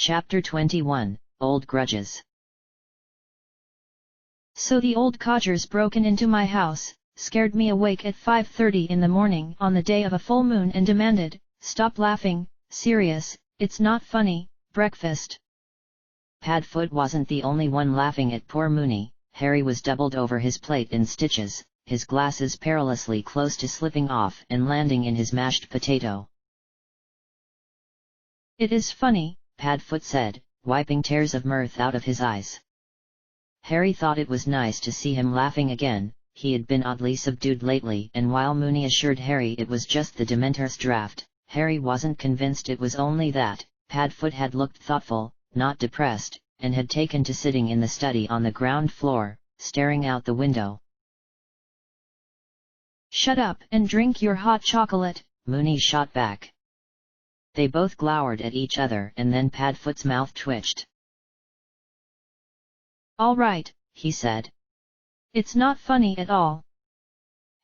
Chapter 21, Old Grudges. So the old codgers broken into my house, scared me awake at 5:30 in the morning on the day of a full moon and demanded, "Stop laughing, serious, it's not funny, breakfast." Padfoot wasn't the only one laughing at poor Mooney. Harry was doubled over his plate in stitches, his glasses perilously close to slipping off and landing in his mashed potato. "It is funny," Padfoot said, wiping tears of mirth out of his eyes. Harry thought it was nice to see him laughing again. He had been oddly subdued lately, and while Mooney assured Harry it was just the Dementor's draft, Harry wasn't convinced it was only that. Padfoot had looked thoughtful, not depressed, and had taken to sitting in the study on the ground floor, staring out the window. "Shut up and drink your hot chocolate," Mooney shot back. They both glowered at each other, and then Padfoot's mouth twitched. "All right," he said. "It's not funny at all."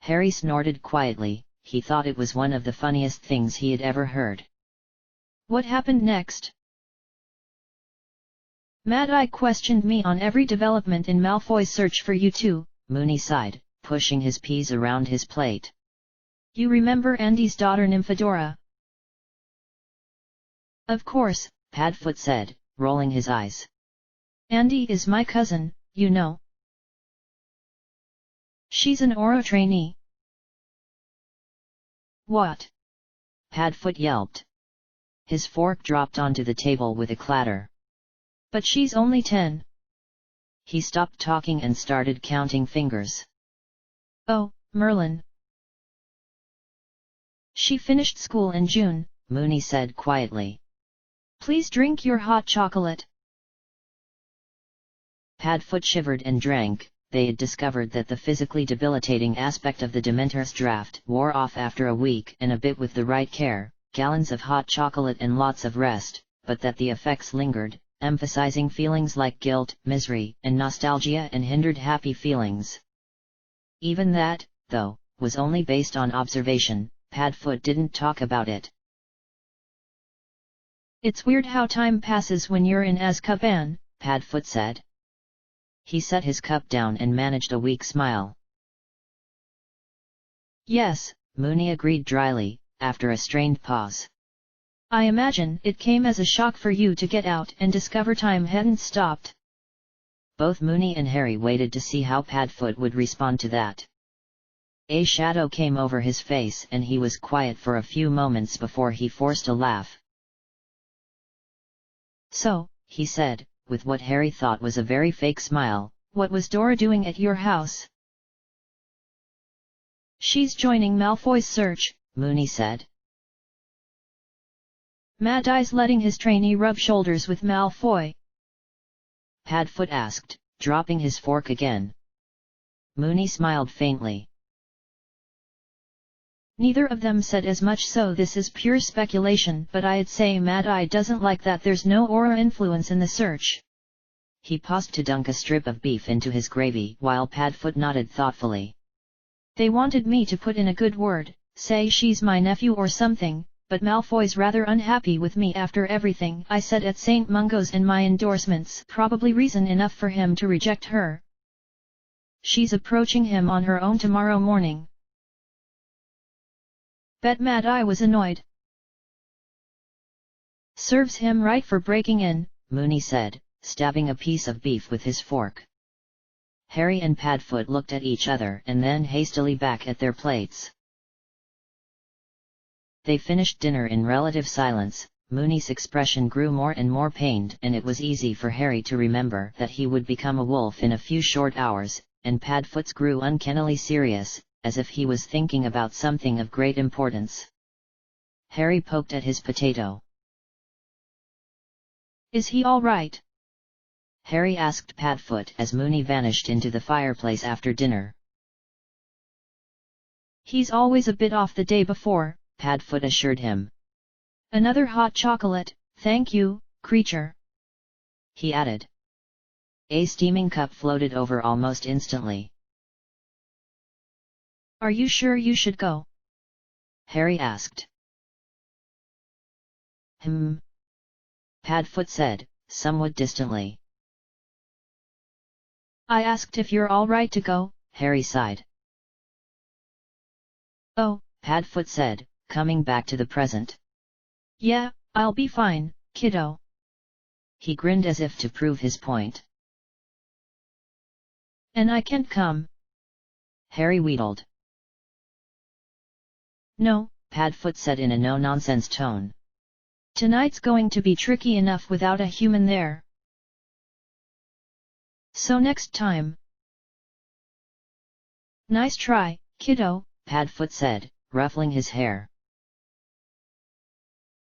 Harry snorted quietly. He thought it was one of the funniest things he had ever heard. "What happened next?" "Mad Eye questioned me on every development in Malfoy's search for you two," Mooney sighed, pushing his peas around his plate. "You remember Andy's daughter Nymphadora?" "Of course," Padfoot said, rolling his eyes. "Andy is my cousin, you know. She's an Aura trainee." "What?" Padfoot yelped. His fork dropped onto the table with a clatter. "But she's only 10. He stopped talking and started counting fingers. "Oh, Merlin. She finished school in June," Mooney said quietly. "Please drink your hot chocolate." Padfoot shivered and drank. They had discovered that the physically debilitating aspect of the Dementor's draft wore off after a week and a bit with the right care, gallons of hot chocolate and lots of rest, but that the effects lingered, emphasizing feelings like guilt, misery, and nostalgia, and hindered happy feelings. Even that, though, was only based on observation. Padfoot didn't talk about it. "It's weird how time passes when you're in Azkaban," Padfoot said. He set his cup down and managed a weak smile. "Yes," Mooney agreed dryly, after a strained pause. "I imagine it came as a shock for you to get out and discover time hadn't stopped." Both Mooney and Harry waited to see how Padfoot would respond to that. A shadow came over his face and he was quiet for a few moments before he forced a laugh. "So," he said, with what Harry thought was a very fake smile, "what was Dora doing at your house?" "She's joining Malfoy's search," Mooney said. "Mad Eye's letting his trainee rub shoulders with Malfoy?" Padfoot asked, dropping his fork again. Mooney smiled faintly. "Neither of them said as much, so this is pure speculation, but I'd say Mad Eye doesn't like that there's no aura influence in the search." He paused to dunk a strip of beef into his gravy while Padfoot nodded thoughtfully. "They wanted me to put in a good word, say she's my nephew or something, but Malfoy's rather unhappy with me after everything I said at St. Mungo's and my endorsements, probably reason enough for him to reject her. She's approaching him on her own tomorrow morning. Bet Mad Eye was annoyed." "Serves him right for breaking in," Mooney said, stabbing a piece of beef with his fork. Harry and Padfoot looked at each other and then hastily back at their plates. They finished dinner in relative silence. Mooney's expression grew more and more pained, and it was easy for Harry to remember that he would become a wolf in a few short hours, and Padfoot's grew uncannily serious, as if he was thinking about something of great importance. Harry poked at his potato. "Is he all right?" Harry asked Padfoot as Mooney vanished into the fireplace after dinner. "He's always a bit off the day before," Padfoot assured him. "Another hot chocolate, thank you, creature," he added. A steaming cup floated over almost instantly. "Are you sure you should go?" Harry asked. Padfoot said, somewhat distantly. I asked if you're all right to go, Harry sighed. Oh, Padfoot said, coming back to the present. Yeah, I'll be fine, kiddo. He grinned as if to prove his point. And I can't come? Harry wheedled. No, Padfoot said in a no-nonsense tone. Tonight's going to be tricky enough without a human there. So next time. Nice try, kiddo, Padfoot said, ruffling his hair.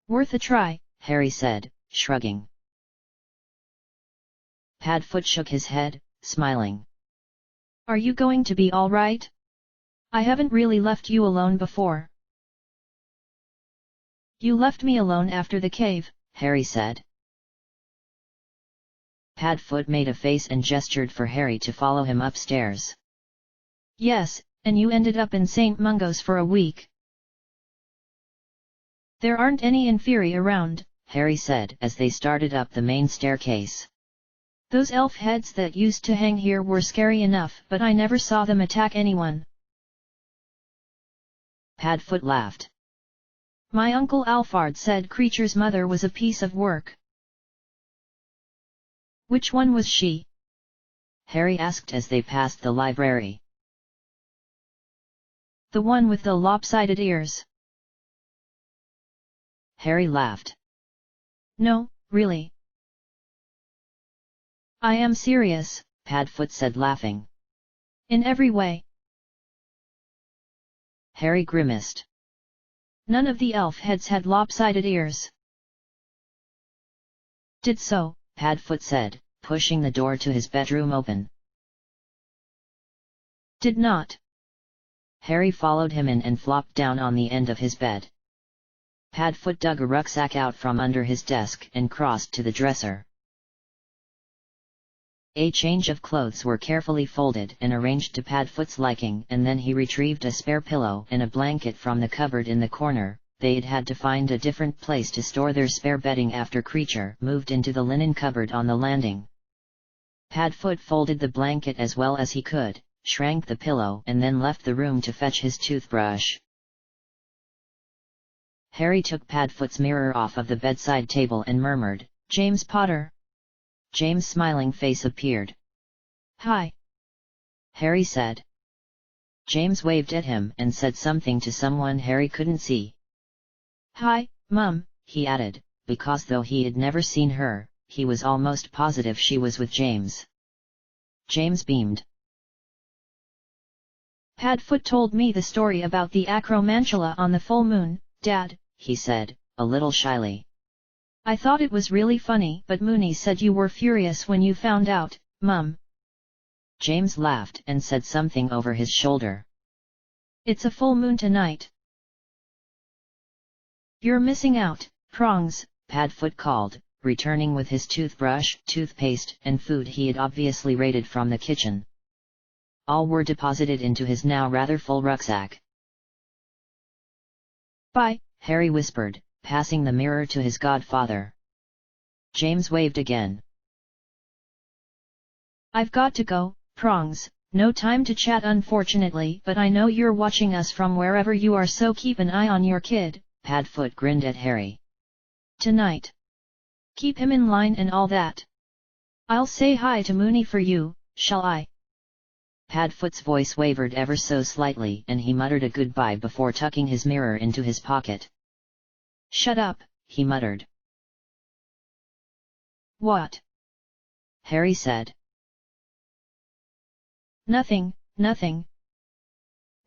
Worth a try, Harry said, shrugging. Padfoot shook his head, smiling. Are you going to be all right? I haven't really left you alone before. You left me alone after the cave, Harry said. Padfoot made a face and gestured for Harry to follow him upstairs. Yes, and you ended up in St. Mungo's for a week. There aren't any inferi around, Harry said as they started up the main staircase. Those elf heads that used to hang here were scary enough, but I never saw them attack anyone. Padfoot laughed. My Uncle Alfard said Creature's mother was a piece of work. Which one was she? Harry asked as they passed the library. The one with the lopsided ears. Harry laughed. No, really. I am serious, Padfoot said laughing. In every way. Harry grimaced. None of the elf heads had lopsided ears. Did so, Padfoot said, pushing the door to his bedroom open. Did not. Harry followed him in and flopped down on the end of his bed. Padfoot dug a rucksack out from under his desk and crossed to the dresser. A change of clothes were carefully folded and arranged to Padfoot's liking, and then he retrieved a spare pillow and a blanket from the cupboard in the corner. They'd had to find a different place to store their spare bedding after Creature moved into the linen cupboard on the landing. Padfoot folded the blanket as well as he could, shrank the pillow and then left the room to fetch his toothbrush. Harry took Padfoot's mirror off of the bedside table and murmured, James Potter. James' smiling face appeared. Hi. Harry said. James waved at him and said something to someone Harry couldn't see. Hi, Mum, he added, because though he had never seen her, he was almost positive she was with James. James beamed. Padfoot told me the story about the acromantula on the full moon, Dad, he said, a little shyly. I thought it was really funny, but Mooney said you were furious when you found out, Mum. James laughed and said something over his shoulder. It's a full moon tonight. You're missing out, Prongs, Padfoot called, returning with his toothbrush, toothpaste, and food he had obviously raided from the kitchen. All were deposited into his now rather full rucksack. Bye, Harry whispered, passing the mirror to his godfather. James waved again. I've got to go, Prongs, no time to chat unfortunately, but I know you're watching us from wherever you are, so keep an eye on your kid, Padfoot grinned at Harry. Tonight. Keep him in line and all that. I'll say hi to Mooney for you, shall I? Padfoot's voice wavered ever so slightly and he muttered a goodbye before tucking his mirror into his pocket. Shut up, he muttered. What? Harry said. Nothing, nothing.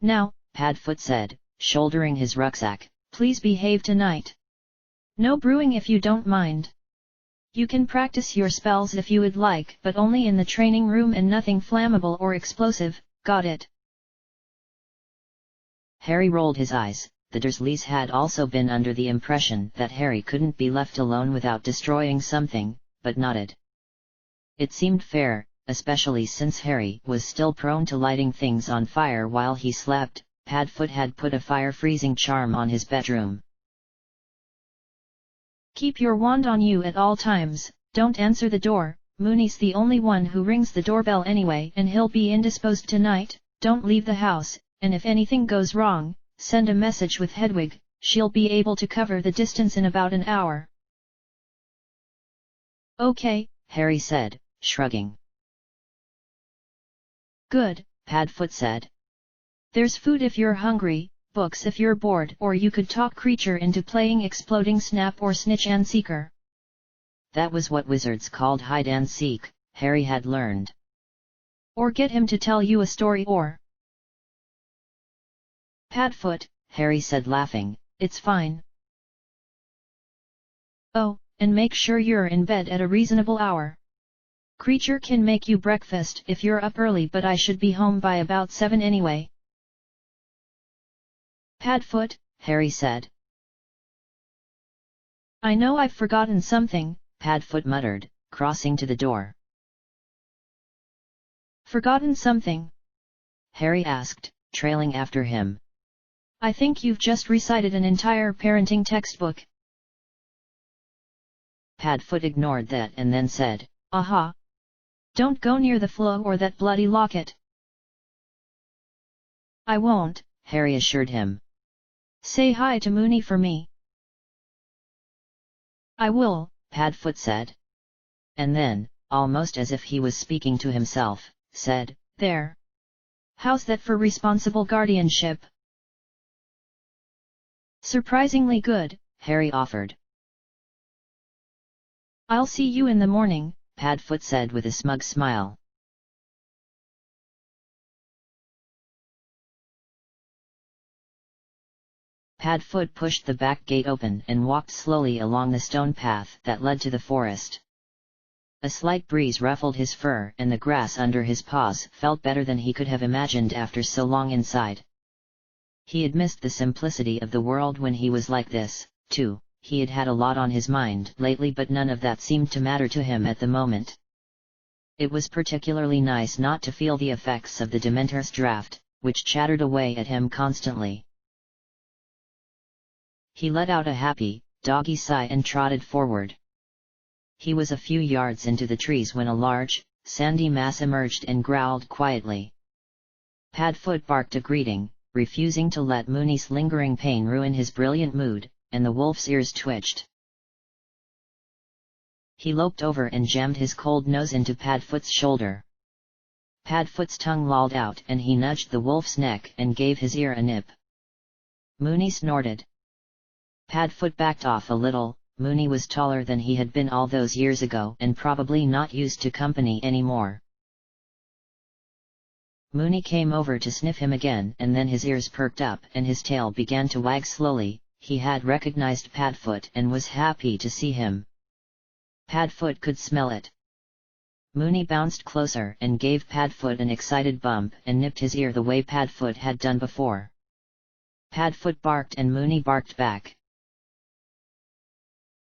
Now, Padfoot said, shouldering his rucksack, please behave tonight. No brewing if you don't mind. You can practice your spells if you would like, but only in the training room and nothing flammable or explosive, got it? Harry rolled his eyes. The Dursleys had also been under the impression that Harry couldn't be left alone without destroying something, but nodded. It seemed fair, especially since Harry was still prone to lighting things on fire while he slept. Padfoot had put a fire-freezing charm on his bedroom. Keep your wand on you at all times, don't answer the door, Mooney's the only one who rings the doorbell anyway and he'll be indisposed tonight, don't leave the house, and if anything goes wrong, send a message with Hedwig, she'll be able to cover the distance in about an hour. Okay, Harry said, shrugging. Good, Padfoot said. There's food if you're hungry, books if you're bored, or you could talk Creature into playing Exploding Snap or Snitch and Seeker. That was what wizards called hide and seek, Harry had learned. Or get him to tell you a story or... Padfoot, Harry said laughing, it's fine. Oh, and make sure you're in bed at a reasonable hour. Creature can make you breakfast if you're up early, but I should be home by about 7 anyway. Padfoot, Harry said. I know I've forgotten something, Padfoot muttered, crossing to the door. Forgotten something? Harry asked, trailing after him. I think you've just recited an entire parenting textbook. Padfoot ignored that and then said, Aha! Don't go near the floor or that bloody locket. I won't, Harry assured him. Say hi to Mooney for me. I will, Padfoot said. And then, almost as if he was speaking to himself, said, There. How's that for responsible guardianship? Surprisingly good, Harry offered. I'll see you in the morning, Padfoot said with a smug smile. Padfoot pushed the back gate open and walked slowly along the stone path that led to the forest. A slight breeze ruffled his fur and the grass under his paws felt better than he could have imagined after so long inside. He had missed the simplicity of the world when he was like this, too. He had had a lot on his mind lately, but none of that seemed to matter to him at the moment. It was particularly nice not to feel the effects of the Dementor's draft, which chattered away at him constantly. He let out a happy, doggy sigh and trotted forward. He was a few yards into the trees when a large, sandy mass emerged and growled quietly. Padfoot barked a greeting, refusing to let Mooney's lingering pain ruin his brilliant mood, and the wolf's ears twitched. He loped over and jammed his cold nose into Padfoot's shoulder. Padfoot's tongue lolled out and he nudged the wolf's neck and gave his ear a nip. Mooney snorted. Padfoot backed off a little. Mooney was taller than he had been all those years ago and probably not used to company anymore. Mooney came over to sniff him again and then his ears perked up and his tail began to wag slowly. He had recognized Padfoot and was happy to see him. Padfoot could smell it. Mooney bounced closer and gave Padfoot an excited bump and nipped his ear the way Padfoot had done before. Padfoot barked and Mooney barked back.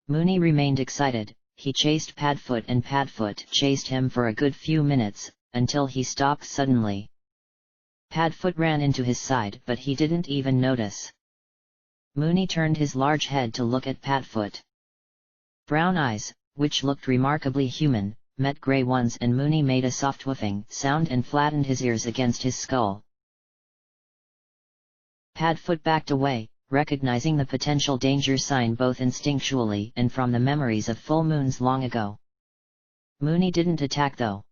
Mooney remained excited. He chased Padfoot and Padfoot chased him for a good few minutes, until he stopped suddenly. Padfoot ran into his side but he didn't even notice. Mooney turned his large head to look at Padfoot. Brown eyes, which looked remarkably human, met grey ones and Mooney made a soft woofing sound and flattened his ears against his skull. Padfoot backed away, recognizing the potential danger sign both instinctually and from the memories of full moons long ago. Mooney didn't attack though.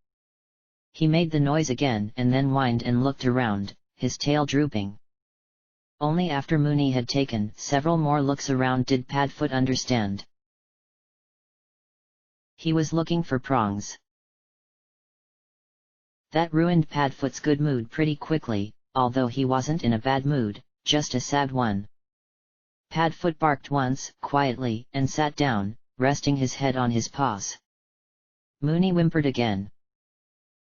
He made the noise again and then whined and looked around, his tail drooping. Only after Mooney had taken several more looks around did Padfoot understand. He was looking for prongs. That ruined Padfoot's good mood pretty quickly, although he wasn't in a bad mood, just a sad one. Padfoot barked once, quietly, and sat down, resting his head on his paws. Mooney whimpered again.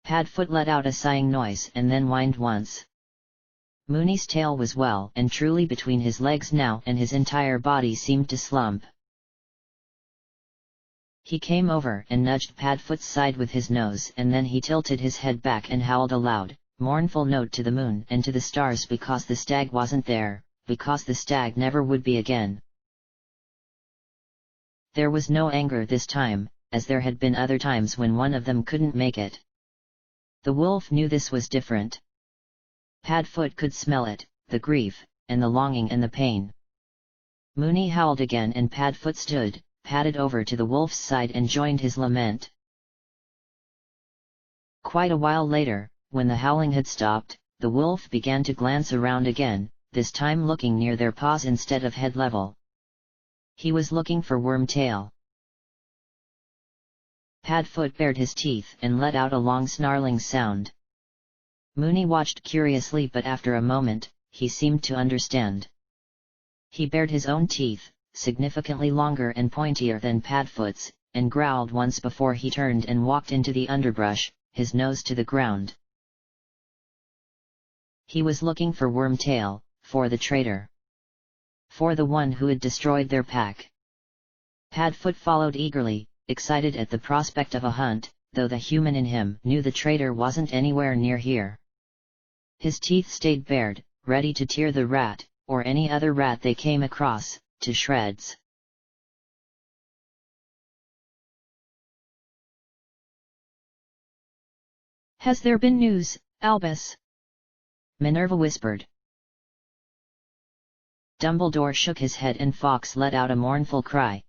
Padfoot let out a sighing noise and then whined once. Mooney's tail was well and truly between his legs now and his entire body seemed to slump. He came over and nudged Padfoot's side with his nose and then he tilted his head back and howled a loud, mournful note to the moon and to the stars because the stag wasn't there, because the stag never would be again. There was no anger this time, as there had been other times when one of them couldn't make it. The wolf knew this was different. Padfoot could smell it, the grief, and the longing and the pain. Mooney howled again and Padfoot stood, padded over to the wolf's side and joined his lament. Quite a while later, when the howling had stopped, the wolf began to glance around again, this time looking near their paws instead of head level. He was looking for Wormtail. Padfoot bared his teeth and let out a long snarling sound. Mooney watched curiously, but after a moment, he seemed to understand. He bared his own teeth, significantly longer and pointier than Padfoot's, and growled once before he turned and walked into the underbrush, his nose to the ground. He was looking for Wormtail, for the traitor. For the one who had destroyed their pack. Padfoot followed eagerly, excited at the prospect of a hunt, though the human in him knew the traitor wasn't anywhere near here. His teeth stayed bared, ready to tear the rat, or any other rat they came across, to shreds. "Has there been news, Albus?" Minerva whispered. Dumbledore shook his head and Fawkes let out a mournful cry.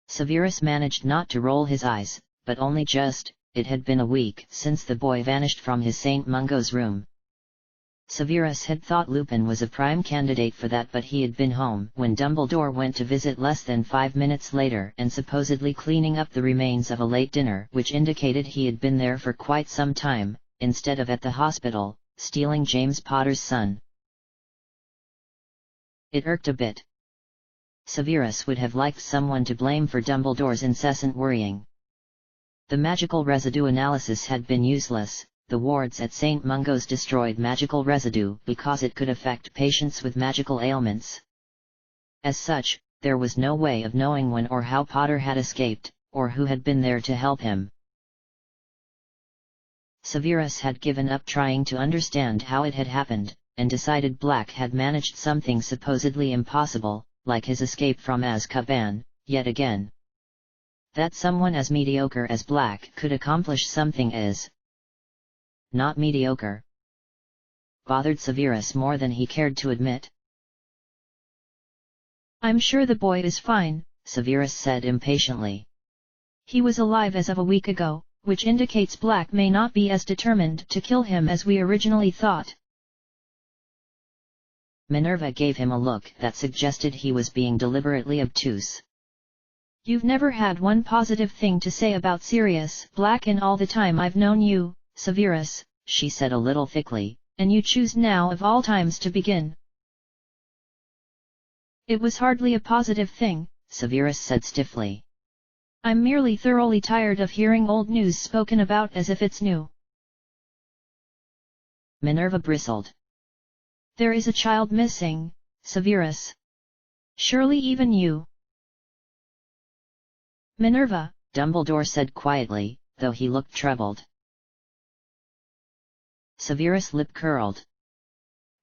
Severus managed not to roll his eyes, but only just. It had been a week since the boy vanished from his St. Mungo's room. Severus had thought Lupin was a prime candidate for that, but he had been home when Dumbledore went to visit less than 5 minutes later and supposedly cleaning up the remains of a late dinner, which indicated he had been there for quite some time, instead of at the hospital, stealing James Potter's son. It irked a bit. Severus would have liked someone to blame for Dumbledore's incessant worrying. The magical residue analysis had been useless. The wards at St. Mungo's destroyed magical residue because it could affect patients with magical ailments. As such, there was no way of knowing when or how Potter had escaped, or who had been there to help him. Severus had given up trying to understand how it had happened, and decided Black had managed something supposedly impossible, like his escape from Azkaban, yet again. That someone as mediocre as Black could accomplish something as not mediocre bothered Severus more than he cared to admit. "I'm sure the boy is fine," Severus said impatiently. "He was alive as of a week ago, which indicates Black may not be as determined to kill him as we originally thought." Minerva gave him a look that suggested he was being deliberately obtuse. "You've never had one positive thing to say about Sirius Black in all the time I've known you, Severus," she said a little thickly, "and you choose now of all times to begin." "It was hardly a positive thing," Severus said stiffly. "I'm merely thoroughly tired of hearing old news spoken about as if it's new." Minerva bristled. "There is a child missing, Severus. Surely even you—" "Minerva," Dumbledore said quietly, though he looked troubled. Severus' lip curled.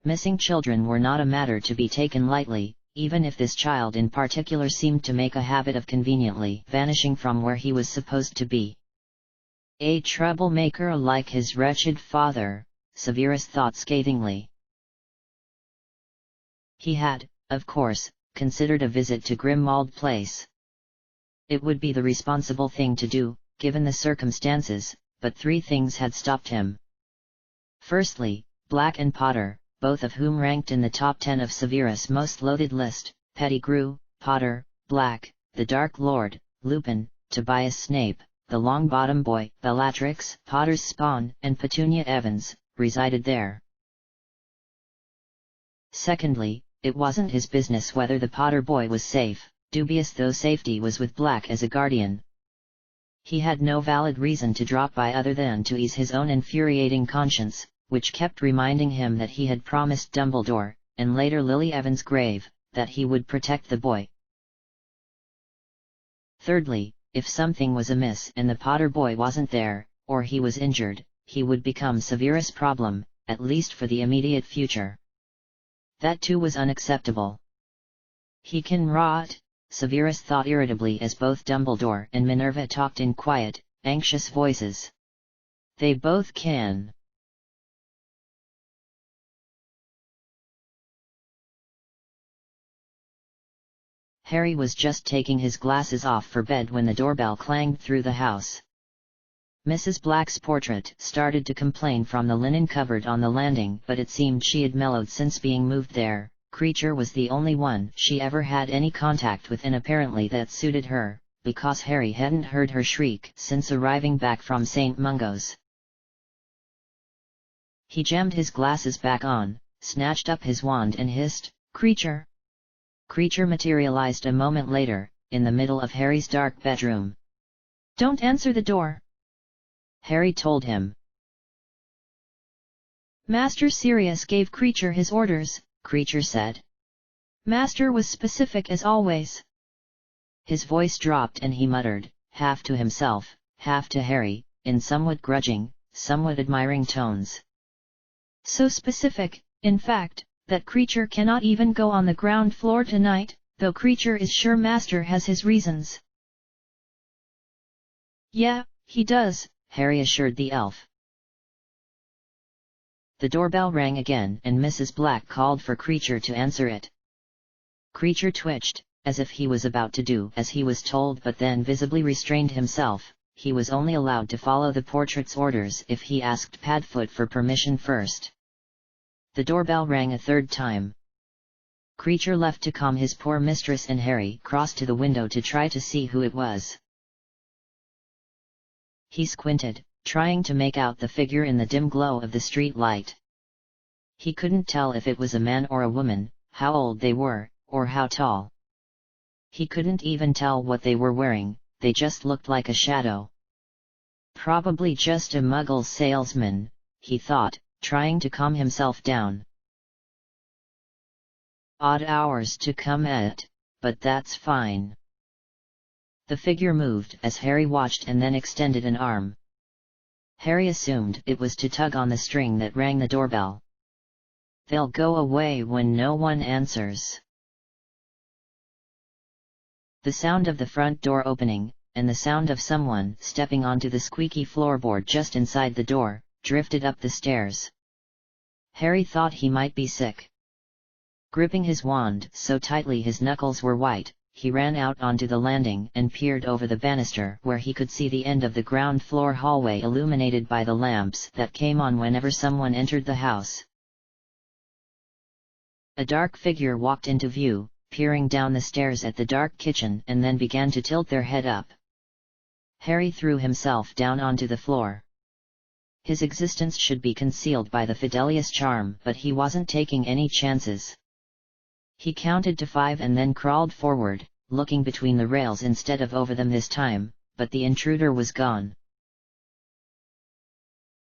Missing children were not a matter to be taken lightly, even if this child in particular seemed to make a habit of conveniently vanishing from where he was supposed to be. A troublemaker like his wretched father, Severus thought scathingly. He had, of course, considered a visit to Grimmauld Place. It would be the responsible thing to do, given the circumstances, but 3 things had stopped him. Firstly, Black and Potter, both of whom ranked in the top 10 of Severus' most loaded list: Pettigrew, Potter, Black, the Dark Lord, Lupin, Tobias Snape, the Longbottom Boy, Bellatrix, Potter's spawn, and Petunia Evans, resided there. Secondly, it wasn't his business whether the Potter boy was safe, dubious though safety was with Black as a guardian. He had no valid reason to drop by other than to ease his own infuriating conscience, which kept reminding him that he had promised Dumbledore, and later Lily Evans' grave, that he would protect the boy. Thirdly, if something was amiss and the Potter boy wasn't there, or he was injured, he would become Severus' problem, at least for the immediate future. That too was unacceptable. "He can rot," Severus thought irritably as both Dumbledore and Minerva talked in quiet, anxious voices. They both can. Harry was just taking his glasses off for bed when the doorbell clanged through the house. Mrs. Black's portrait started to complain from the linen cupboard on the landing, but it seemed she had mellowed since being moved there. Creature was the only one she ever had any contact with, and apparently that suited her, because Harry hadn't heard her shriek since arriving back from St. Mungo's. He jammed his glasses back on, snatched up his wand and hissed, "Creature!" Creature materialized a moment later, in the middle of Harry's dark bedroom. "Don't answer the door," Harry told him. "Master Sirius gave Creature his orders," Creature said. "Master was specific as always." His voice dropped and he muttered, half to himself, half to Harry, in somewhat grudging, somewhat admiring tones. "So specific, in fact, that Creature cannot even go on the ground floor tonight, though Creature is sure Master has his reasons." "Yeah, he does," Harry assured the elf. The doorbell rang again and Mrs. Black called for Creature to answer it. Creature twitched, as if he was about to do as he was told, but then visibly restrained himself. He was only allowed to follow the portrait's orders if he asked Padfoot for permission first. The doorbell rang a third time. Creature left to calm his poor mistress and Harry crossed to the window to try to see who it was. He squinted, trying to make out the figure in the dim glow of the street light. He couldn't tell if it was a man or a woman, how old they were, or how tall. He couldn't even tell what they were wearing, they just looked like a shadow. Probably just a Muggle salesman, he thought, trying to calm himself down. Odd hours to come at, but that's fine. The figure moved as Harry watched and then extended an arm. Harry assumed it was to tug on the string that rang the doorbell. They'll go away when no one answers. The sound of the front door opening, and the sound of someone stepping onto the squeaky floorboard just inside the door, drifted up the stairs. Harry thought he might be sick. Gripping his wand so tightly his knuckles were white, he ran out onto the landing and peered over the banister where he could see the end of the ground floor hallway illuminated by the lamps that came on whenever someone entered the house. A dark figure walked into view, peering down the stairs at the dark kitchen, and then began to tilt their head up. Harry threw himself down onto the floor. His existence should be concealed by the Fidelius charm, but he wasn't taking any chances. He counted to 5 and then crawled forward, looking between the rails instead of over them this time, but the intruder was gone.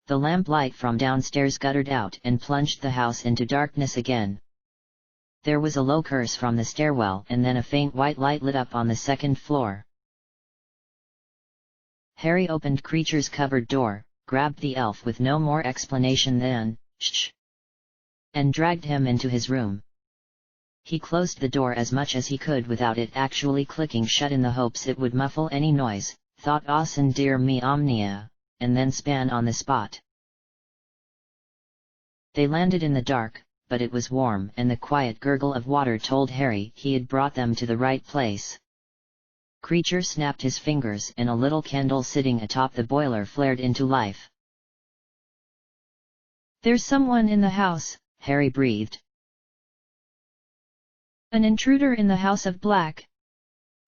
The lamplight from downstairs guttered out and plunged the house into darkness again. There was a low curse from the stairwell and then a faint white light lit up on the second floor. Harry opened Creature's cupboard door, grabbed the elf with no more explanation than, "Shh!" and dragged him into his room. He closed the door as much as he could without it actually clicking shut in the hopes it would muffle any noise, thought Austin dear me omnia, and then span on the spot. They landed in the dark, but it was warm and the quiet gurgle of water told Harry he had brought them to the right place. Creature snapped his fingers and a little candle sitting atop the boiler flared into life. "There's someone in the house," Harry breathed. "An intruder in the House of Black,"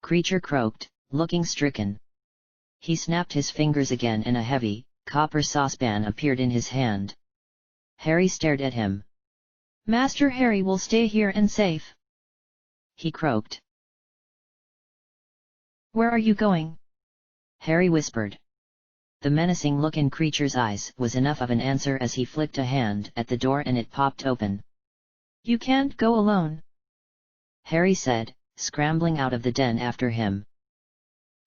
Creature croaked, looking stricken. He snapped his fingers again and a heavy, copper saucepan appeared in his hand. Harry stared at him. "Master Harry will stay here and safe," he croaked. "Where are you going?" Harry whispered. The menacing look in Creature's eyes was enough of an answer as he flicked a hand at the door and it popped open. "You can't go alone," Harry said, scrambling out of the den after him.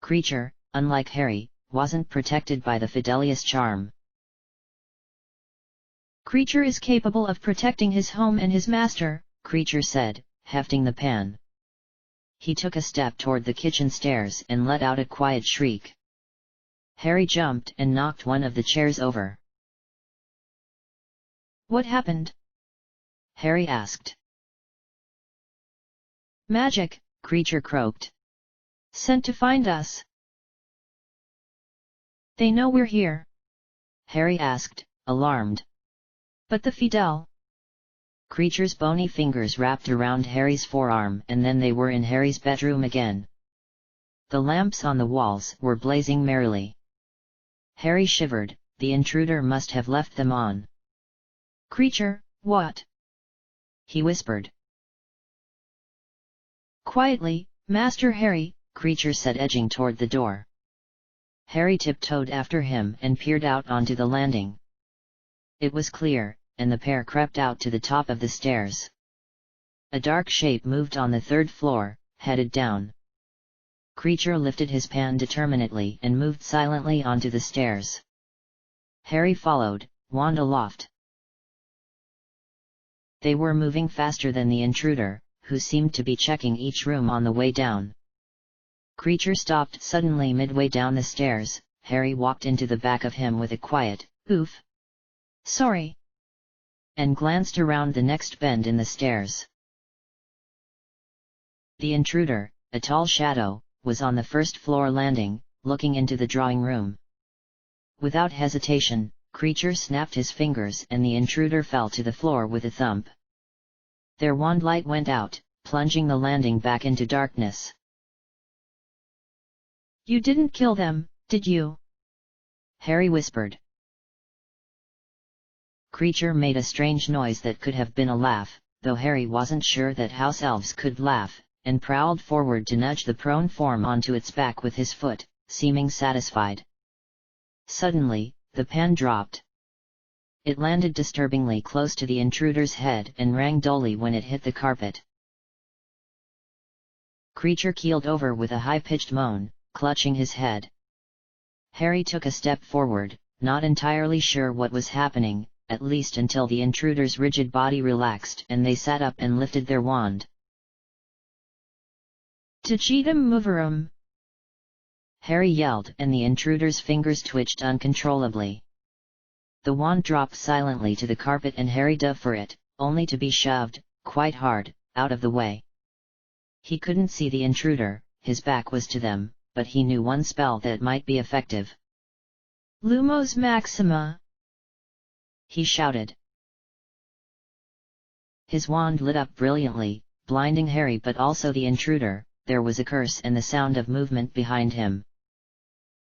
Creature, unlike Harry, wasn't protected by the Fidelius charm. "Creature is capable of protecting his home and his master," Creature said, hefting the pan. He took a step toward the kitchen stairs and let out a quiet shriek. Harry jumped and knocked one of the chairs over. What happened? Harry asked. Magic, Creature croaked. Sent to find us. They know we're here. Harry asked, alarmed. But the Fidel. Creature's bony fingers wrapped around Harry's forearm and then they were in Harry's bedroom again. The lamps on the walls were blazing merrily. Harry shivered, the intruder must have left them on. Creature, what? He whispered. Quietly, Master Harry, Creature said, edging toward the door. Harry tiptoed after him and peered out onto the landing. It was clear, and the pair crept out to the top of the stairs. A dark shape moved on the third floor, headed down. Creature lifted his pan determinedly and moved silently onto the stairs. Harry followed, wand aloft. They were moving faster than the intruder, who seemed to be checking each room on the way down. Creature stopped suddenly midway down the stairs. Harry walked into the back of him with a quiet, "Oof. Sorry," and glanced around the next bend in the stairs. The intruder, a tall shadow, was on the first floor landing, looking into the drawing room. Without hesitation, Creature snapped his fingers and the intruder fell to the floor with a thump. Their wand light went out, plunging the landing back into darkness. "You didn't kill them, did you?" Harry whispered. Creature made a strange noise that could have been a laugh, though Harry wasn't sure that house elves could laugh, and prowled forward to nudge the prone form onto its back with his foot, seeming satisfied. Suddenly, the pan dropped. It landed disturbingly close to the intruder's head and rang dully when it hit the carpet. Creature keeled over with a high-pitched moan, clutching his head. Harry took a step forward, not entirely sure what was happening, at least until the intruder's rigid body relaxed and they sat up and lifted their wand. "Tachitum moverum!" Harry yelled and the intruder's fingers twitched uncontrollably. The wand dropped silently to the carpet and Harry dove for it, only to be shoved, quite hard, out of the way. He couldn't see the intruder, his back was to them, but he knew one spell that might be effective. "Lumos Maxima!" he shouted. His wand lit up brilliantly, blinding Harry but also the intruder. There was a curse and the sound of movement behind him.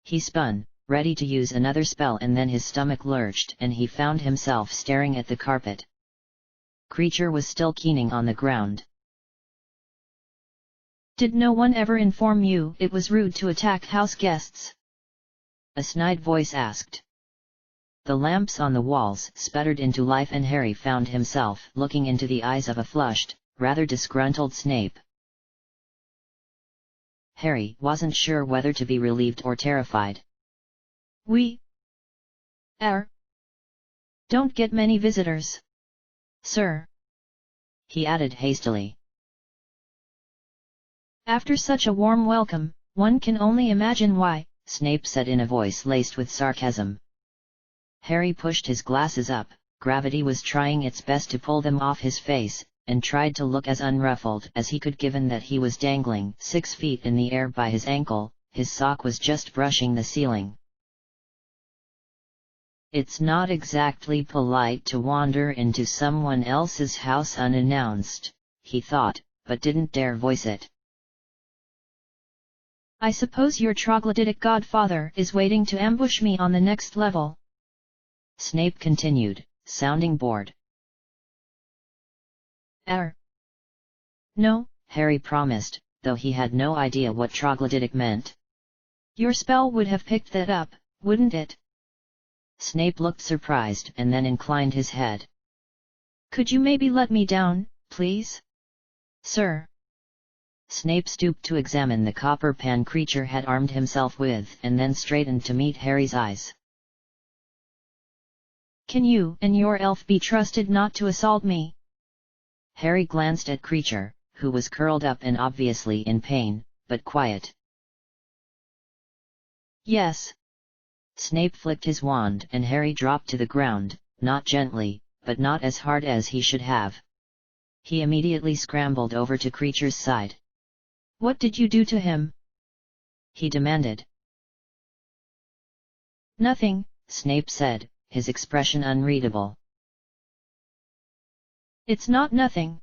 He spun, ready to use another spell, and then his stomach lurched and he found himself staring at the carpet. Creature was still keening on the ground. "Did no one ever inform you it was rude to attack house guests?" a snide voice asked. The lamps on the walls sputtered into life and Harry found himself looking into the eyes of a flushed, rather disgruntled Snape. Harry wasn't sure whether to be relieved or terrified. "We don't get many visitors, sir," he added hastily. "After such a warm welcome, one can only imagine why," Snape said in a voice laced with sarcasm. Harry pushed his glasses up, gravity was trying its best to pull them off his face, and tried to look as unruffled as he could given that he was dangling 6 feet in the air by his ankle, his sock was just brushing the ceiling. "It's not exactly polite to wander into someone else's house unannounced," he thought, but didn't dare voice it. "I suppose your troglodytic godfather is waiting to ambush me on the next level," Snape continued, sounding bored. "No," Harry promised, though he had no idea what troglodytic meant. "Your spell would have picked that up, wouldn't it?" Snape looked surprised and then inclined his head. "Could you maybe let me down, please, sir?" Snape stooped to examine the copper pan Creature had armed himself with and then straightened to meet Harry's eyes. "Can you and your elf be trusted not to assault me?" Harry glanced at Creature, who was curled up and obviously in pain, but quiet. Yes. Snape flicked his wand and Harry dropped to the ground, not gently, but not as hard as he should have. He immediately scrambled over to Creature's side. What did you do to him? He demanded. Nothing, Snape said, his expression unreadable. It's not nothing,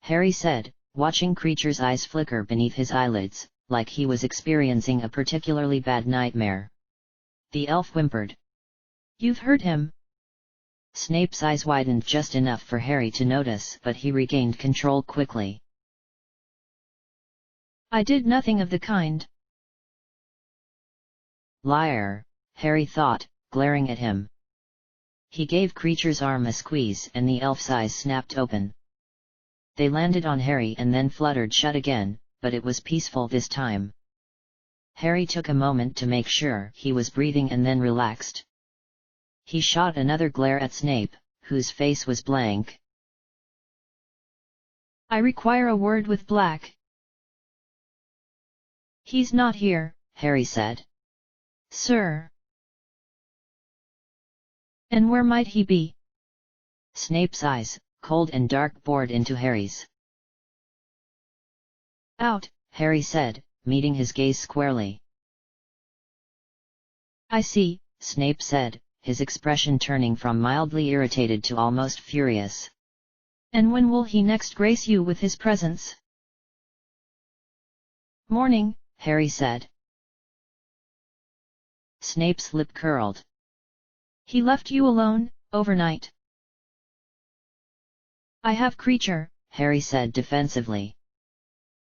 Harry said, watching Creature's eyes flicker beneath his eyelids, like he was experiencing a particularly bad nightmare. The elf whimpered. You've hurt him. Snape's eyes widened just enough for Harry to notice, but he regained control quickly. I did nothing of the kind. Liar, Harry thought, glaring at him. He gave Creature's arm a squeeze and the elf's eyes snapped open. They landed on Harry and then fluttered shut again, but it was peaceful this time. Harry took a moment to make sure he was breathing and then relaxed. He shot another glare at Snape, whose face was blank. I require a word with Black. He's not here, Harry said. Sir. And where might he be? Snape's eyes, cold and dark, bored into Harry's. Out, Harry said, meeting his gaze squarely. I see, Snape said, his expression turning from mildly irritated to almost furious. And when will he next grace you with his presence? Morning, Harry said. Snape's lip curled. He left you alone, overnight. I have Creature, Harry said defensively.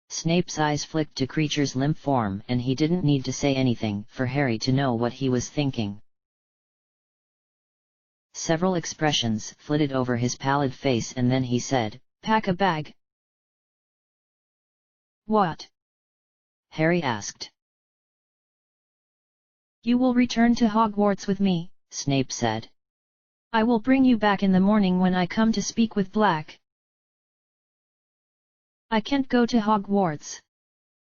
Snape's eyes flicked to Creature's limp form and he didn't need to say anything for Harry to know what he was thinking. Several expressions flitted over his pallid face and then he said, Pack a bag. What? Harry asked. You will return to Hogwarts with me, Snape said. I will bring you back in the morning when I come to speak with Black. I can't go to Hogwarts,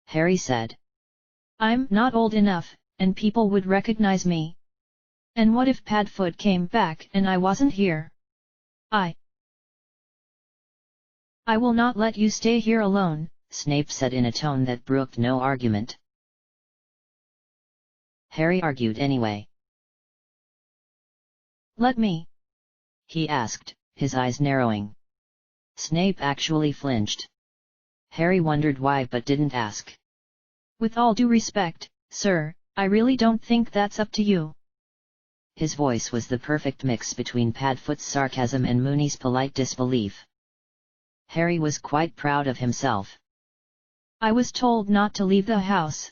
Harry said. I'm not old enough, and people would recognize me. And what if Padfoot came back and I wasn't here? I will not let you stay here alone, Snape said in a tone that brooked no argument. Harry argued anyway. Let me? He asked, his eyes narrowing. Snape actually flinched. Harry wondered why but didn't ask. With all due respect, sir, I really don't think that's up to you. His voice was the perfect mix between Padfoot's sarcasm and Moony's polite disbelief. Harry was quite proud of himself. I was told not to leave the house.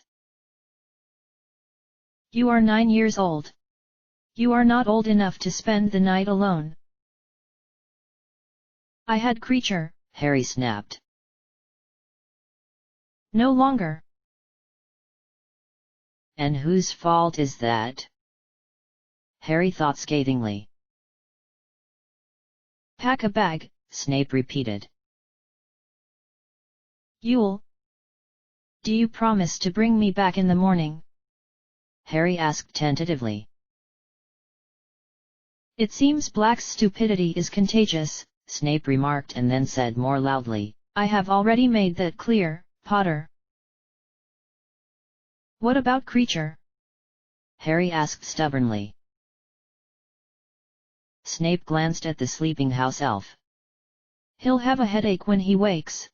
You are 9 years old. You are not old enough to spend the night alone. I had Creature, Harry snapped. No longer. And whose fault is that? Harry thought scathingly. Pack a bag, Snape repeated. Do you promise to bring me back in the morning? Harry asked tentatively. It seems Black's stupidity is contagious, Snape remarked and then said more loudly, I have already made that clear, Potter. What about Creature? Harry asked stubbornly. Snape glanced at the sleeping house elf. He'll have a headache when he wakes.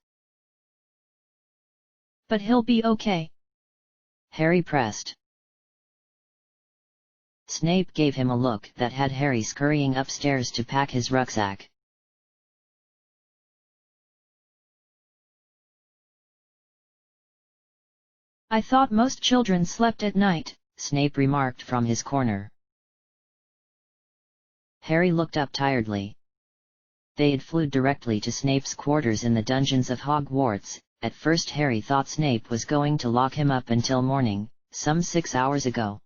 But he'll be okay. Harry pressed. Snape gave him a look that had Harry scurrying upstairs to pack his rucksack. I thought most children slept at night, Snape remarked from his corner. Harry looked up tiredly. They had flew directly to Snape's quarters in the dungeons of Hogwarts. At first Harry thought Snape was going to lock him up until morning, some 6 hours ago.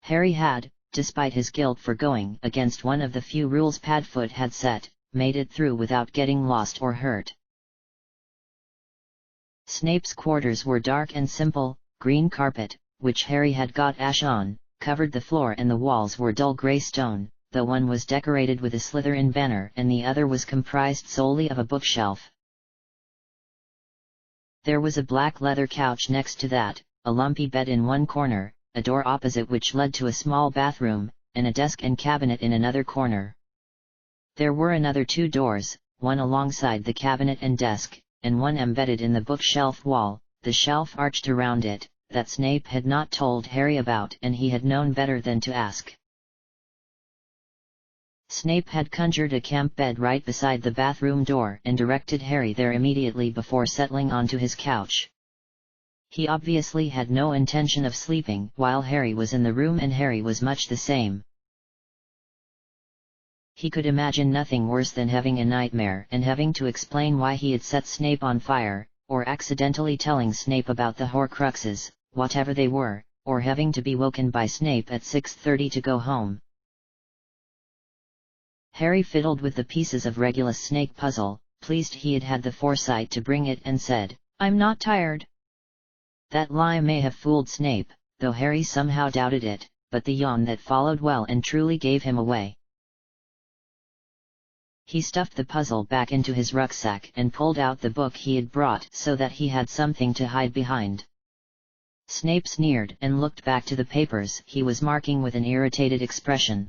Harry had, despite his guilt for going against one of the few rules Padfoot had set, made it through without getting lost or hurt. Snape's quarters were dark and simple. Green carpet, which Harry had got ash on, covered the floor, and the walls were dull grey stone, though one was decorated with a Slytherin banner and the other was comprised solely of a bookshelf. There was a black leather couch next to that, a lumpy bed in one corner, a door opposite which led to a small bathroom, and a desk and cabinet in another corner. There were another 2 doors, one alongside the cabinet and desk, and one embedded in the bookshelf wall, the shelf arched around it, that Snape had not told Harry about and he had known better than to ask. Snape had conjured a camp bed right beside the bathroom door and directed Harry there immediately before settling onto his couch. He obviously had no intention of sleeping while Harry was in the room, and Harry was much the same. He could imagine nothing worse than having a nightmare and having to explain why he had set Snape on fire, or accidentally telling Snape about the Horcruxes, whatever they were, or having to be woken by Snape at 6:30 to go home. Harry fiddled with the pieces of Regulus' snake puzzle, pleased he had had the foresight to bring it, and said, "I'm not tired." That lie may have fooled Snape, though Harry somehow doubted it, but the yawn that followed well and truly gave him away. He stuffed the puzzle back into his rucksack and pulled out the book he had brought so that he had something to hide behind. Snape sneered and looked back to the papers he was marking with an irritated expression.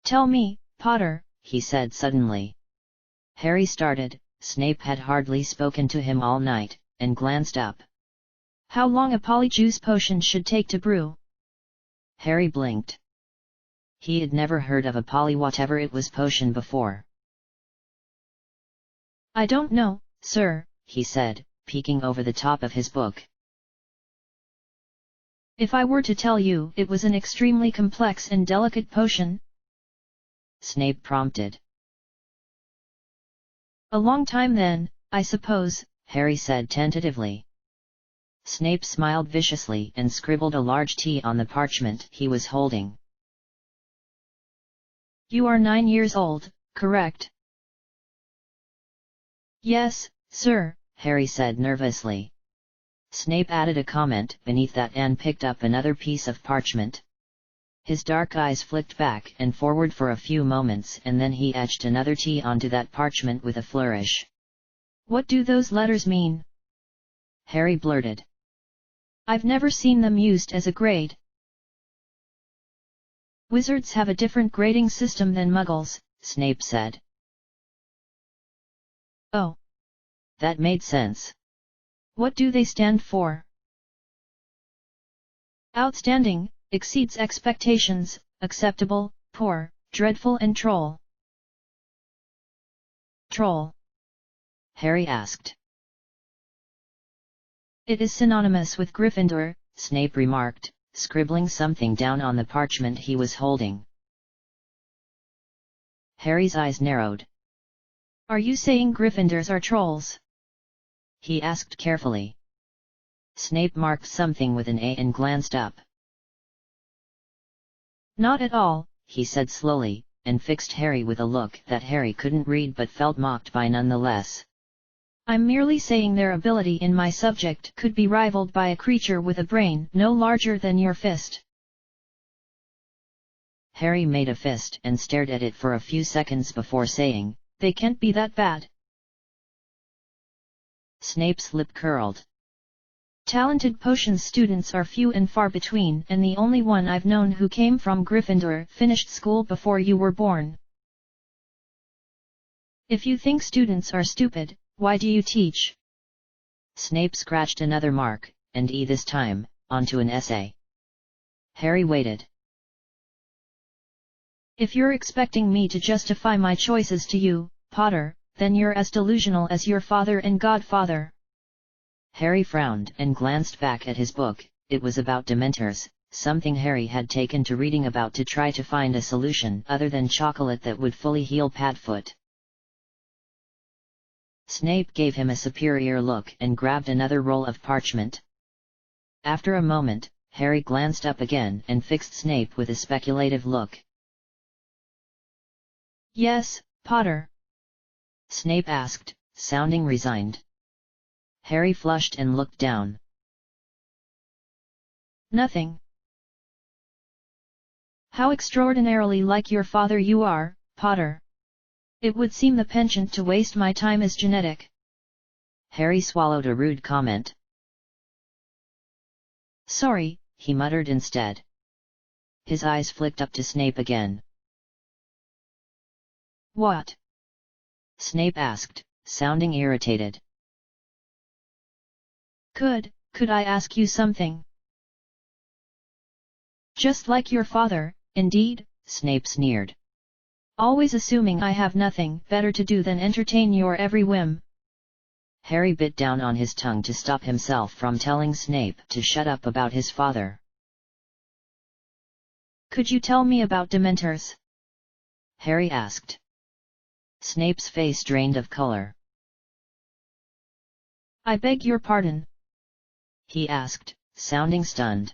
"Tell me, Potter," he said suddenly. Harry started. Snape had hardly spoken to him all night, and glanced up. "How long a polyjuice potion should take to brew?" Harry blinked. He had never heard of a whatever it was potion before. "I don't know, sir," he said, peeking over the top of his book. "If I were to tell you it was an extremely complex and delicate potion?" Snape prompted. "A long time then, I suppose," Harry said tentatively. Snape smiled viciously and scribbled a large T on the parchment he was holding. "You are 9 years old, correct?" "Yes, sir," Harry said nervously. Snape added a comment beneath that and picked up another piece of parchment. His dark eyes flicked back and forward for a few moments, and then he etched another T onto that parchment with a flourish. "What do those letters mean?" Harry blurted. "I've never seen them used as a grade." "Wizards have a different grading system than Muggles," Snape said. "Oh. That made sense. What do they stand for?" "Outstanding, exceeds expectations, acceptable, poor, dreadful and troll." "Troll?" Harry asked. "It is synonymous with Gryffindor," Snape remarked, scribbling something down on the parchment he was holding. Harry's eyes narrowed. "Are you saying Gryffindors are trolls?" he asked carefully. Snape marked something with an A and glanced up. "Not at all," he said slowly, and fixed Harry with a look that Harry couldn't read but felt mocked by nonetheless. "I'm merely saying their ability in my subject could be rivaled by a creature with a brain no larger than your fist." Harry made a fist and stared at it for a few seconds before saying, "They can't be that bad." Snape's lip curled. "Talented potions students are few and far between, and the only one I've known who came from Gryffindor finished school before you were born. If you think students are stupid, why do you teach?" Snape scratched another mark, and this time, onto an essay. Harry waited. "If you're expecting me to justify my choices to you, Potter, then you're as delusional as your father and godfather." Harry frowned and glanced back at his book. It was about Dementors, something Harry had taken to reading about to try to find a solution other than chocolate that would fully heal Padfoot. Snape gave him a superior look and grabbed another roll of parchment. After a moment, Harry glanced up again and fixed Snape with a speculative look. "Yes, Potter?" Snape asked, sounding resigned. Harry flushed and looked down. Nothing. How extraordinarily like your father you are, Potter. It would seem the penchant to waste my time is genetic. Harry swallowed a rude comment. Sorry, he muttered instead. His eyes flicked up to Snape again. What? Snape asked, sounding irritated. Could I ask you something? Just like your father, indeed, Snape sneered. Always assuming I have nothing better to do than entertain your every whim. Harry bit down on his tongue to stop himself from telling Snape to shut up about his father. Could you tell me about Dementors? Harry asked. Snape's face drained of color. I beg your pardon? He asked, sounding stunned.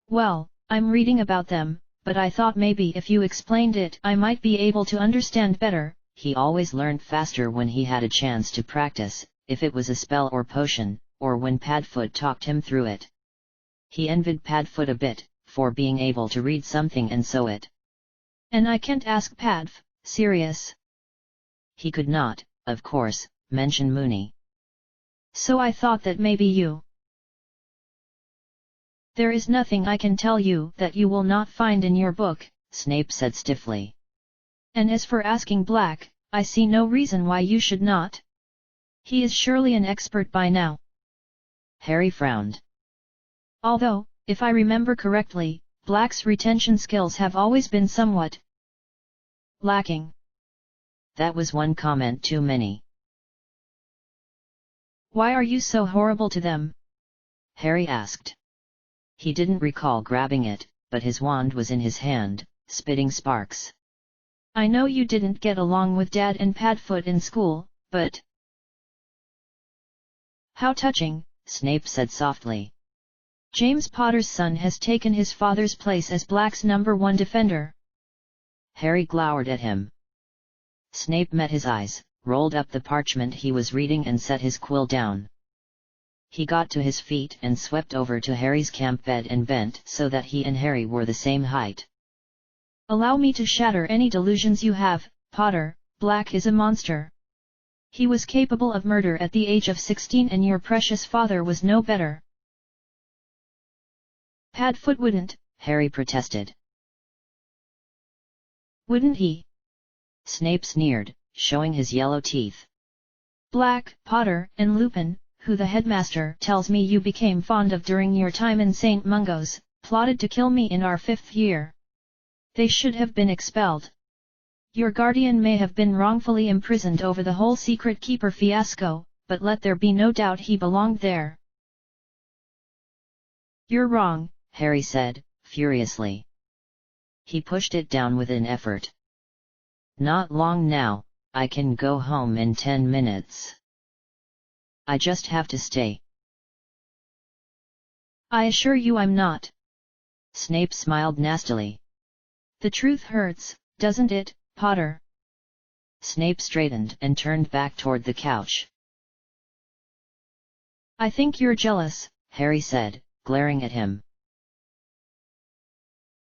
Well, I'm reading about them, but I thought maybe if you explained it I might be able to understand better. He always learned faster when he had a chance to practice, if it was a spell or potion, or when Padfoot talked him through it. He envied Padfoot a bit, for being able to read something and sew it. And I can't ask Padf, serious. He could not, of course, mention Moony. So I thought that maybe you. There is nothing I can tell you that you will not find in your book, Snape said stiffly. And as for asking Black, I see no reason why you should not. He is surely an expert by now. Harry frowned. Although, if I remember correctly, Black's retention skills have always been somewhat lacking. That was one comment too many. Why are you so horrible to them? Harry asked. He didn't recall grabbing it, but his wand was in his hand, spitting sparks. I know you didn't get along with Dad and Padfoot in school, but... How touching, Snape said softly. James Potter's son has taken his father's place as Black's #1 defender. Harry glowered at him. Snape met his eyes, rolled up the parchment he was reading and set his quill down. He got to his feet and swept over to Harry's camp bed and bent so that he and Harry were the same height. Allow me to shatter any delusions you have, Potter. Black is a monster. He was capable of murder at the age of 16 and your precious father was no better. Padfoot wouldn't, Harry protested. Wouldn't he? Snape sneered, showing his yellow teeth. Black, Potter, and Lupin, who the headmaster tells me you became fond of during your time in St. Mungo's, plotted to kill me in our 5th year. They should have been expelled. Your guardian may have been wrongfully imprisoned over the whole Secret Keeper fiasco, but let there be no doubt he belonged there. You're wrong, Harry said, furiously. He pushed it down with an effort. Not long now, I can go home in 10 minutes. I just have to stay. I assure you I'm not. Snape smiled nastily. The truth hurts, doesn't it, Potter? Snape straightened and turned back toward the couch. I think you're jealous, Harry said, glaring at him.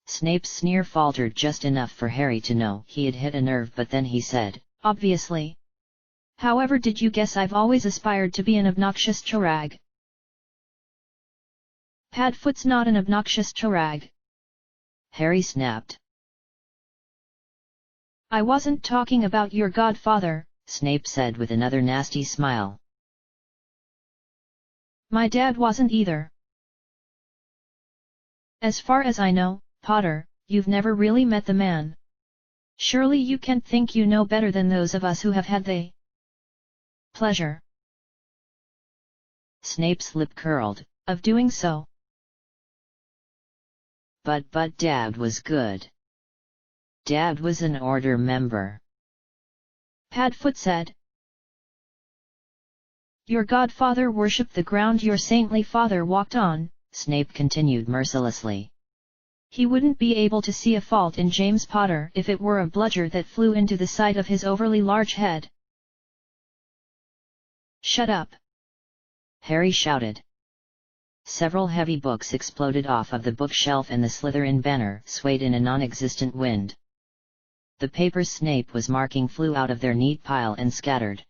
Snape's sneer faltered just enough for Harry to know he had hit a nerve, but then he said, obviously. However, did you guess I've always aspired to be an obnoxious charag? Padfoot's not an obnoxious charag. Harry snapped. I wasn't talking about your godfather, Snape said with another nasty smile. My dad wasn't either. As far as I know, Potter, you've never really met the man. Surely you can't think you know better than those of us who have had the pleasure. Snape's lip curled. Of doing so. But Dad was good. Dad was an order member. Padfoot said. Your godfather worshipped the ground your saintly father walked on, Snape continued mercilessly. He wouldn't be able to see a fault in James Potter if it were a bludger that flew into the side of his overly large head. Shut up! Harry shouted. Several heavy books exploded off of the bookshelf and the Slytherin banner swayed in a non-existent wind. The papers Snape was marking flew out of their neat pile and scattered.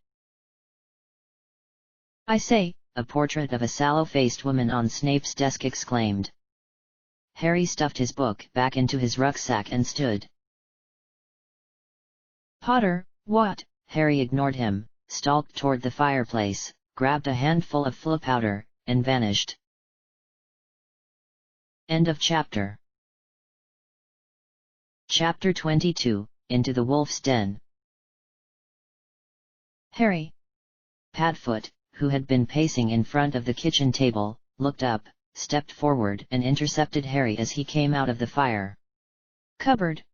I say, a portrait of a sallow-faced woman on Snape's desk exclaimed. Harry stuffed his book back into his rucksack and stood. Potter, what? Harry ignored him, stalked toward the fireplace, grabbed a handful of flu powder, and vanished. End of chapter. Chapter 22, Into the Wolf's Den. Harry. Padfoot, who had been pacing in front of the kitchen table, looked up, stepped forward and intercepted Harry as he came out of the fire. Cupboard,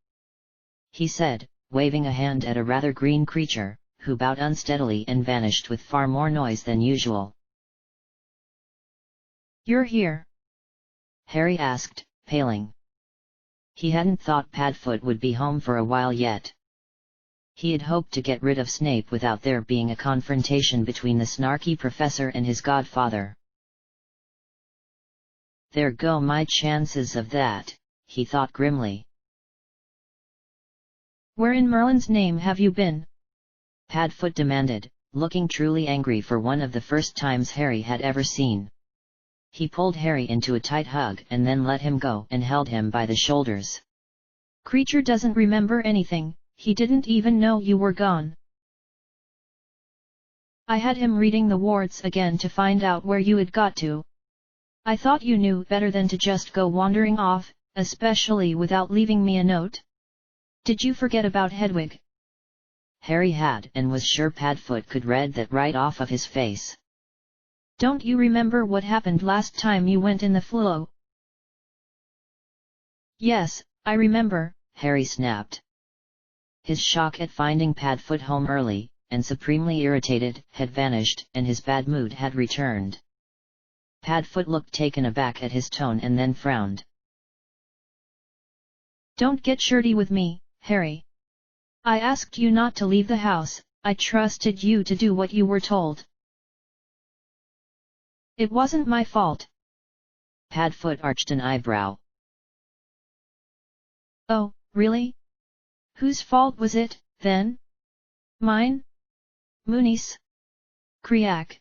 he said, waving a hand at a rather green creature, who bowed unsteadily and vanished with far more noise than usual. You're here? Harry asked, paling. He hadn't thought Padfoot would be home for a while yet. He had hoped to get rid of Snape without there being a confrontation between the snarky professor and his godfather. There go my chances of that, he thought grimly. Where in Merlin's name have you been? Padfoot demanded, looking truly angry for one of the first times Harry had ever seen. He pulled Harry into a tight hug and then let him go and held him by the shoulders. Creature doesn't remember anything, he didn't even know you were gone. I had him reading the wards again to find out where you had got to. I thought you knew better than to just go wandering off, especially without leaving me a note. Did you forget about Hedwig? Harry had and was sure Padfoot could read that right off of his face. Don't you remember what happened last time you went in the fluo? Yes, I remember, Harry snapped. His shock at finding Padfoot home early, and supremely irritated, had vanished, and his bad mood had returned. Padfoot looked taken aback at his tone and then frowned. Don't get shirty with me, Harry. I asked you not to leave the house, I trusted you to do what you were told. It wasn't my fault. Padfoot arched an eyebrow. Oh, really? Whose fault was it, then? Mine? Mooney's? Kriak.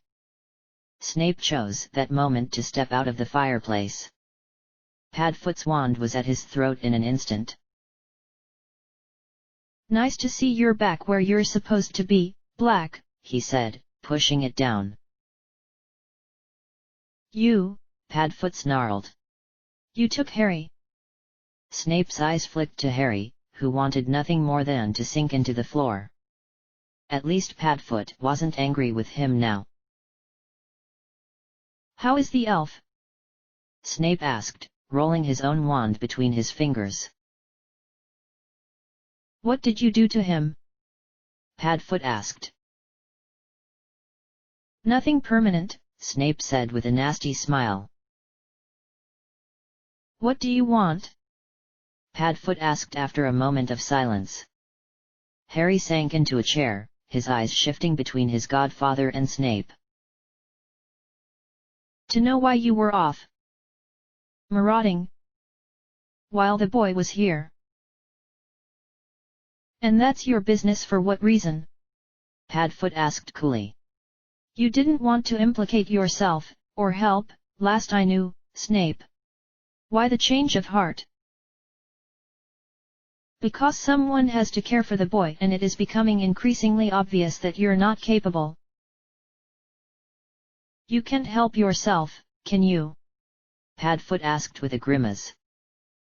Snape chose that moment to step out of the fireplace. Padfoot's wand was at his throat in an instant. Nice to see you're back where you're supposed to be, Black, he said, pushing it down. You, Padfoot snarled. You took Harry. Snape's eyes flicked to Harry, who wanted nothing more than to sink into the floor. At least Padfoot wasn't angry with him now. How is the elf? Snape asked, rolling his own wand between his fingers. What did you do to him? Padfoot asked. Nothing permanent, Snape said with a nasty smile. What do you want? Padfoot asked after a moment of silence. Harry sank into a chair, his eyes shifting between his godfather and Snape. To know why you were off marauding while the boy was here. And that's your business for what reason? Padfoot asked coolly. You didn't want to implicate yourself, or help, last I knew, Snape. Why the change of heart? Because someone has to care for the boy and it is becoming increasingly obvious that you're not capable. You can't help yourself, can you? Padfoot asked with a grimace.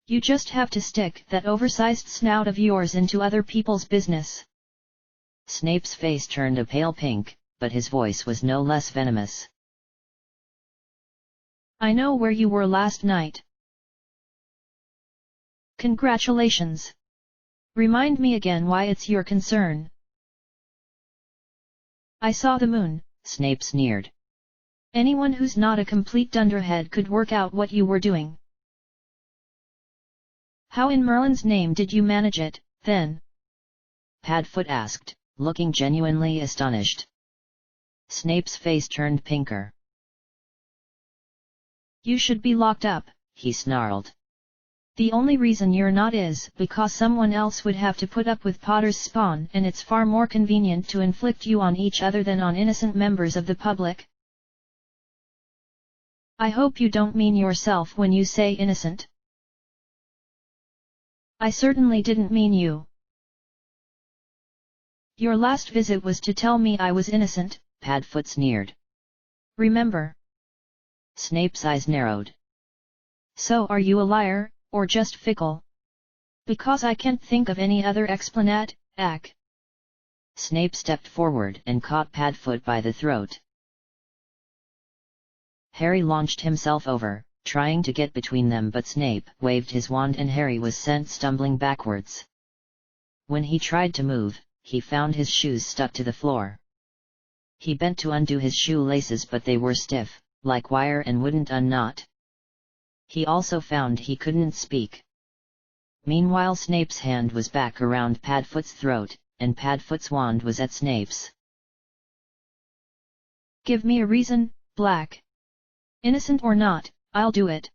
You just have to stick that oversized snout of yours into other people's business. Snape's face turned a pale pink, but his voice was no less venomous. I know where you were last night. Congratulations. Remind me again why it's your concern. I saw the moon, Snape sneered. Anyone who's not a complete dunderhead could work out what you were doing. How in Merlin's name did you manage it, then? Padfoot asked, looking genuinely astonished. Snape's face turned pinker. You should be locked up, he snarled. The only reason you're not is because someone else would have to put up with Potter's spawn, and it's far more convenient to inflict you on each other than on innocent members of the public. I hope you don't mean yourself when you say innocent. I certainly didn't mean you. Your last visit was to tell me I was innocent, Padfoot sneered. Remember? Snape's eyes narrowed. So are you a liar, or just fickle? Because I can't think of any other explanation. Snape stepped forward and caught Padfoot by the throat. Harry launched himself over, trying to get between them, but Snape waved his wand and Harry was sent stumbling backwards. When he tried to move, he found his shoes stuck to the floor. He bent to undo his shoe laces, but they were stiff, like wire, and wouldn't unknot. He also found he couldn't speak. Meanwhile, Snape's hand was back around Padfoot's throat, and Padfoot's wand was at Snape's. Give me a reason, Black. Innocent or not, I'll do it.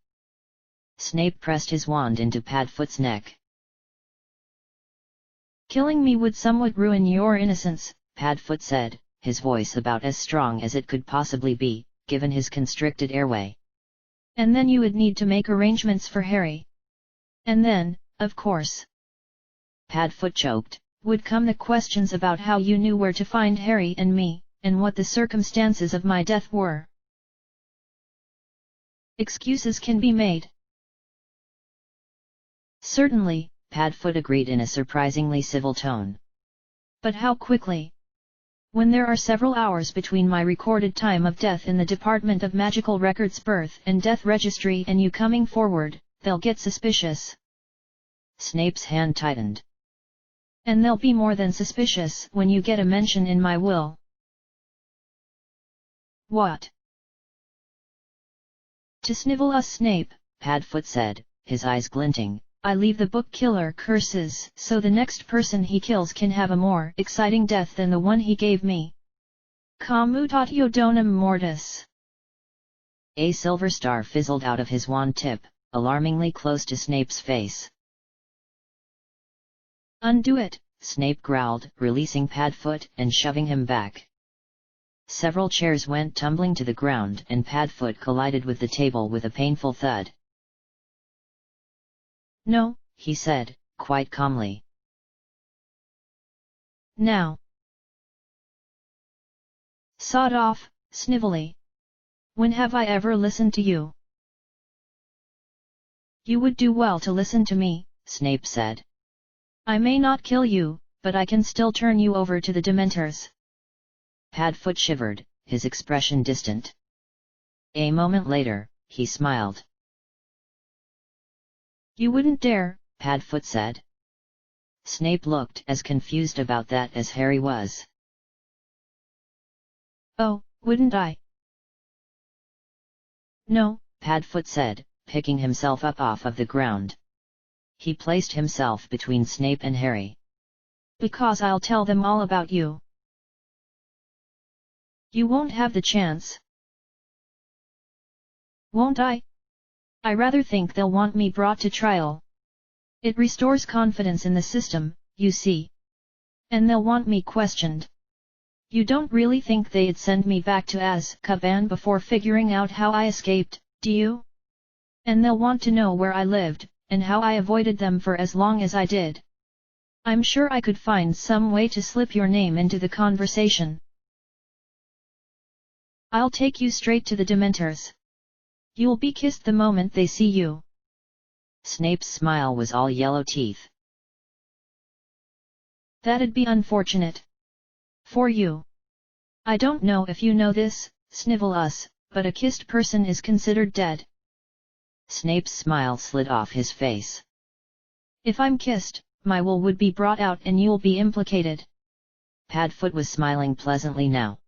Snape pressed his wand into Padfoot's neck. Killing me would somewhat ruin your innocence, Padfoot said, his voice about as strong as it could possibly be, given his constricted airway. And then you would need to make arrangements for Harry. And then, of course, Padfoot choked, would come the questions about how you knew where to find Harry and me, and what the circumstances of my death were. Excuses can be made. Certainly, Padfoot agreed in a surprisingly civil tone. But how quickly? When there are several hours between my recorded time of death in the Department of Magical Records birth and death registry and you coming forward, they'll get suspicious. Snape's hand tightened. And they'll be more than suspicious when you get a mention in my will. What? To snivel us, Snape, Padfoot said, his eyes glinting. I leave the book killer curses so the next person he kills can have a more exciting death than the one he gave me. Commutatio donum mortis. A silver star fizzled out of his wand tip, alarmingly close to Snape's face. Undo it, Snape growled, releasing Padfoot and shoving him back. Several chairs went tumbling to the ground and Padfoot collided with the table with a painful thud. No, he said, quite calmly. Now. Sawed off, snivelly. When have I ever listened to you? You would do well to listen to me, Snape said. I may not kill you, but I can still turn you over to the Dementors. Padfoot shivered, his expression distant. A moment later, he smiled. You wouldn't dare, Padfoot said. Snape looked as confused about that as Harry was. Oh, wouldn't I? No, Padfoot said, picking himself up off of the ground. He placed himself between Snape and Harry. Because I'll tell them all about you. You won't have the chance. Won't I? I rather think they'll want me brought to trial. It restores confidence in the system, you see. And they'll want me questioned. You don't really think they'd send me back to Azkaban before figuring out how I escaped, do you? And they'll want to know where I lived, and how I avoided them for as long as I did. I'm sure I could find some way to slip your name into the conversation. I'll take you straight to the Dementors. You'll be kissed the moment they see you. Snape's smile was all yellow teeth. That'd be unfortunate. For you. I don't know if you know this, Snivelus, but a kissed person is considered dead. Snape's smile slid off his face. If I'm kissed, my will would be brought out and you'll be implicated. Padfoot was smiling pleasantly now.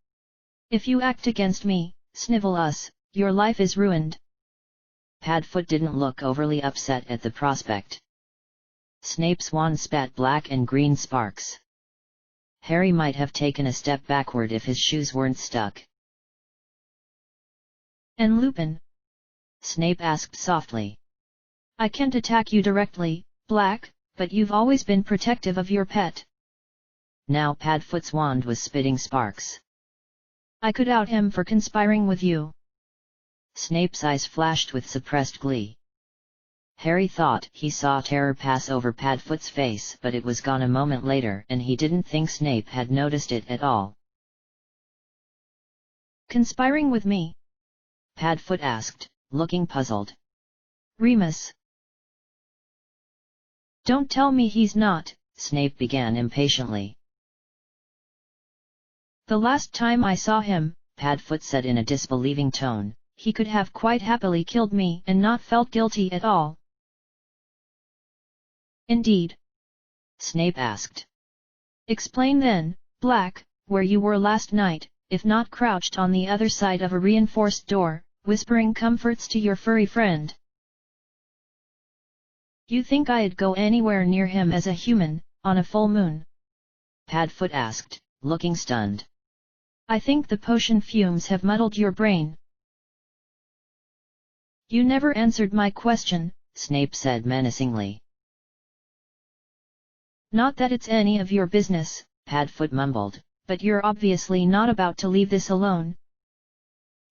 If you act against me, Snivelus, your life is ruined. Padfoot didn't look overly upset at the prospect. Snape's wand spat black and green sparks. Harry might have taken a step backward if his shoes weren't stuck. And Lupin? Snape asked softly. I can't attack you directly, Black, but you've always been protective of your pet. Now Padfoot's wand was spitting sparks. I could out him for conspiring with you. Snape's eyes flashed with suppressed glee. Harry thought he saw terror pass over Padfoot's face, but it was gone a moment later and he didn't think Snape had noticed it at all. Conspiring with me? Padfoot asked, looking puzzled. Remus. Don't tell me he's not, Snape began impatiently. The last time I saw him, Padfoot said in a disbelieving tone, he could have quite happily killed me and not felt guilty at all. Indeed? Snape asked. Explain then, Black, where you were last night, if not crouched on the other side of a reinforced door, whispering comforts to your furry friend. You think I'd go anywhere near him as a human, on a full moon? Padfoot asked, looking stunned. I think the potion fumes have muddled your brain. You never answered my question, Snape said menacingly. Not that it's any of your business, Padfoot mumbled, but you're obviously not about to leave this alone.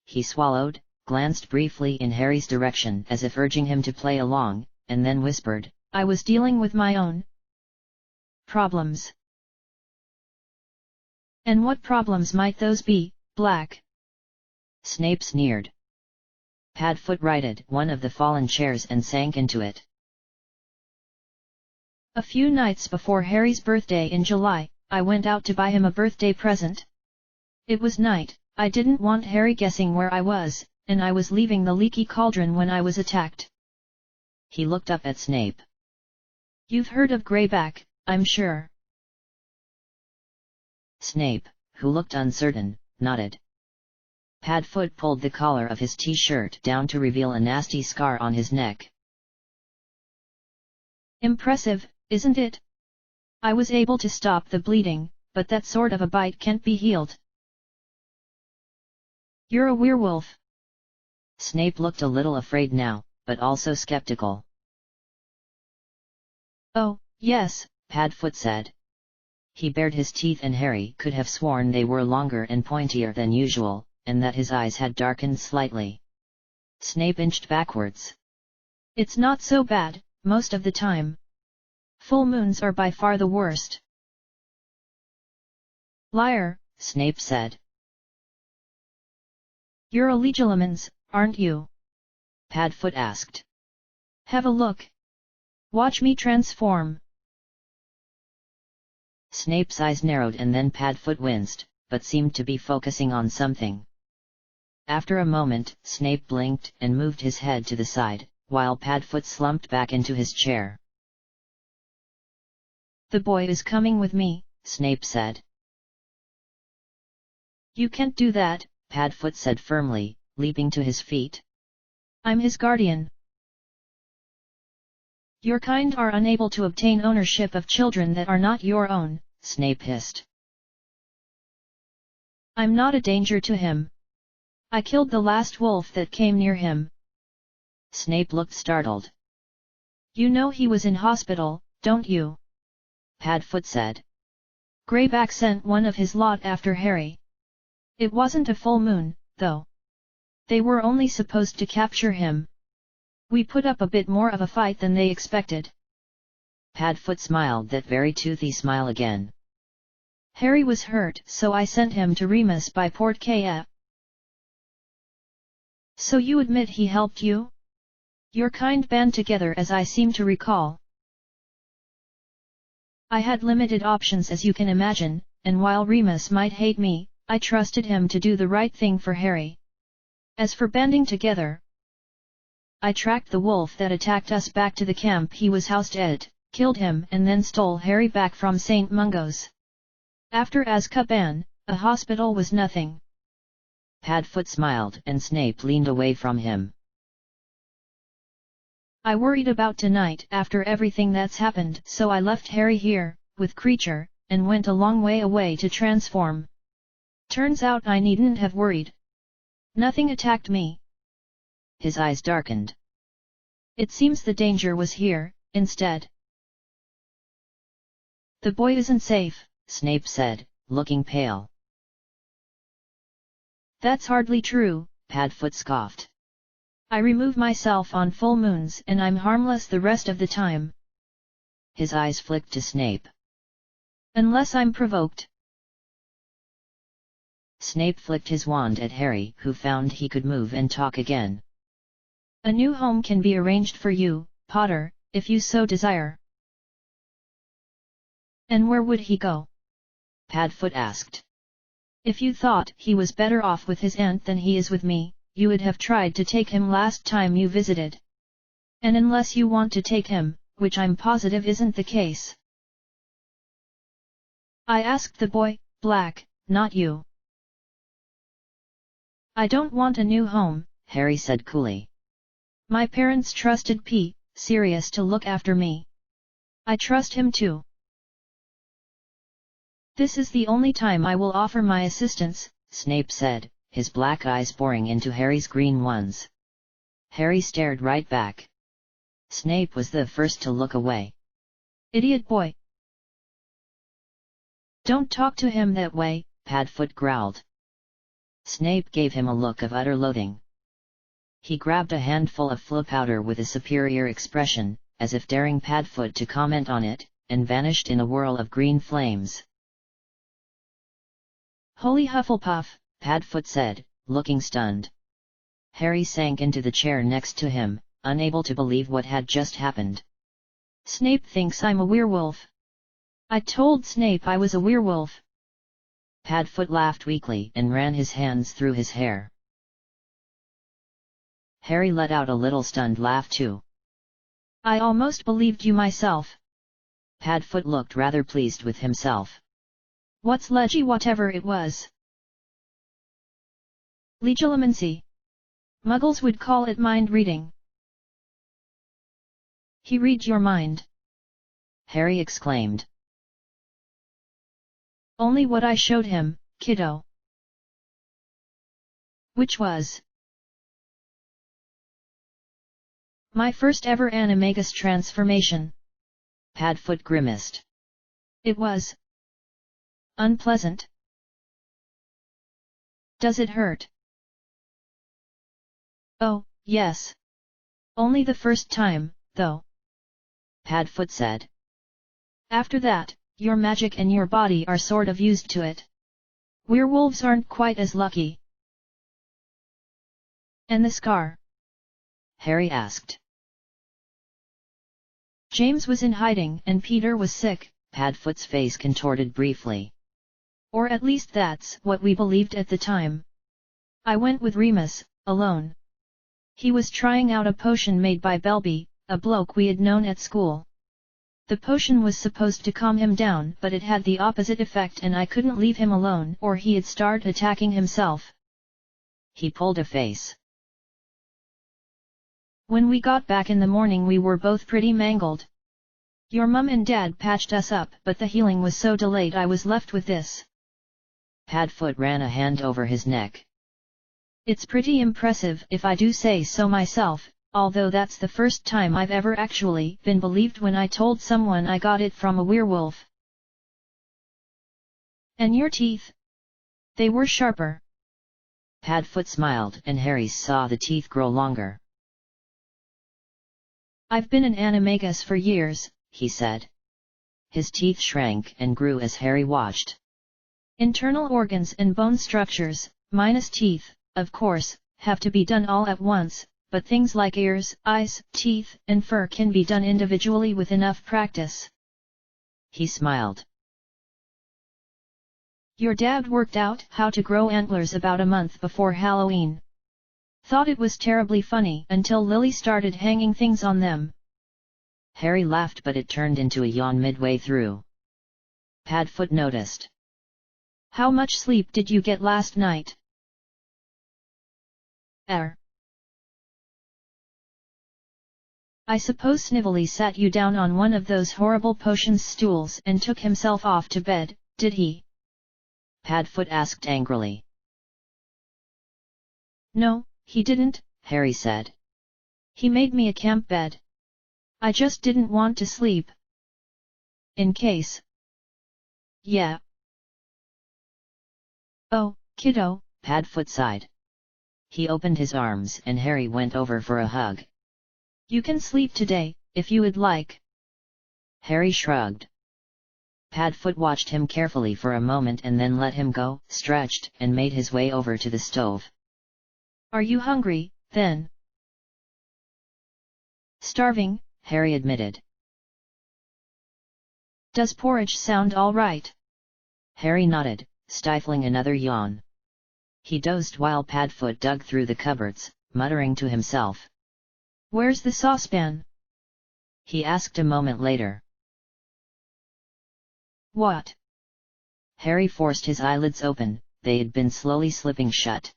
He swallowed, glanced briefly in Harry's direction as if urging him to play along, and then whispered, I was dealing with my own problems. And what problems might those be, Black? Snape sneered. Padfoot righted one of the fallen chairs and sank into it. A few nights before Harry's birthday in July, I went out to buy him a birthday present. It was night, I didn't want Harry guessing where I was, and I was leaving the leaky cauldron when I was attacked. He looked up at Snape. You've heard of Greyback, I'm sure. Snape, who looked uncertain, nodded. Padfoot pulled the collar of his t-shirt down to reveal a nasty scar on his neck. Impressive, isn't it? I was able to stop the bleeding, but that sort of a bite can't be healed. You're a werewolf. Snape looked a little afraid now, but also skeptical. Oh, yes, Padfoot said. He bared his teeth and Harry could have sworn they were longer and pointier than usual, and that his eyes had darkened slightly. Snape inched backwards. It's not so bad, most of the time. Full moons are by far the worst. Liar, Snape said. You're a Legilimens, aren't you? Padfoot asked. Have a look. Watch me transform. Snape's eyes narrowed and then Padfoot winced, but seemed to be focusing on something. After a moment, Snape blinked and moved his head to the side, while Padfoot slumped back into his chair. The boy is coming with me, Snape said. You can't do that, Padfoot said firmly, leaping to his feet. I'm his guardian. Your kind are unable to obtain ownership of children that are not your own, Snape hissed. I'm not a danger to him. I killed the last wolf that came near him. Snape looked startled. You know he was in hospital, don't you? Padfoot said. Greyback sent one of his lot after Harry. It wasn't a full moon, though. They were only supposed to capture him. We put up a bit more of a fight than they expected. Padfoot smiled that very toothy smile again. Harry was hurt, so I sent him to Remus by Port KF. So you admit he helped you? Your kind band together as I seem to recall. I had limited options as you can imagine, and while Remus might hate me, I trusted him to do the right thing for Harry. As for banding together, I tracked the wolf that attacked us back to the camp he was housed at, killed him and then stole Harry back from St. Mungo's. After Azkaban, a hospital was nothing. Padfoot smiled and Snape leaned away from him. I worried about tonight after everything that's happened, so I left Harry here, with Creature, and went a long way away to transform. Turns out I needn't have worried. Nothing attacked me. His eyes darkened. It seems the danger was here, instead. The boy isn't safe, Snape said, looking pale. That's hardly true, Padfoot scoffed. I remove myself on full moons and I'm harmless the rest of the time. His eyes flicked to Snape. Unless I'm provoked. Snape flicked his wand at Harry, who found he could move and talk again. A new home can be arranged for you, Potter, if you so desire. And where would he go? Padfoot asked. If you thought he was better off with his aunt than he is with me, you would have tried to take him last time you visited. And unless you want to take him, which I'm positive isn't the case. I asked the boy, Black, not you. I don't want a new home, Harry said coolly. My parents trusted Sirius to look after me. I trust him too. This is the only time I will offer my assistance, Snape said, his black eyes boring into Harry's green ones. Harry stared right back. Snape was the first to look away. Idiot boy. Don't talk to him that way, Padfoot growled. Snape gave him a look of utter loathing. He grabbed a handful of flu powder with a superior expression, as if daring Padfoot to comment on it, and vanished in a whirl of green flames. Holy Hufflepuff, Padfoot said, looking stunned. Harry sank into the chair next to him, unable to believe what had just happened. Snape thinks I'm a werewolf. I told Snape I was a werewolf. Padfoot laughed weakly and ran his hands through his hair. Harry let out a little stunned laugh too. I almost believed you myself. Padfoot looked rather pleased with himself. What's leggy whatever it was? Legilimency. Muggles would call it mind reading. He read your mind. Harry exclaimed. Only what I showed him, kiddo. Which was my first ever animagus transformation. Padfoot grimaced. It was unpleasant. Does it hurt? Oh, yes. Only the first time, though. Padfoot said. After that, your magic and your body are sort of used to it. Werewolves aren't quite as lucky. And the scar? Harry asked. James was in hiding and Peter was sick. Padfoot's face contorted briefly. Or at least that's what we believed at the time. I went with Remus, alone. He was trying out a potion made by Belby, a bloke we had known at school. The potion was supposed to calm him down, but it had the opposite effect and I couldn't leave him alone or he'd start attacking himself. He pulled a face. When we got back in the morning we were both pretty mangled. Your mum and dad patched us up, but the healing was so delayed I was left with this. Padfoot ran a hand over his neck. It's pretty impressive if I do say so myself, although that's the first time I've ever actually been believed when I told someone I got it from a werewolf. And your teeth? They were sharper. Padfoot smiled and Harry saw the teeth grow longer. I've been an animagus for years, he said. His teeth shrank and grew as Harry watched. Internal organs and bone structures, minus teeth, of course, have to be done all at once, but things like ears, eyes, teeth, and fur can be done individually with enough practice. He smiled. Your dad worked out how to grow antlers about a month before Halloween. Thought it was terribly funny until Lily started hanging things on them. Harry laughed, but it turned into a yawn midway through. Padfoot noticed. How much sleep did you get last night? I suppose Snively sat you down on one of those horrible potions stools and took himself off to bed, did he? Padfoot asked angrily. No, he didn't, Harry said. He made me a camp bed. I just didn't want to sleep. In case. Yeah. Oh, kiddo, Padfoot sighed. He opened his arms and Harry went over for a hug. You can sleep today, if you would like. Harry shrugged. Padfoot watched him carefully for a moment and then let him go, stretched, and made his way over to the stove. Are you hungry, then? Starving, Harry admitted. Does porridge sound all right? Harry nodded, stifling another yawn. He dozed while Padfoot dug through the cupboards, muttering to himself. Where's the saucepan? He asked a moment later. What? Harry forced his eyelids open, they had been slowly slipping shut.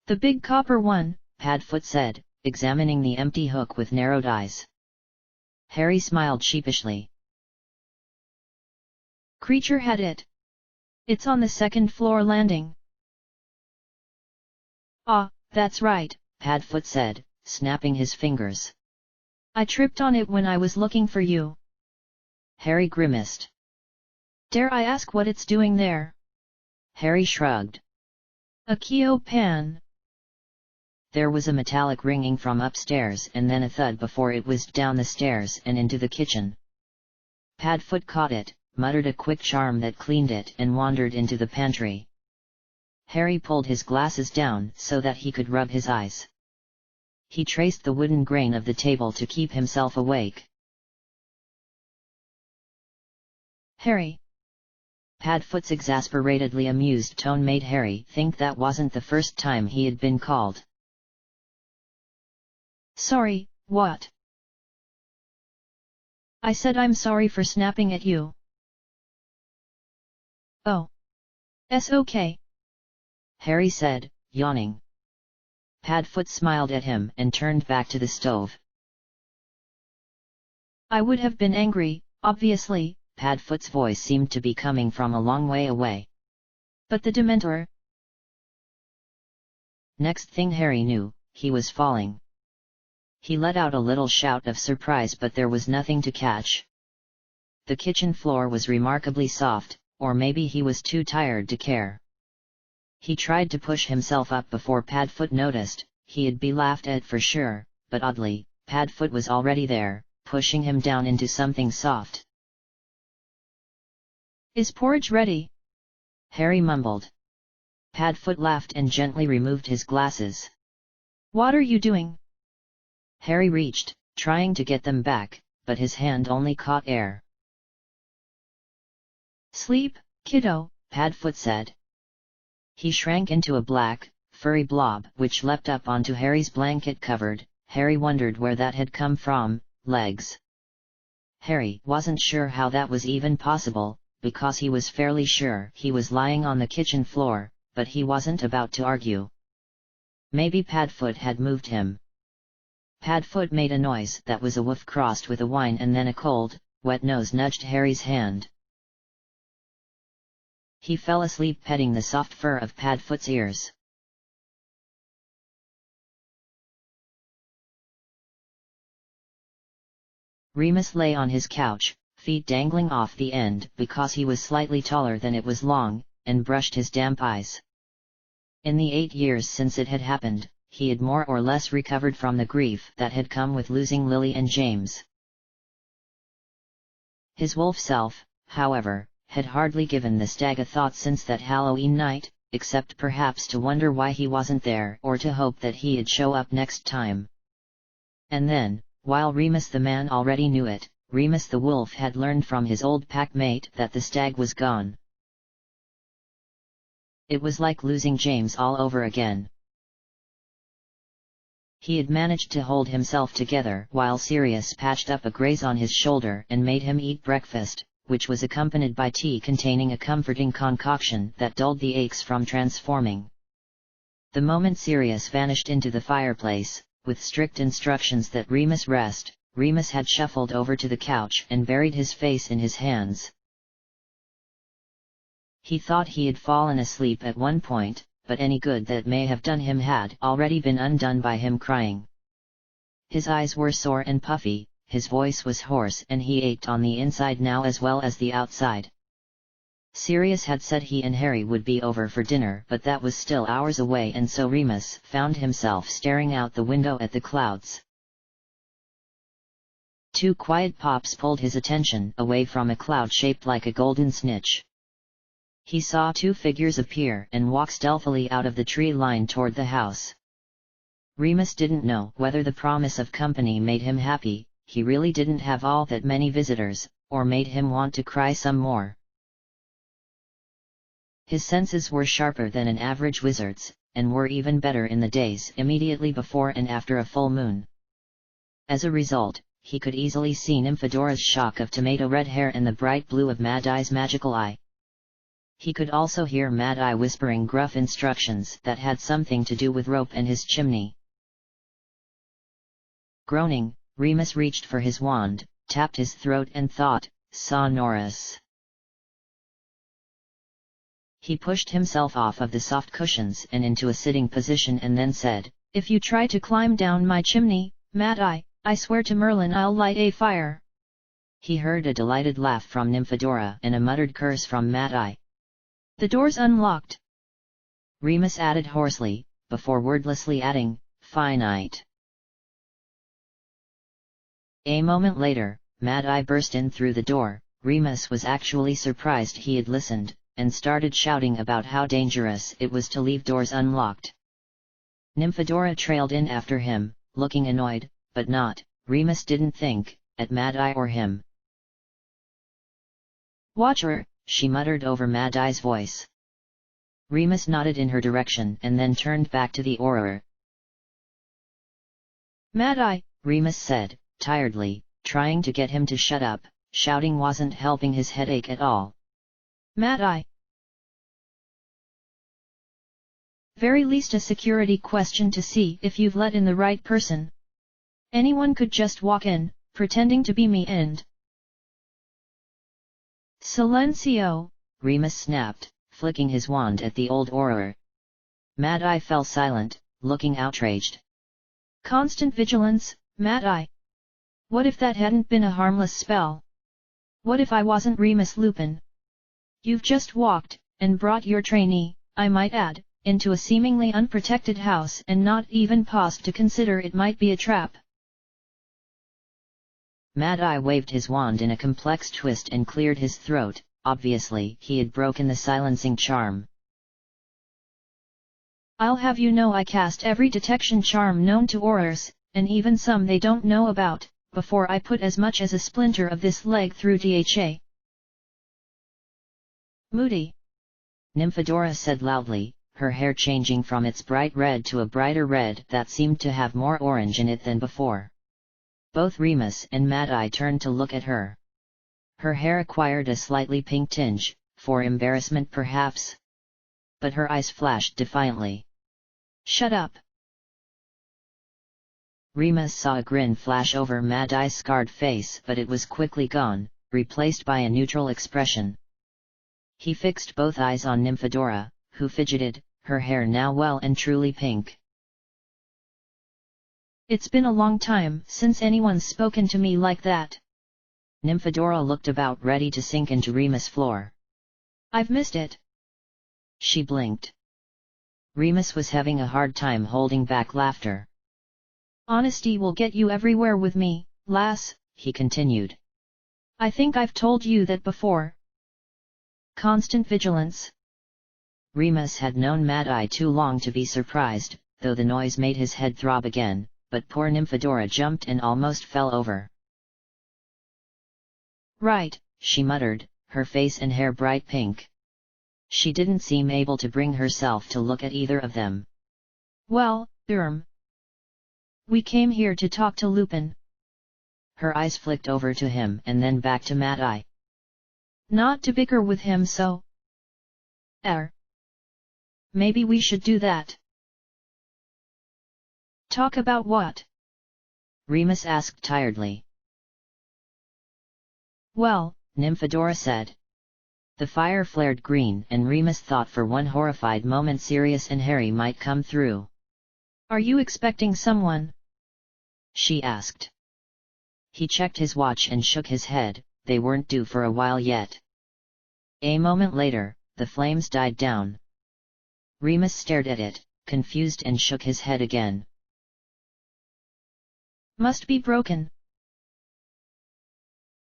The big copper one, Padfoot said, examining the empty hook with narrowed eyes. Harry smiled sheepishly. Creature had it. It's on the second floor landing. Ah, that's right, Padfoot said, snapping his fingers. I tripped on it when I was looking for you. Harry grimaced. Dare I ask what it's doing there? Harry shrugged. A Keo pan. There was a metallic ringing from upstairs and then a thud before it whizzed down the stairs and into the kitchen. Padfoot caught it, muttered a quick charm that cleaned it and wandered into the pantry. Harry pulled his glasses down so that he could rub his eyes. He traced the wooden grain of the table to keep himself awake. Harry. Padfoot's exasperatedly amused tone made Harry think that wasn't the first time he had been called. Sorry, what? I said I'm sorry for snapping at you. Oh. It's okay. Harry said, yawning. Padfoot smiled at him and turned back to the stove. I would have been angry, obviously. Padfoot's voice seemed to be coming from a long way away. But the Dementor... Next thing Harry knew, he was falling. He let out a little shout of surprise, but there was nothing to catch. The kitchen floor was remarkably soft, or maybe he was too tired to care. He tried to push himself up before Padfoot noticed. He'd be laughed at for sure, but oddly, Padfoot was already there, pushing him down into something soft. Is porridge ready? Harry mumbled. Padfoot laughed and gently removed his glasses. What are you doing? Harry reached, trying to get them back, but his hand only caught air. Sleep, kiddo, Padfoot said. He shrank into a black, furry blob which leapt up onto Harry's blanket covered. Harry wondered where that had come from. Legs. Harry wasn't sure how that was even possible, because he was fairly sure he was lying on the kitchen floor, but he wasn't about to argue. Maybe Padfoot had moved him. Padfoot made a noise that was a woof crossed with a whine, and then a cold, wet nose nudged Harry's hand. He fell asleep petting the soft fur of Padfoot's ears. Remus lay on his couch, feet dangling off the end because he was slightly taller than it was long, and brushed his damp eyes. In the 8 years since it had happened, he had more or less recovered from the grief that had come with losing Lily and James. His wolf self, however, had hardly given the stag a thought since that Halloween night, except perhaps to wonder why he wasn't there or to hope that he'd show up next time. And then, while Remus the man already knew it, Remus the wolf had learned from his old pack-mate that the stag was gone. It was like losing James all over again. He had managed to hold himself together while Sirius patched up a graze on his shoulder and made him eat breakfast, which was accompanied by tea containing a comforting concoction that dulled the aches from transforming. The moment Sirius vanished into the fireplace, with strict instructions that Remus rest. Remus had shuffled over to the couch and buried his face in his hands. He thought he had fallen asleep at one point, but any good that may have done him had already been undone by him crying. His eyes were sore and puffy, his voice was hoarse and he ached on the inside now as well as the outside. Sirius had said he and Harry would be over for dinner, but that was still hours away, and so Remus found himself staring out the window at the clouds. 2 quiet pops pulled his attention away from a cloud shaped like a golden snitch. He saw 2 figures appear and walk stealthily out of the tree line toward the house. Remus didn't know whether the promise of company made him happy. He really didn't have all that many visitors, or made him want to cry some more. His senses were sharper than an average wizard's, and were even better in the days immediately before and after a full moon. As a result, he could easily see Nymphadora's shock of tomato red hair and the bright blue of Mad Eye's magical eye. He could also hear Mad Eye whispering gruff instructions that had something to do with rope and his chimney. Groaning, Remus reached for his wand, tapped his throat and thought, sonorous. He pushed himself off of the soft cushions and into a sitting position and then said, "If you try to climb down my chimney, Mad Eye, I swear to Merlin I'll light a fire." He heard a delighted laugh from Nymphadora and a muttered curse from Mad Eye. "The door's unlocked," Remus added hoarsely, before wordlessly adding, "finite." A moment later, Mad Eye burst in through the door. Remus was actually surprised he had listened, and started shouting about how dangerous it was to leave doors unlocked. Nymphadora trailed in after him, looking annoyed, but not, Remus didn't think, at Mad Eye or him. "Watch her," she muttered over Mad Eye's voice. Remus nodded in her direction and then turned back to the Auror. "Mad Eye," Remus said, tiredly, trying to get him to shut up. Shouting wasn't helping his headache at all. "Mad Eye. Very least a security question to see if you've let in the right person. Anyone could just walk in, pretending to be me and—" "Silencio," Remus snapped, flicking his wand at the old Auror. Mad Eye fell silent, looking outraged. "Constant vigilance, Mad Eye. What if that hadn't been a harmless spell? What if I wasn't Remus Lupin? You've just walked, and brought your trainee, I might add, into a seemingly unprotected house and not even paused to consider it might be a trap." Mad Eye waved his wand in a complex twist and cleared his throat. Obviously he had broken the silencing charm. "I'll have you know I cast every detection charm known to Aurors, and even some they don't know about, before I put as much as a splinter of this leg through Dha. Moody," Nymphadora said loudly, her hair changing from its bright red to a brighter red that seemed to have more orange in it than before. Both Remus and Mad Eye turned to look at her. Her hair acquired a slightly pink tinge, for embarrassment perhaps. But her eyes flashed defiantly. "Shut up!" Remus saw a grin flash over Mad Eye's scarred face, but it was quickly gone, replaced by a neutral expression. He fixed both eyes on Nymphadora, who fidgeted, her hair now well and truly pink. "It's been a long time since anyone's spoken to me like that." Nymphadora looked about ready to sink into Remus' floor. "I've missed it." She blinked. Remus was having a hard time holding back laughter. "Honesty will get you everywhere with me, lass," he continued. "I think I've told you that before." "Constant vigilance." Remus had known Mad Eye too long to be surprised, though the noise made his head throb again, but poor Nymphadora jumped and almost fell over. "Right," she muttered, her face and hair bright pink. She didn't seem able to bring herself to look at either of them. "Well, we came here to talk to Lupin." Her eyes flicked over to him and then back to Mad Eye. "Not to bicker with him so. Maybe we should do that." Talk about what? Remus asked tiredly. Well, Nymphadora said. The fire flared green and Remus thought for one horrified moment Sirius and Harry might come through. Are you expecting someone? She asked. He checked his watch and shook his head, they weren't due for a while yet. A moment later, the flames died down. Remus stared at it, confused and shook his head again. Must be broken.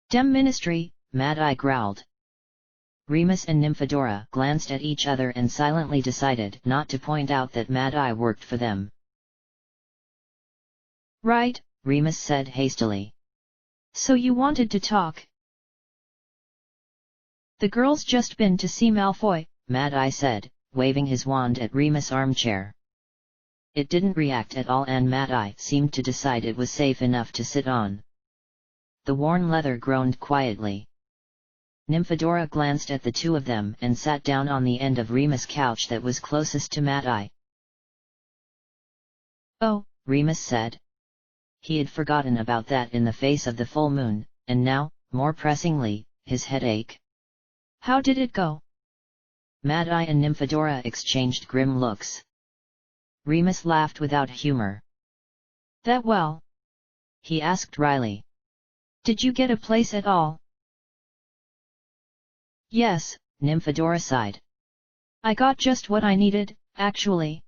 Dem Ministry, Mad-Eye growled. Remus and Nymphadora glanced at each other and silently decided not to point out that Mad-Eye worked for them. Right, Remus said hastily. So you wanted to talk. The girl's just been to see Malfoy, Mad-Eye said, waving his wand at Remus' armchair. It didn't react at all and Mad-Eye seemed to decide it was safe enough to sit on. The worn leather groaned quietly. Nymphadora glanced at the two of them and sat down on the end of Remus' couch that was closest to Mad-Eye. Oh, Remus said. He had forgotten about that in the face of the full moon, and now, more pressingly, his headache. How did it go? Mad-Eye and Nymphadora exchanged grim looks. Remus laughed without humor. That well? He asked wryly. Did you get a place at all? Yes, Nymphadora sighed. I got just what I needed, actually.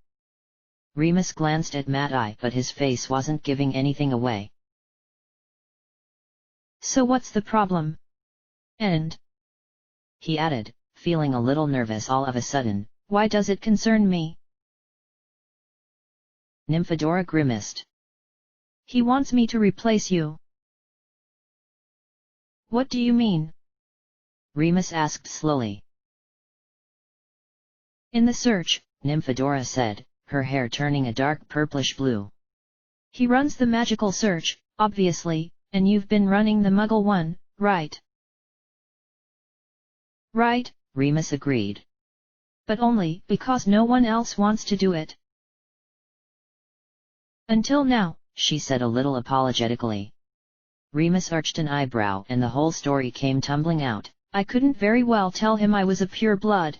Remus glanced at Mad-Eye but his face wasn't giving anything away. So what's the problem? And? He added, feeling a little nervous all of a sudden, why does it concern me? Nymphadora grimaced. He wants me to replace you. What do you mean? Remus asked slowly. In the search, Nymphadora said, her hair turning a dark purplish blue. He runs the magical search, obviously, and you've been running the Muggle one, right? Right, Remus agreed. But only because no one else wants to do it. Until now, she said a little apologetically. Remus arched an eyebrow and the whole story came tumbling out. I couldn't very well tell him I was a pure blood.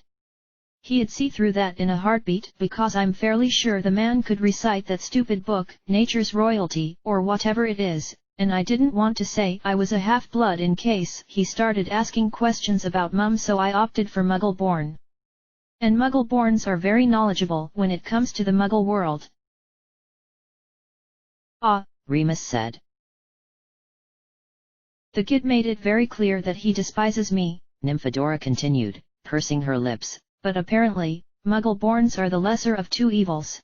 He'd see through that in a heartbeat because I'm fairly sure the man could recite that stupid book, Nature's Royalty, or whatever it is, and I didn't want to say I was a half-blood in case he started asking questions about Mum, so I opted for Muggle-born. And Muggle-borns are very knowledgeable when it comes to the Muggle world. Ah, Remus said. The kid made it very clear that he despises me, Nymphadora continued, pursing her lips. But apparently, Muggle-borns are the lesser of two evils.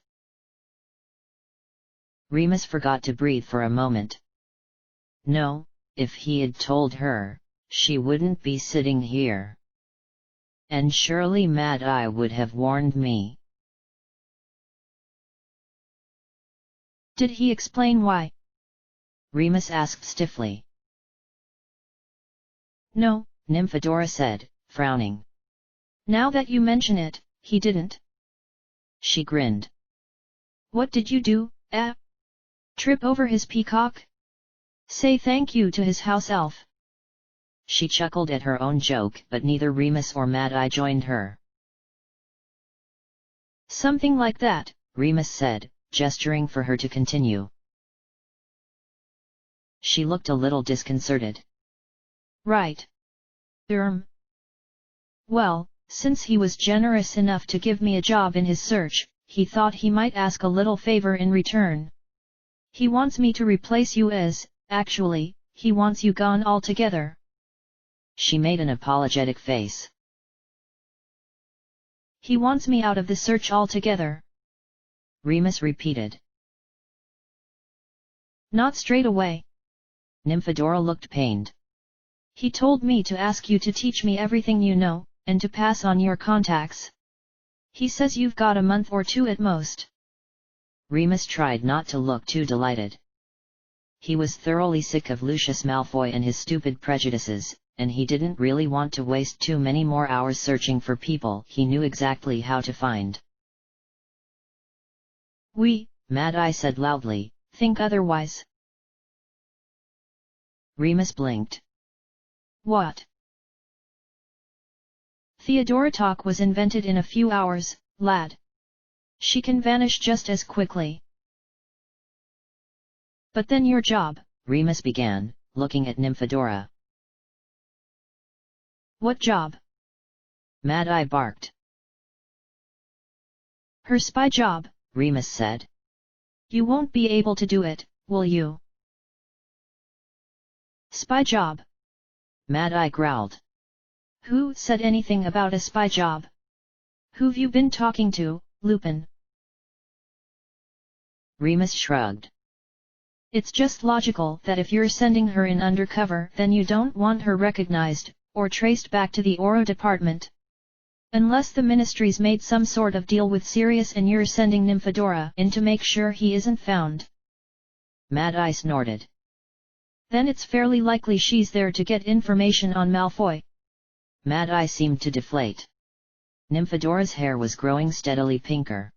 Remus forgot to breathe for a moment. No, if he had told her, she wouldn't be sitting here. And surely Mad-Eye would have warned me. Did he explain why? Remus asked stiffly. No, Nymphadora said, frowning. Now that you mention it, he didn't. She grinned. What did you do, Trip over his peacock? Say thank you to his house elf. She chuckled at her own joke but neither Remus or Mad-Eye joined her. Something like that, Remus said, gesturing for her to continue. She looked a little disconcerted. Right. Well, since he was generous enough to give me a job in his search, he thought he might ask a little favor in return. He wants me to replace you actually, he wants you gone altogether. She made an apologetic face. He wants me out of the search altogether. Remus repeated. Not straight away. Nymphadora looked pained. He told me to ask you to teach me everything you know, and to pass on your contacts. He says you've got a month or two at most. Remus tried not to look too delighted. He was thoroughly sick of Lucius Malfoy and his stupid prejudices, and he didn't really want to waste too many more hours searching for people he knew exactly how to find. Mad Eye said loudly, think otherwise. Remus blinked. What? Theodora talk was invented in a few hours, lad. She can vanish just as quickly. But then your job, Remus began, looking at Nymphadora. What job? Mad Eye barked. Her spy job, Remus said. You won't be able to do it, will you? Spy job. Mad Eye growled. Who said anything about a spy job? Who've you been talking to, Lupin? Remus shrugged. It's just logical that if you're sending her in undercover, then you don't want her recognized, or traced back to the Oro department. Unless the ministry's made some sort of deal with Sirius and you're sending Nymphadora in to make sure he isn't found. Mad Eye snorted. Then it's fairly likely she's there to get information on Malfoy. Mad Eye seemed to deflate. Nymphadora's hair was growing steadily pinker.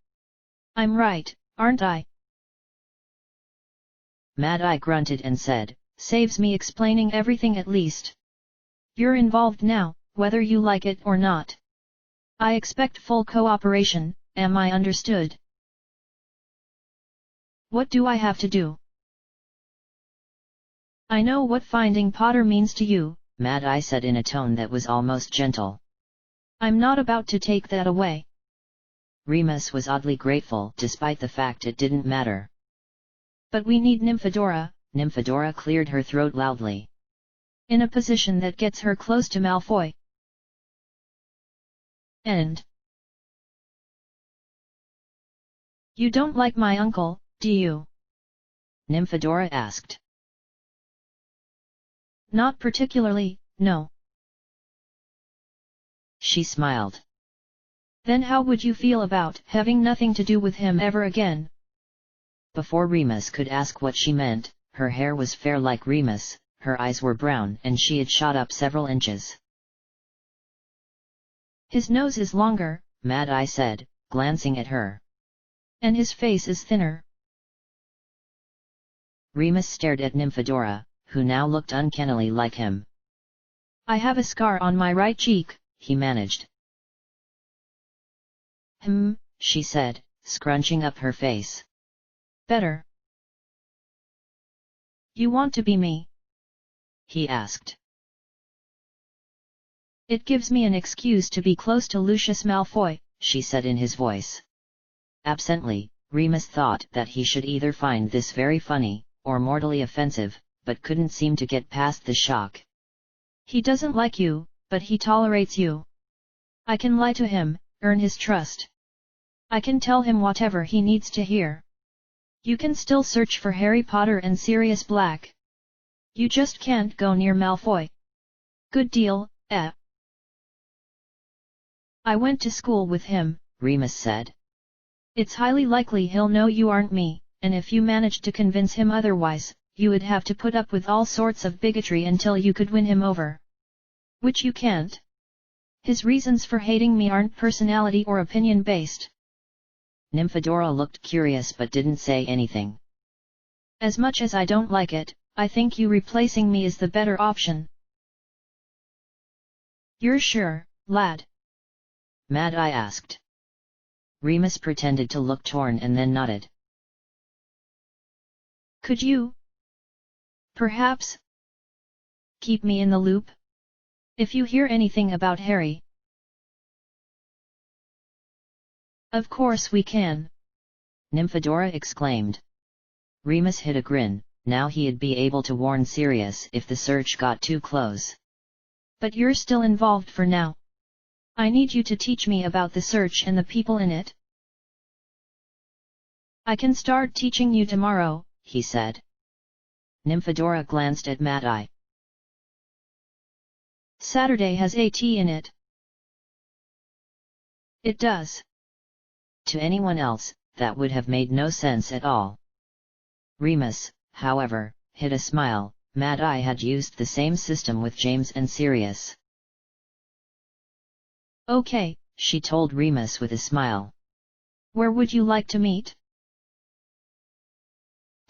I'm right, aren't I? Mad Eye grunted and said, saves me explaining everything at least. You're involved now, whether you like it or not. I expect full cooperation, am I understood? What do I have to do? I know what finding Potter means to you, Mad Eye said in a tone that was almost gentle. I'm not about to take that away. Remus was oddly grateful, despite the fact it didn't matter. But we need Nymphadora. Nymphadora cleared her throat loudly. In a position that gets her close to Malfoy. And you don't like my uncle, do you? Nymphadora asked. Not particularly, no. She smiled. Then how would you feel about having nothing to do with him ever again? Before Remus could ask what she meant, her hair was fair like Remus, her eyes were brown and she had shot up several inches. His nose is longer, Mad Eye said, glancing at her. And his face is thinner. Remus stared at Nymphadora, who now looked uncannily like him. I have a scar on my right cheek, he managed. She said, scrunching up her face. Better. You want to be me? He asked. It gives me an excuse to be close to Lucius Malfoy, she said in his voice. Absently, Remus thought that he should either find this very funny, or mortally offensive, but couldn't seem to get past the shock. He doesn't like you, but he tolerates you. I can lie to him, earn his trust. I can tell him whatever he needs to hear. You can still search for Harry Potter and Sirius Black. You just can't go near Malfoy. Good deal, eh? I went to school with him, Remus said. It's highly likely he'll know you aren't me, and if you managed to convince him otherwise, you would have to put up with all sorts of bigotry until you could win him over. Which you can't. His reasons for hating me aren't personality or opinion-based. Nymphadora looked curious but didn't say anything. As much as I don't like it, I think you replacing me is the better option. You're sure, lad? Mad Eye asked. Remus pretended to look torn and then nodded. Could you, perhaps, keep me in the loop? If you hear anything about Harry. Of course we can. Nymphadora exclaimed. Remus hid a grin, now he'd be able to warn Sirius if the search got too close. But you're still involved for now. I need you to teach me about the search and the people in it. I can start teaching you tomorrow, he said. Nymphadora glanced at Mad Eye. Saturday has AT in it. It does. To anyone else, that would have made no sense at all. Remus, however, hid a smile. Mad Eye had used the same system with James and Sirius. Okay, she told Remus with a smile. Where would you like to meet?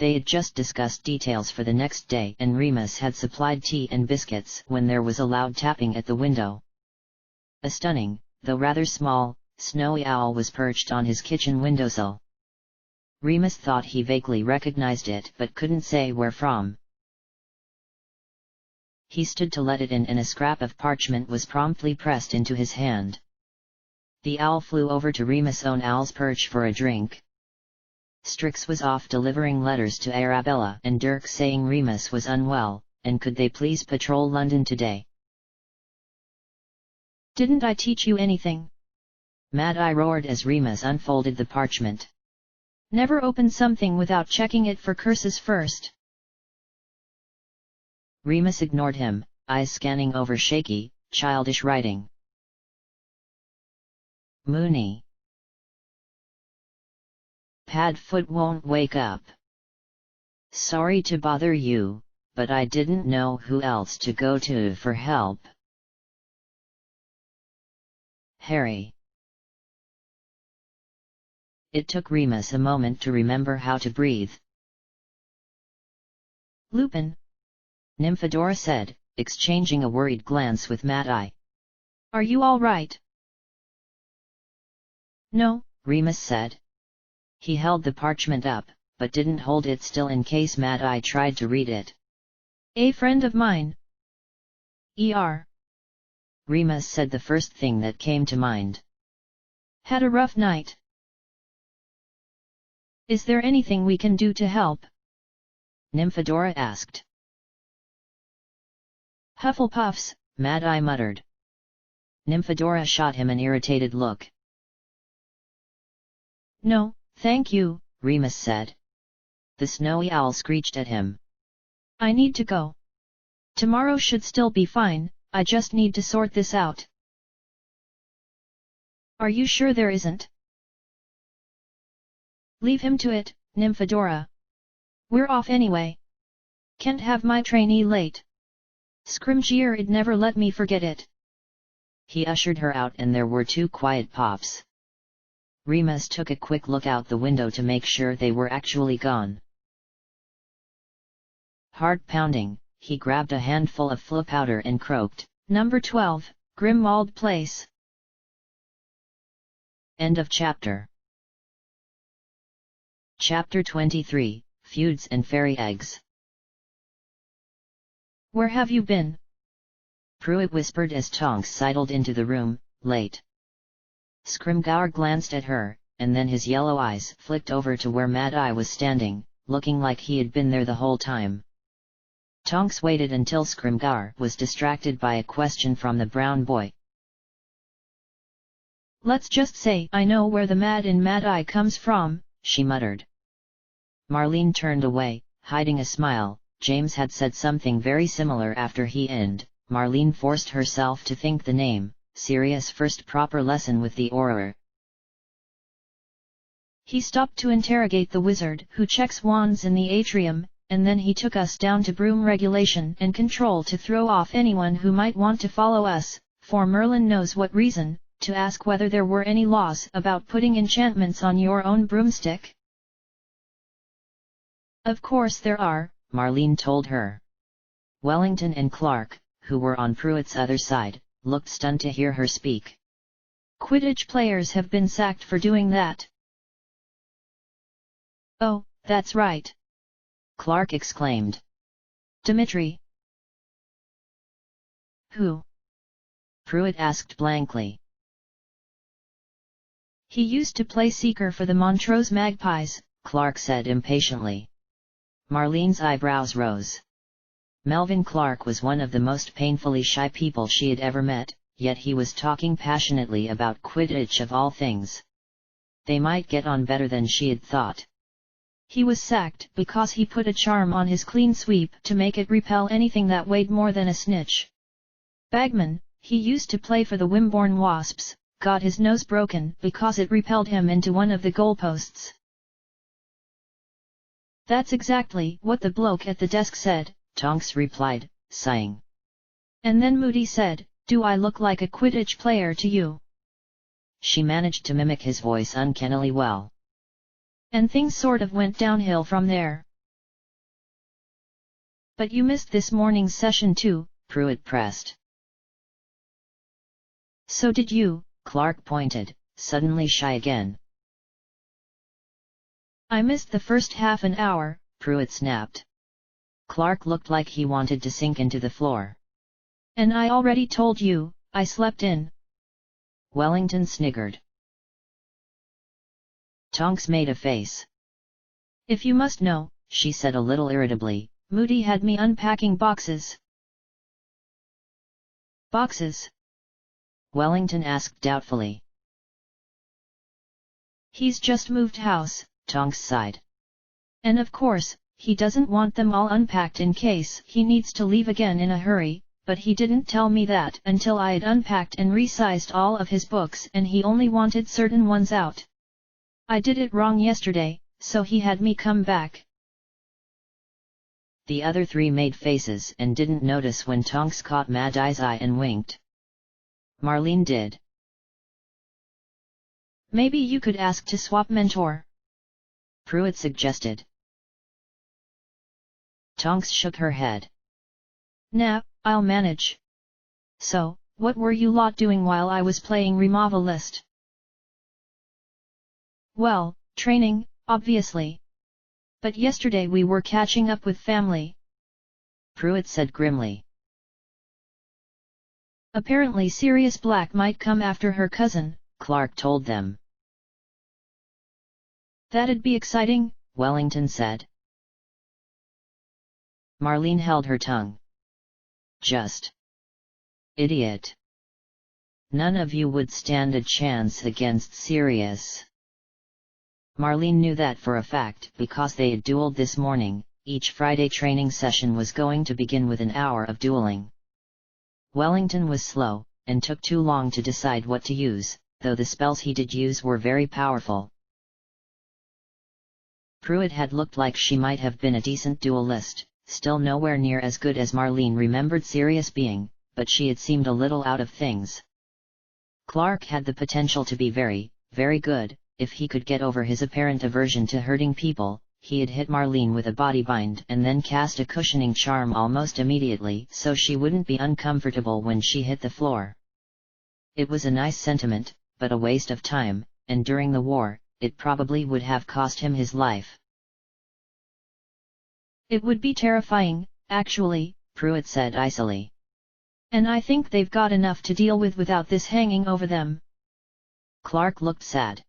They had just discussed details for the next day and Remus had supplied tea and biscuits when there was a loud tapping at the window. A stunning, though rather small, snowy owl was perched on his kitchen windowsill. Remus thought he vaguely recognized it but couldn't say where from. He stood to let it in and a scrap of parchment was promptly pressed into his hand. The owl flew over to Remus' own owl's perch for a drink. Strix was off delivering letters to Arabella and Dirk saying Remus was unwell, and could they please patrol London today. "Didn't I teach you anything?" Mad Eye roared as Remus unfolded the parchment. "Never open something without checking it for curses first." Remus ignored him, eyes scanning over shaky, childish writing. Mooney. Padfoot won't wake up. Sorry to bother you, but I didn't know who else to go to for help. Harry. It took Remus a moment to remember how to breathe. "Lupin," Nymphadora said, exchanging a worried glance with Mad Eye. "Are you all right?" "No," Remus said. He held the parchment up, but didn't hold it still in case Mad Eye tried to read it. "A friend of mine. Remus said the first thing that came to mind. Had a rough night. Is there anything we can do to help?" Nymphadora asked. "Hufflepuffs," Mad Eye muttered. Nymphadora shot him an irritated look. "No, thank you," Remus said. The snowy owl screeched at him. "I need to go. Tomorrow should still be fine, I just need to sort this out." "Are you sure there isn't?" "Leave him to it, Nymphadora. We're off anyway. Can't have my trainee late. Scrimgeour'd never let me forget it." He ushered her out and there were 2 quiet pops. Remus took a quick look out the window to make sure they were actually gone. Heart pounding, he grabbed a handful of flu powder and croaked, "Number 12, Grimmauld Place." End of chapter. Chapter 23, Feuds and Fairy Eggs. "Where have you been?" Pruitt whispered as Tonks sidled into the room, late. Scrimgeour glanced at her, and then his yellow eyes flicked over to where Mad Eye was standing, looking like he had been there the whole time. Tonks waited until Scrimgeour was distracted by a question from the brown boy. "Let's just say I know where the Mad in Mad Eye comes from," she muttered. Marlene turned away, hiding a smile. James had said something very similar after he and Marlene forced herself to think the name. Sirius' first proper lesson with the Auror. "He stopped to interrogate the wizard who checks wands in the atrium, and then he took us down to broom regulation and control to throw off anyone who might want to follow us, for Merlin knows what reason, to ask whether there were any laws about putting enchantments on your own broomstick." "Of course there are," Marlene told her. Wellington and Clark, who were on Pruitt's other side, looked stunned to hear her speak. "Quidditch players have been sacked for doing that." "Oh, that's right," Clark exclaimed. "Dimitri." "Who?" Pruitt asked blankly. "He used to play Seeker for the Montrose Magpies," Clark said impatiently. Marlene's eyebrows rose. Melvin Clark was one of the most painfully shy people she had ever met, yet he was talking passionately about Quidditch of all things. They might get on better than she had thought. "He was sacked because he put a charm on his clean sweep to make it repel anything that weighed more than a snitch. Bagman, he used to play for the Wimborne Wasps, got his nose broken because it repelled him into one of the goalposts." "That's exactly what the bloke at the desk said," Tonks replied, sighing. "And then Moody said, 'Do I look like a Quidditch player to you?'" She managed to mimic his voice uncannily well. "And things sort of went downhill from there." But you missed this morning's session too, Pruitt pressed. So did you, Clark pointed, suddenly shy again. I missed the first half an hour, Pruitt snapped. Clark looked like he wanted to sink into the floor. And I already told you, I slept in. Wellington sniggered. Tonks made a face. If you must know, she said a little irritably, Moody had me unpacking boxes. Boxes? Wellington asked doubtfully. He's just moved house, Tonks sighed. And of course, he doesn't want them all unpacked in case he needs to leave again in a hurry, but he didn't tell me that until I had unpacked and resized all of his books and he only wanted certain ones out. I did it wrong yesterday, so he had me come back. The other three made faces and didn't notice when Tonks caught Mad Eye's eye and winked. Marlene did. Maybe you could ask to swap mentor, Pruitt suggested. Tonks shook her head. Nah, I'll manage. So, what were you lot doing while I was playing Removalist? Well, training, obviously. But yesterday we were catching up with family, Pruitt said grimly. Apparently Sirius Black might come after her cousin, Clark told them. That'd be exciting, Wellington said. Marlene held her tongue. Just idiot. None of you would stand a chance against Sirius. Marlene knew that for a fact because they had dueled this morning. Each Friday training session was going to begin with an hour of dueling. Wellington was slow, and took too long to decide what to use, though the spells he did use were very powerful. Pruitt had looked like she might have been a decent duelist, still nowhere near as good as Marlene remembered Sirius being, but she had seemed a little out of things. Clark had the potential to be very, very good. If he could get over his apparent aversion to hurting people, he had hit Marlene with a body bind and then cast a cushioning charm almost immediately so she wouldn't be uncomfortable when she hit the floor. It was a nice sentiment, but a waste of time, and during the war, it probably would have cost him his life. It would be terrifying, actually, Pruitt said icily. And I think they've got enough to deal with without this hanging over them. Clark looked sad.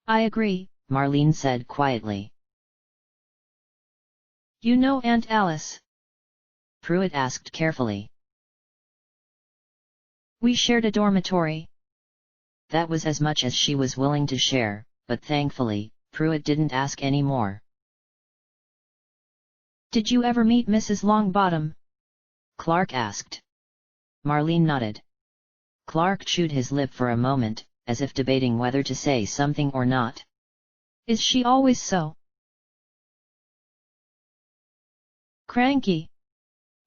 I agree, Marlene said quietly. You know Aunt Alice? Pruitt asked carefully. We shared a dormitory. That was as much as she was willing to share, but thankfully, Pruitt didn't ask any more. Did you ever meet Mrs. Longbottom? Clark asked. Marlene nodded. Clark chewed his lip for a moment, as if debating whether to say something or not. Is she always so cranky?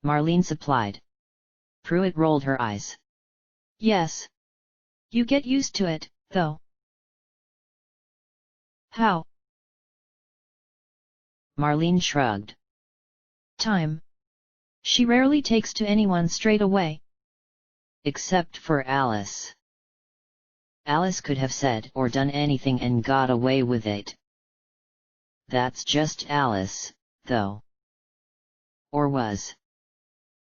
Marlene supplied. Pruitt rolled her eyes. Yes. You get used to it, though. How? Marlene shrugged. Time. She rarely takes to anyone straight away. Except for Alice. Alice could have said or done anything and got away with it. That's just Alice, though. Or was.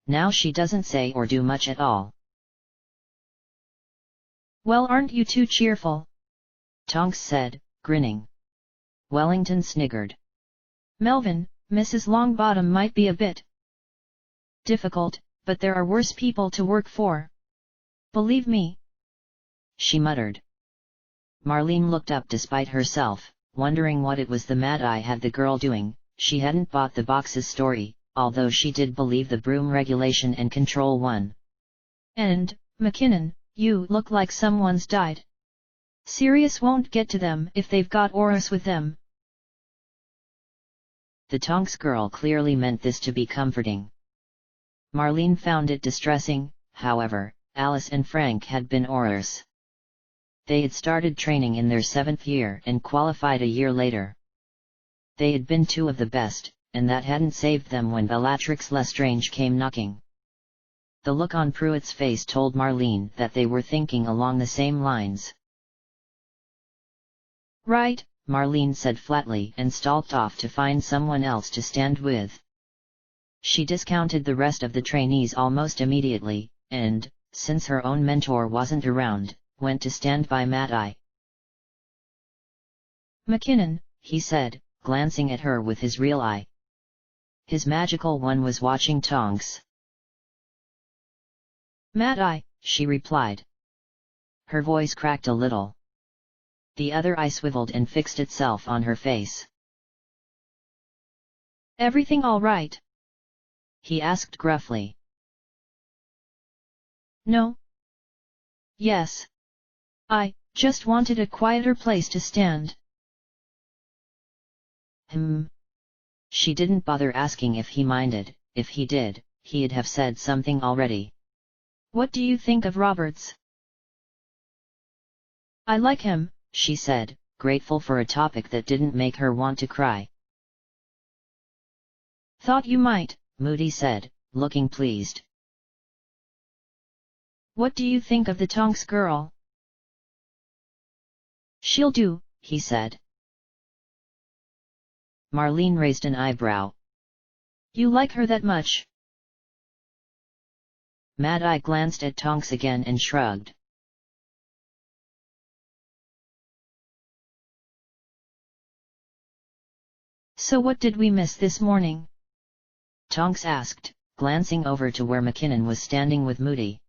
Now she doesn't say or do much at all. Well, aren't you too cheerful? Tonks said, grinning. Wellington sniggered. Melvin, Mrs. Longbottom might be a bit difficult, but there are worse people to work for. Believe me. She muttered. Marlene looked up despite herself, wondering what it was the Mad Eye had the girl doing. She hadn't bought the box's story, although she did believe the broom regulation and control one. And, McKinnon, you look like someone's died. Sirius won't get to them if they've got Aurus with them. The Tonks girl clearly meant this to be comforting. Marlene found it distressing, however. Alice and Frank had been Aurus. They had started training in their 7th year and qualified a year later. They had been two of the best, and that hadn't saved them when Bellatrix Lestrange came knocking. The look on Pruitt's face told Marlene that they were thinking along the same lines. Right, Marlene said flatly and stalked off to find someone else to stand with. She discounted the rest of the trainees almost immediately, and, since her own mentor wasn't around, went to stand by Mad-Eye. "McKinnon," he said, glancing at her with his real eye. His magical one was watching Tonks. "Mad-Eye," she replied. Her voice cracked a little. The other eye swiveled and fixed itself on her face. "Everything all right?" he asked gruffly. "No. Yes. I just wanted a quieter place to stand." She didn't bother asking if he minded. If he did, he'd have said something already. "What do you think of Roberts?" "I like him," she said, grateful for a topic that didn't make her want to cry. "Thought you might," Moody said, looking pleased. "What do you think of the Tonks girl?" "She'll do," he said. Marlene raised an eyebrow. "You like her that much?" Mad-Eye glanced at Tonks again and shrugged. "So what did we miss this morning?" Tonks asked, glancing over to where McKinnon was standing with Moody.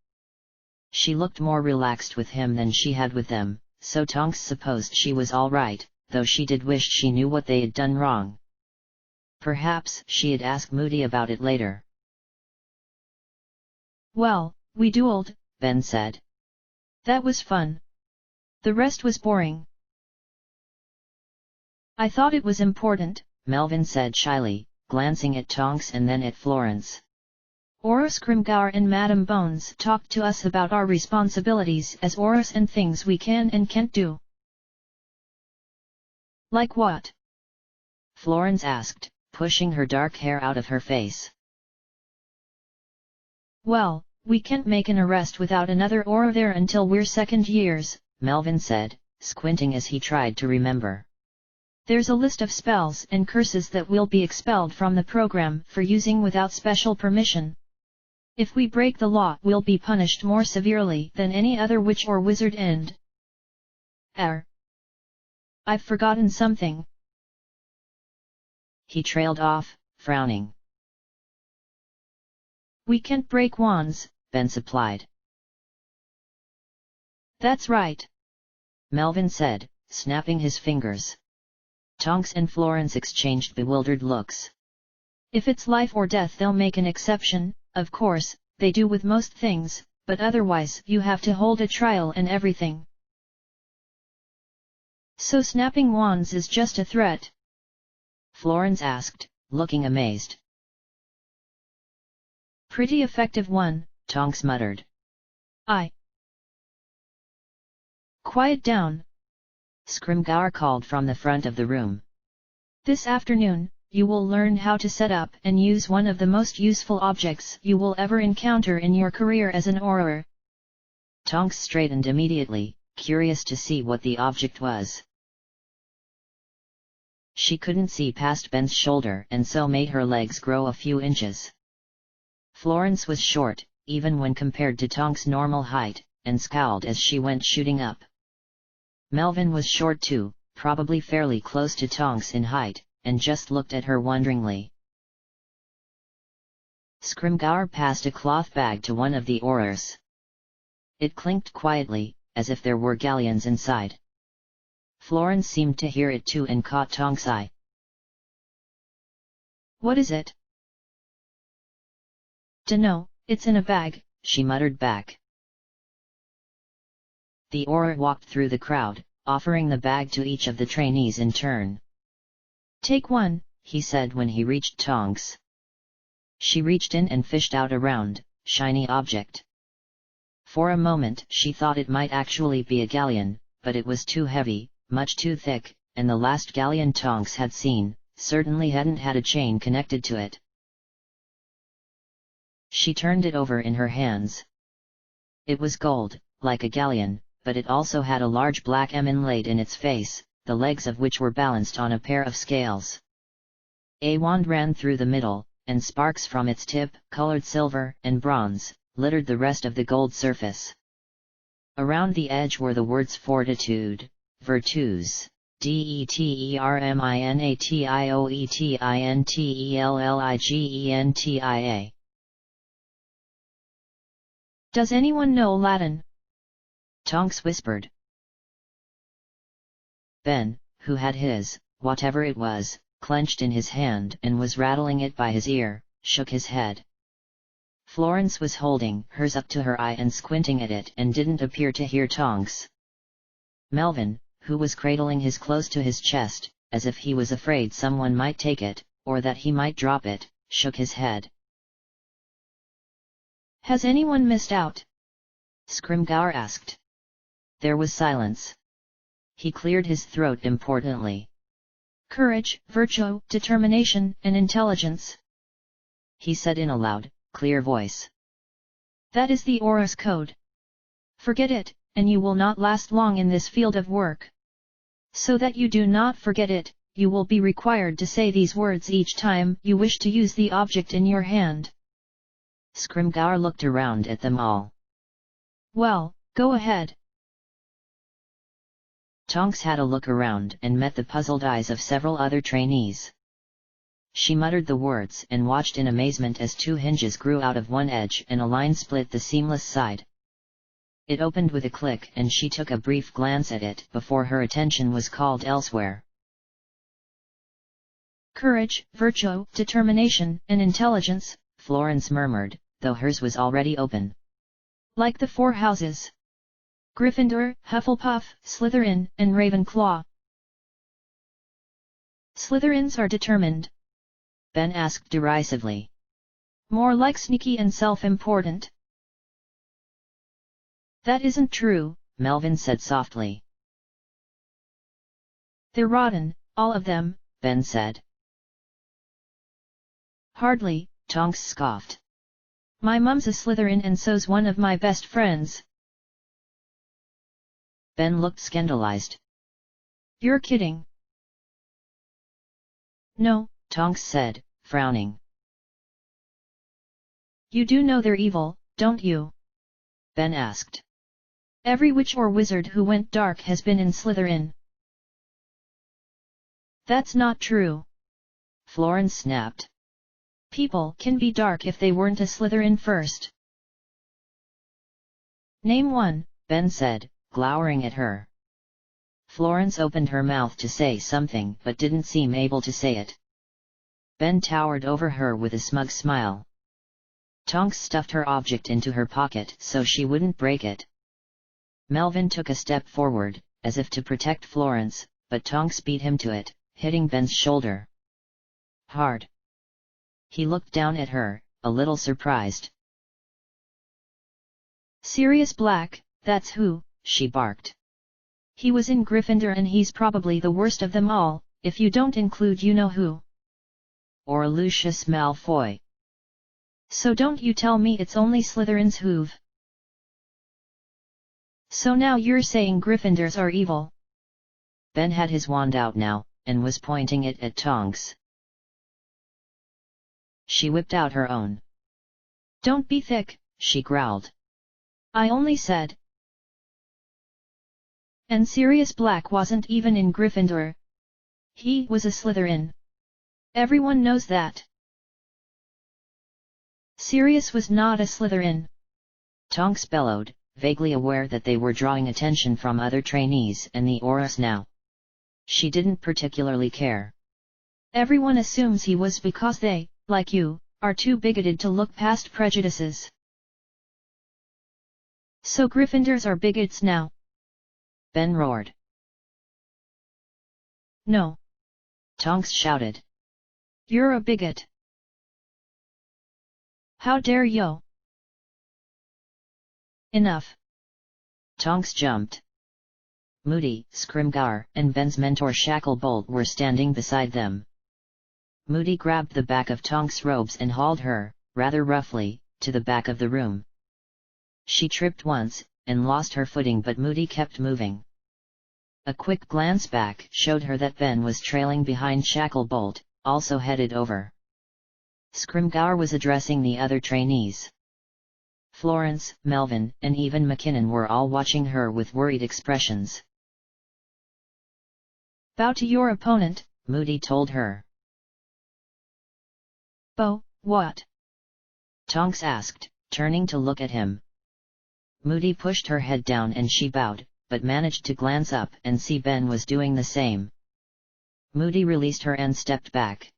She looked more relaxed with him than she had with them, so Tonks supposed she was all right, though she did wish she knew what they had done wrong. Perhaps she'd ask Moody about it later. "Well, we dueled," Ben said. "That was fun. The rest was boring." "I thought it was important," Melvin said shyly, glancing at Tonks and then at Florence. "Aura Scrimgeour and Madame Bones talked to us about our responsibilities as Auras and things we can and can't do." "Like what?" Florence asked, pushing her dark hair out of her face. "Well, we can't make an arrest without another Aura there until we're second years," Melvin said, squinting as he tried to remember. "There's a list of spells and curses that will be expelled from the program for using without special permission. If we break the law, we'll be punished more severely than any other witch or wizard and... I've forgotten something." He trailed off, frowning. "We can't break wands," Ben supplied. "That's right," Melvin said, snapping his fingers. Tonks and Florence exchanged bewildered looks. "If it's life or death they'll make an exception, of course, they do with most things, but otherwise you have to hold a trial and everything." "So snapping wands is just a threat?" Florence asked, looking amazed. "Pretty effective one," Tonks muttered. "Quiet down," Scrimgeour called from the front of the room. "This afternoon, you will learn how to set up and use one of the most useful objects you will ever encounter in your career as an Auror." Tonks straightened immediately, curious to see what the object was. She couldn't see past Ben's shoulder and so made her legs grow a few inches. Florence was short, even when compared to Tonks' normal height, and scowled as she went shooting up. Melvin was short too, probably fairly close to Tonks in height, and just looked at her wonderingly. Scrimgeour passed a cloth bag to one of the Aurors. It clinked quietly, as if there were galleons inside. Florence seemed to hear it too and caught Tonks' eye. "What is it?" "Dunno, it's in a bag," she muttered back. The Auror walked through the crowd, offering the bag to each of the trainees in turn. "Take one," he said when he reached Tonks. She reached in and fished out a round, shiny object. For a moment she thought it might actually be a galleon, but it was too heavy, much too thick, and the last galleon Tonks had seen, certainly hadn't had a chain connected to it. She turned it over in her hands. It was gold, like a galleon, but it also had a large black M inlaid in its face, the legs of which were balanced on a pair of scales. A wand ran through the middle, and sparks from its tip, colored silver and bronze, littered the rest of the gold surface. Around the edge were the words fortitude, virtus, determinatioetintelligi. Does anyone know Latin? Tonks whispered. Ben, who had his, whatever it was, clenched in his hand and was rattling it by his ear, shook his head. Florence was holding hers up to her eye and squinting at it and didn't appear to hear Tonks. Melvin, who was cradling his clothes to his chest, as if he was afraid someone might take it, or that he might drop it, shook his head. Has anyone missed out? Scrimgeour asked. There was silence. He cleared his throat importantly. Courage, virtue, determination, and intelligence, he said in a loud, clear voice. That is the Aura's code. Forget it, and you will not last long in this field of work. So that you do not forget it, you will be required to say these words each time you wish to use the object in your hand. Scrimgeour looked around at them all. Well, go ahead. Tonks had a look around and met the puzzled eyes of several other trainees. She muttered the words and watched in amazement as two hinges grew out of one edge and a line split the seamless side. It opened with a click and she took a brief glance at it before her attention was called elsewhere. Courage, virtue, determination, and intelligence, Florence murmured, though hers was already open. Like the four houses. Gryffindor, Hufflepuff, Slytherin, and Ravenclaw. Slytherins are determined. Ben asked derisively. More like sneaky and self-important. That isn't true, Melvin said softly. They're rotten, all of them, Ben said. Hardly, Tonks scoffed. My mum's a Slytherin and so's one of my best friends. Ben looked scandalized. You're kidding. No, Tonks said, frowning. You do know they're evil, don't you? Ben asked. Every witch or wizard who went dark has been in Slytherin. That's not true. Florence snapped. People can be dark if they weren't a Slytherin first. Name one, Ben said, glowering at her. Florence opened her mouth to say something but didn't seem able to say it. Ben towered over her with a smug smile. Tonks stuffed her object into her pocket so she wouldn't break it. Melvin took a step forward, as if to protect Florence, but Tonks beat him to it, hitting Ben's shoulder. Hard. He looked down at her, a little surprised. Sirius Black, that's who, she barked. He was in Gryffindor and he's probably the worst of them all, if you don't include you-know-who. Or Lucius Malfoy. So don't you tell me it's only Slytherins who've. So now you're saying Gryffindors are evil? Ben had his wand out now, and was pointing it at Tonks. She whipped out her own. Don't be thick, she growled. I only said. And Sirius Black wasn't even in Gryffindor. He was a Slytherin. Everyone knows that. Sirius was not a Slytherin. Tonks bellowed, vaguely aware that they were drawing attention from other trainees and the Aurors now. She didn't particularly care. Everyone assumes he was because they, like you, are too bigoted to look past prejudices. So Gryffindors are bigots now? Ben roared. No. Tonks shouted. You're a bigot. How dare you? Enough. Tonks jumped. Moody, Scrimgeour, and Ben's mentor Shacklebolt were standing beside them. Moody grabbed the back of Tonks' robes and hauled her, rather roughly, to the back of the room. She tripped once, and lost her footing, but Moody kept moving. A quick glance back showed her that Ben was trailing behind Shacklebolt, also headed over. Scrimgeour was addressing the other trainees. Florence, Melvin, and even McKinnon were all watching her with worried expressions. "Bow to your opponent," Moody told her. "Bow, what?" Tonks asked, turning to look at him. Moody pushed her head down and she bowed, but managed to glance up and see Ben was doing the same. Moody released her and stepped back.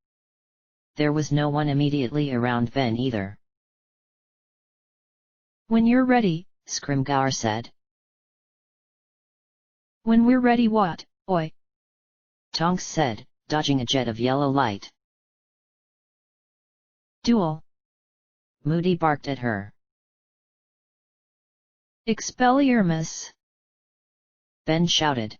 There was no one immediately around Ben either. "When you're ready," Scrimgeour said. "When we're ready what, oi?" Tonks said, dodging a jet of yellow light. "Duel!" Moody barked at her. "Expelliarmus!" Ben shouted.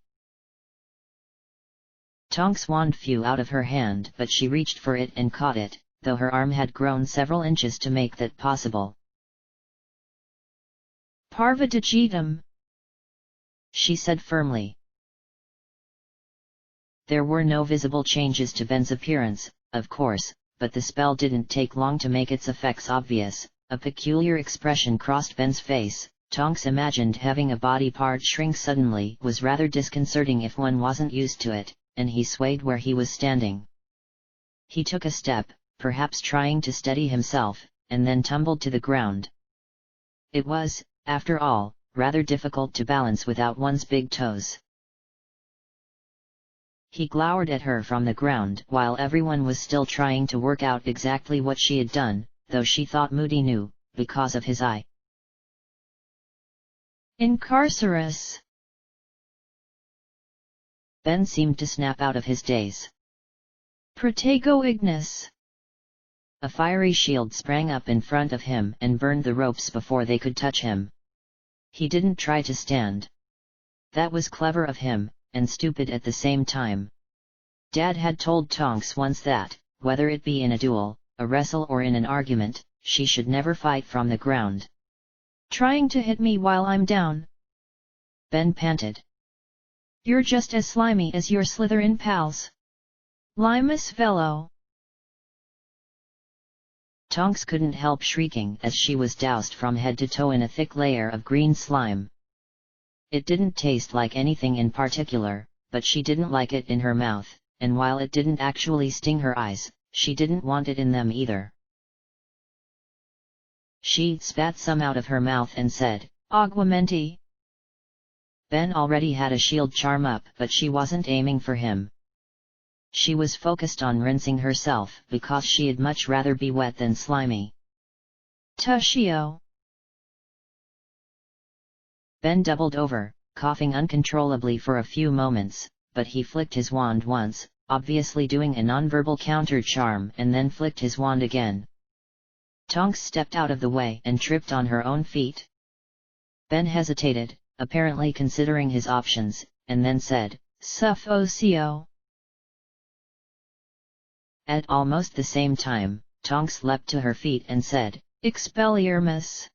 Tonks' wand flew out of her hand, but she reached for it and caught it, though her arm had grown several inches to make that possible. "Parvatigetum," she said firmly. There were no visible changes to Ben's appearance, of course, but the spell didn't take long to make its effects obvious. A peculiar expression crossed Ben's face. Tonks imagined having a body part shrink suddenly was rather disconcerting if one wasn't used to it, and he swayed where he was standing. He took a step, perhaps trying to steady himself, and then tumbled to the ground. It was, after all, rather difficult to balance without one's big toes. He glowered at her from the ground while everyone was still trying to work out exactly what she had done, though she thought Moody knew, because of his eye. "Incarcerus!" Ben seemed to snap out of his daze. "Protego ignis!" A fiery shield sprang up in front of him and burned the ropes before they could touch him. He didn't try to stand. That was clever of him, and stupid at the same time. Dad had told Tonks once that, whether it be in a duel, a wrestle or in an argument, she should never fight from the ground. "Trying to hit me while I'm down," Ben panted. "You're just as slimy as your Slytherin pals. Limus Velo!" Tonks couldn't help shrieking as she was doused from head to toe in a thick layer of green slime. It didn't taste like anything in particular, but she didn't like it in her mouth, and while it didn't actually sting her eyes, she didn't want it in them either. She spat some out of her mouth and said, "Aguamenti." Ben already had a shield charm up, but she wasn't aiming for him. She was focused on rinsing herself because she'd much rather be wet than slimy. "Tushio." Ben doubled over, coughing uncontrollably for a few moments, but he flicked his wand once, obviously doing a nonverbal counter charm, and then flicked his wand again. Tonks stepped out of the way and tripped on her own feet. Ben hesitated, apparently considering his options, and then said, "Suffocio." At almost the same time, Tonks leapt to her feet and said, "Expelliarmus."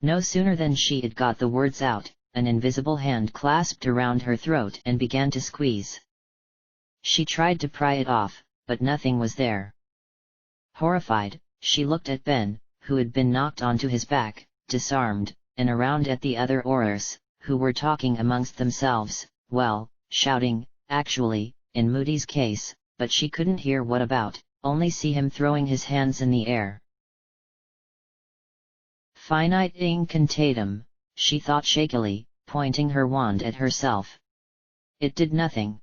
No sooner than she had got the words out, an invisible hand clasped around her throat and began to squeeze. She tried to pry it off, but nothing was there. Horrified, she looked at Ben, who had been knocked onto his back, disarmed, and around at the other Aurors, who were talking amongst themselves, well, shouting, actually, in Moody's case, but she couldn't hear what about, only see him throwing his hands in the air. Finite incantatum, she thought shakily, pointing her wand at herself. It did nothing.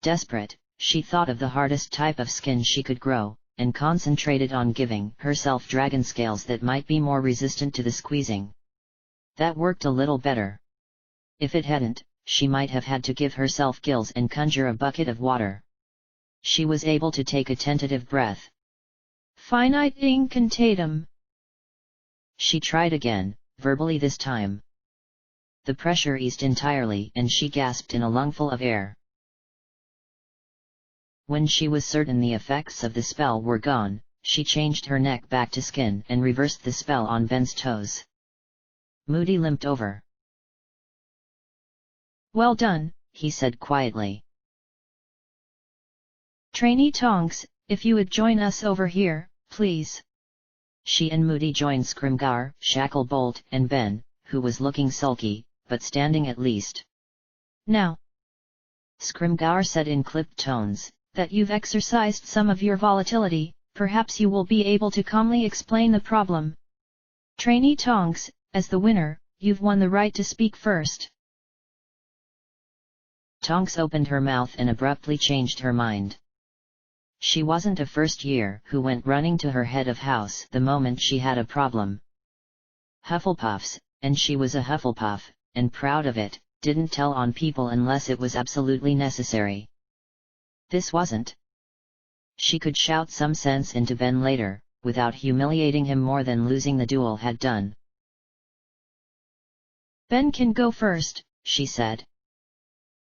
Desperate, she thought of the hardest type of skin she could grow, and concentrated on giving herself dragon scales that might be more resistant to the squeezing. That worked a little better. If it hadn't, she might have had to give herself gills and conjure a bucket of water. She was able to take a tentative breath. "Finite incantatum." She tried again, verbally this time. The pressure eased entirely and she gasped in a lungful of air. When she was certain the effects of the spell were gone, she changed her neck back to skin and reversed the spell on Ben's toes. Moody limped over. "Well done," he said quietly. "Trainee Tonks, if you would join us over here, please." She and Moody joined Scrimgeour, Shacklebolt, and Ben, who was looking sulky, but standing at least. "Now," Scrimgeour said in clipped tones, "that you've exercised some of your volatility, perhaps you will be able to calmly explain the problem. Trainee Tonks, as the winner, you've won the right to speak first." Tonks opened her mouth and abruptly changed her mind. She wasn't a first year who went running to her head of house the moment she had a problem. Hufflepuffs, and she was a Hufflepuff, and proud of it, didn't tell on people unless it was absolutely necessary. This wasn't. She could shout some sense into Ben later, without humiliating him more than losing the duel had done. "Ben can go first," she said.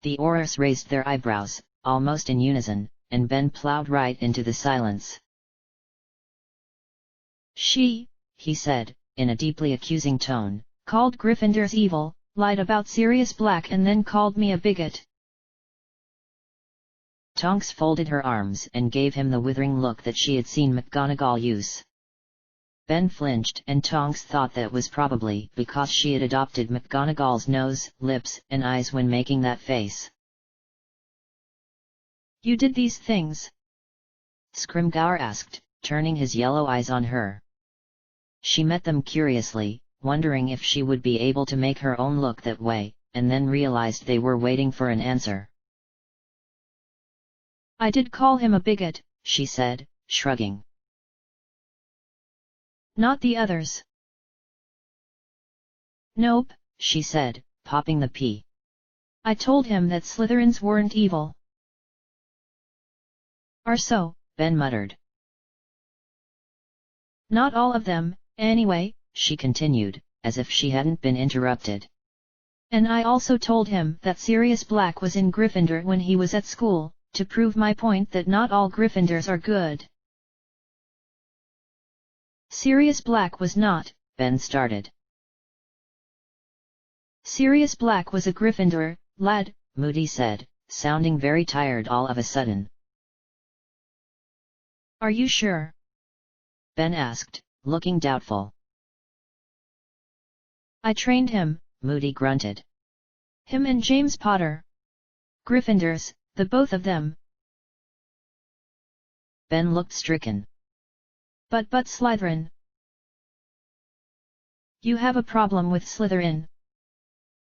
The Aurors raised their eyebrows, almost in unison, and Ben plowed right into the silence. "She," he said, in a deeply accusing tone, "called Gryffindors evil, lied about Sirius Black and then called me a bigot." Tonks folded her arms and gave him the withering look that she had seen McGonagall use. Ben flinched, and Tonks thought that was probably because she had adopted McGonagall's nose, lips, and eyes when making that face. "You did these things?" Scrimgeour asked, turning his yellow eyes on her. She met them curiously, wondering if she would be able to make her own look that way, and then realized they were waiting for an answer. "I did call him a bigot," she said, shrugging. "Not the others." "Nope," she said, popping the pea. "I told him that Slytherins weren't evil." "Are so," Ben muttered. "Not all of them, anyway," she continued, as if she hadn't been interrupted. "And I also told him that Sirius Black was in Gryffindor when he was at school, to prove my point that not all Gryffindors are good." "Sirius Black was not," Ben started. "Sirius Black was a Gryffindor, lad," Moody said, sounding very tired all of a sudden. "Are you sure?" Ben asked, looking doubtful. "I trained him," Moody grunted. "Him and James Potter. Gryffindors, the both of them." Ben looked stricken. But Slytherin." "You have a problem with Slytherin?"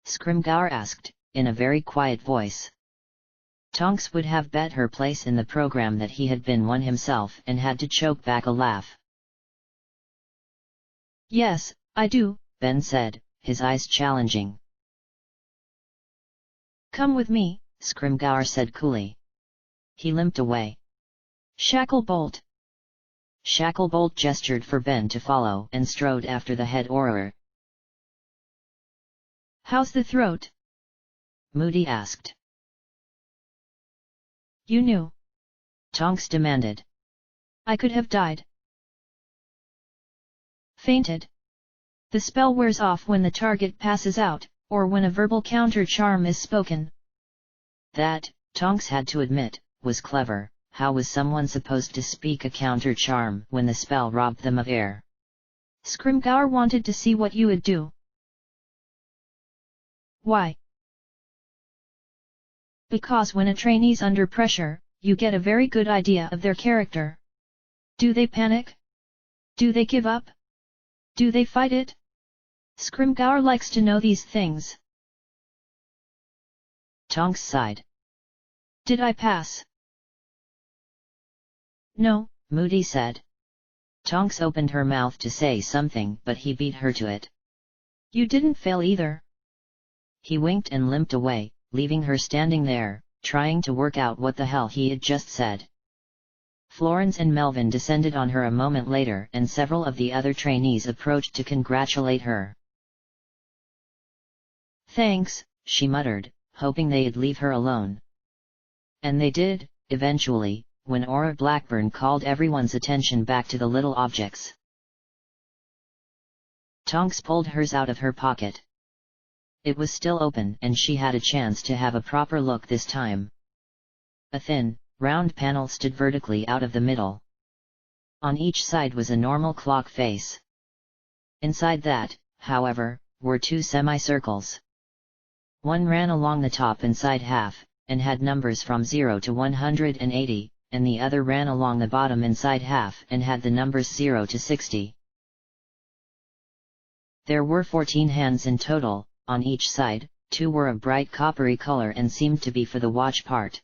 Scrimgeour asked, in a very quiet voice. Tonks would have bet her place in the program that he had been one himself and had to choke back a laugh. "Yes, I do," Ben said, his eyes challenging. "Come with me," Scrimgeour said coolly. He limped away. "Shacklebolt." Shacklebolt gestured for Ben to follow and strode after the head Auror. "How's the throat?" Moody asked. "You knew?" Tonks demanded. "I could have died." "Fainted. The spell wears off when the target passes out, or when a verbal counter-charm is spoken." That, Tonks had to admit, was clever. How was someone supposed to speak a counter-charm when the spell robbed them of air? "Scrimgeour wanted to see what you would do." "Why?" "Because when a trainee's under pressure, you get a very good idea of their character. Do they panic? Do they give up? Do they fight it? Scrimgeour likes to know these things." Tonks sighed. "Did I pass?" "No," Moody said. Tonks opened her mouth to say something but he beat her to it. "You didn't fail either." He winked and limped away, leaving her standing there, trying to work out what the hell he had just said. Florence and Melvin descended on her a moment later and several of the other trainees approached to congratulate her. "Thanks," she muttered, hoping they'd leave her alone. And they did, eventually, when Aura Blackburn called everyone's attention back to the little objects. Tonks pulled hers out of her pocket. It was still open and she had a chance to have a proper look this time. A thin, round panel stood vertically out of the middle. On each side was a normal clock face. Inside that, however, were two semicircles. One ran along the top inside half, and had numbers from 0 to 180, and the other ran along the bottom inside half and had the numbers 0 to 60. There were 14 hands in total. On each side, 2 were of bright coppery color and seemed to be for the watch part.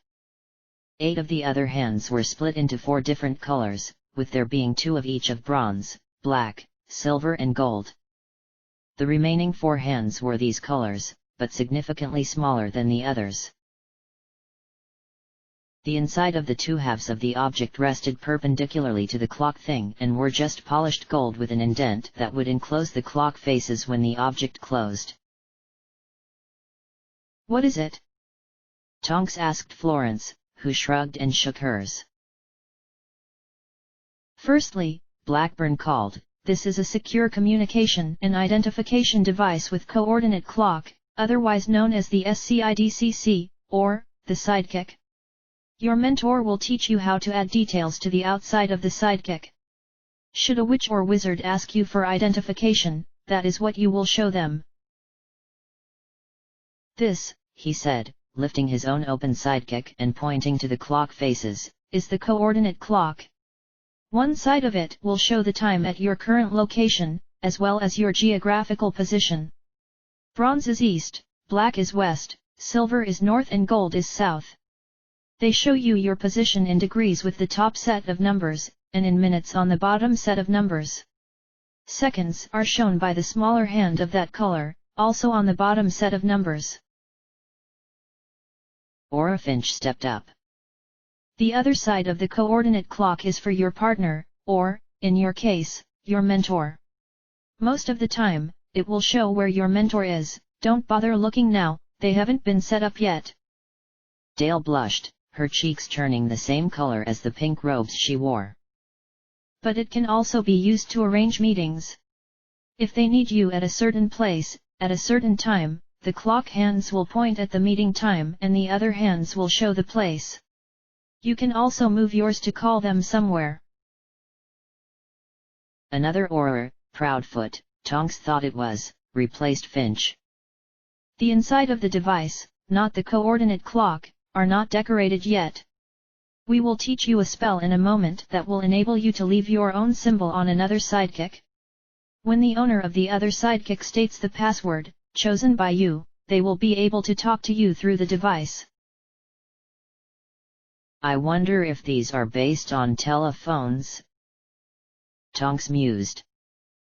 8 of the other hands were split into 4 different colors, with there being 2 of each of bronze, black, silver and gold. The remaining 4 hands were these colors, but significantly smaller than the others. The inside of the 2 halves of the object rested perpendicularly to the clock thing and were just polished gold with an indent that would enclose the clock faces when the object closed. "What is it?" Tonks asked Florence, who shrugged and shook hers. "Firstly," Blackburn called, "this is a secure communication and identification device with coordinate clock, otherwise known as the SCIDCC, or the sidekick. Your mentor will teach you how to add details to the outside of the sidekick. Should a witch or wizard ask you for identification, that is what you will show them." "This," he said, lifting his own open sidekick and pointing to the clock faces, "is the coordinate clock. One side of it will show the time at your current location, as well as your geographical position. Bronze is east, black is west, silver is north and gold is south. They show you your position in degrees with the top set of numbers, and in minutes on the bottom set of numbers. Seconds are shown by the smaller hand of that color, also on the bottom set of numbers." Aura Finch stepped up. "The other side of the coordinate clock is for your partner, or, in your case, your mentor. Most of the time, it will show where your mentor is. Don't bother looking now, they haven't been set up yet." Dale blushed, her cheeks turning the same color as the pink robes she wore. "But it can also be used to arrange meetings. If they need you at a certain place, at a certain time, the clock hands will point at the meeting time and the other hands will show the place. You can also move yours to call them somewhere." Another Aura, Proudfoot, Tonks thought it was, replaced Finch. "The inside of the device, not the coordinate clock, are not decorated yet. We will teach you a spell in a moment that will enable you to leave your own symbol on another sidekick. When the owner of the other sidekick states the password, chosen by you, they will be able to talk to you through the device." "I wonder if these are based on telephones?" Tonks mused.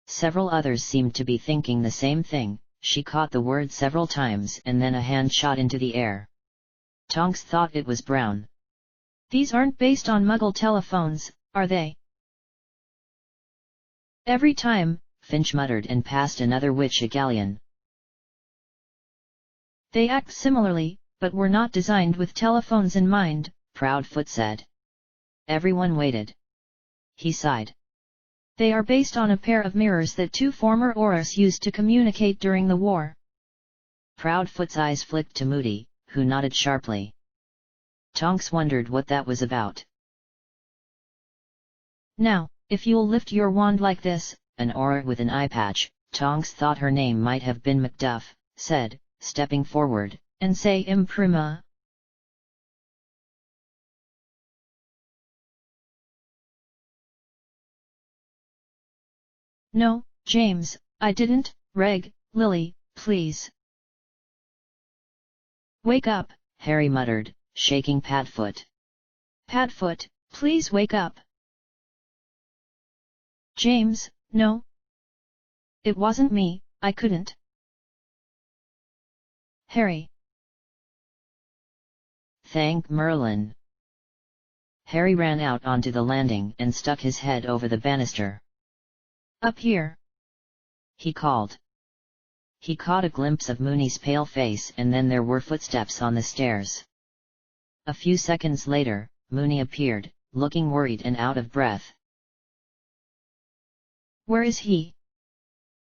Several others seemed to be thinking the same thing. She caught the word several times and then a hand shot into the air. Tonks thought it was brown. "These aren't based on Muggle telephones, are they?" "Every time," Finch muttered and passed another witch a galleon. "They act similarly, but were not designed with telephones in mind," Proudfoot said. Everyone waited. He sighed. "They are based on a pair of mirrors that 2 former Auras used to communicate during the war." Proudfoot's eyes flicked to Moody, who nodded sharply. Tonks wondered what that was about. "Now, if you'll lift your wand like this," an Aura with an eye patch, Tonks thought her name might have been Macduff, said, stepping forward, "and say Imprima." "No, James, I didn't, Reg, Lily, please. Wake up," Harry muttered, shaking Padfoot. "Padfoot, please wake up." "James, no. It wasn't me, I couldn't." "Harry." "Thank Merlin." Harry ran out onto the landing and stuck his head over the banister. "Up here," he called. He caught a glimpse of Mooney's pale face and then there were footsteps on the stairs. A few seconds later, Mooney appeared, looking worried and out of breath. "Where is he?"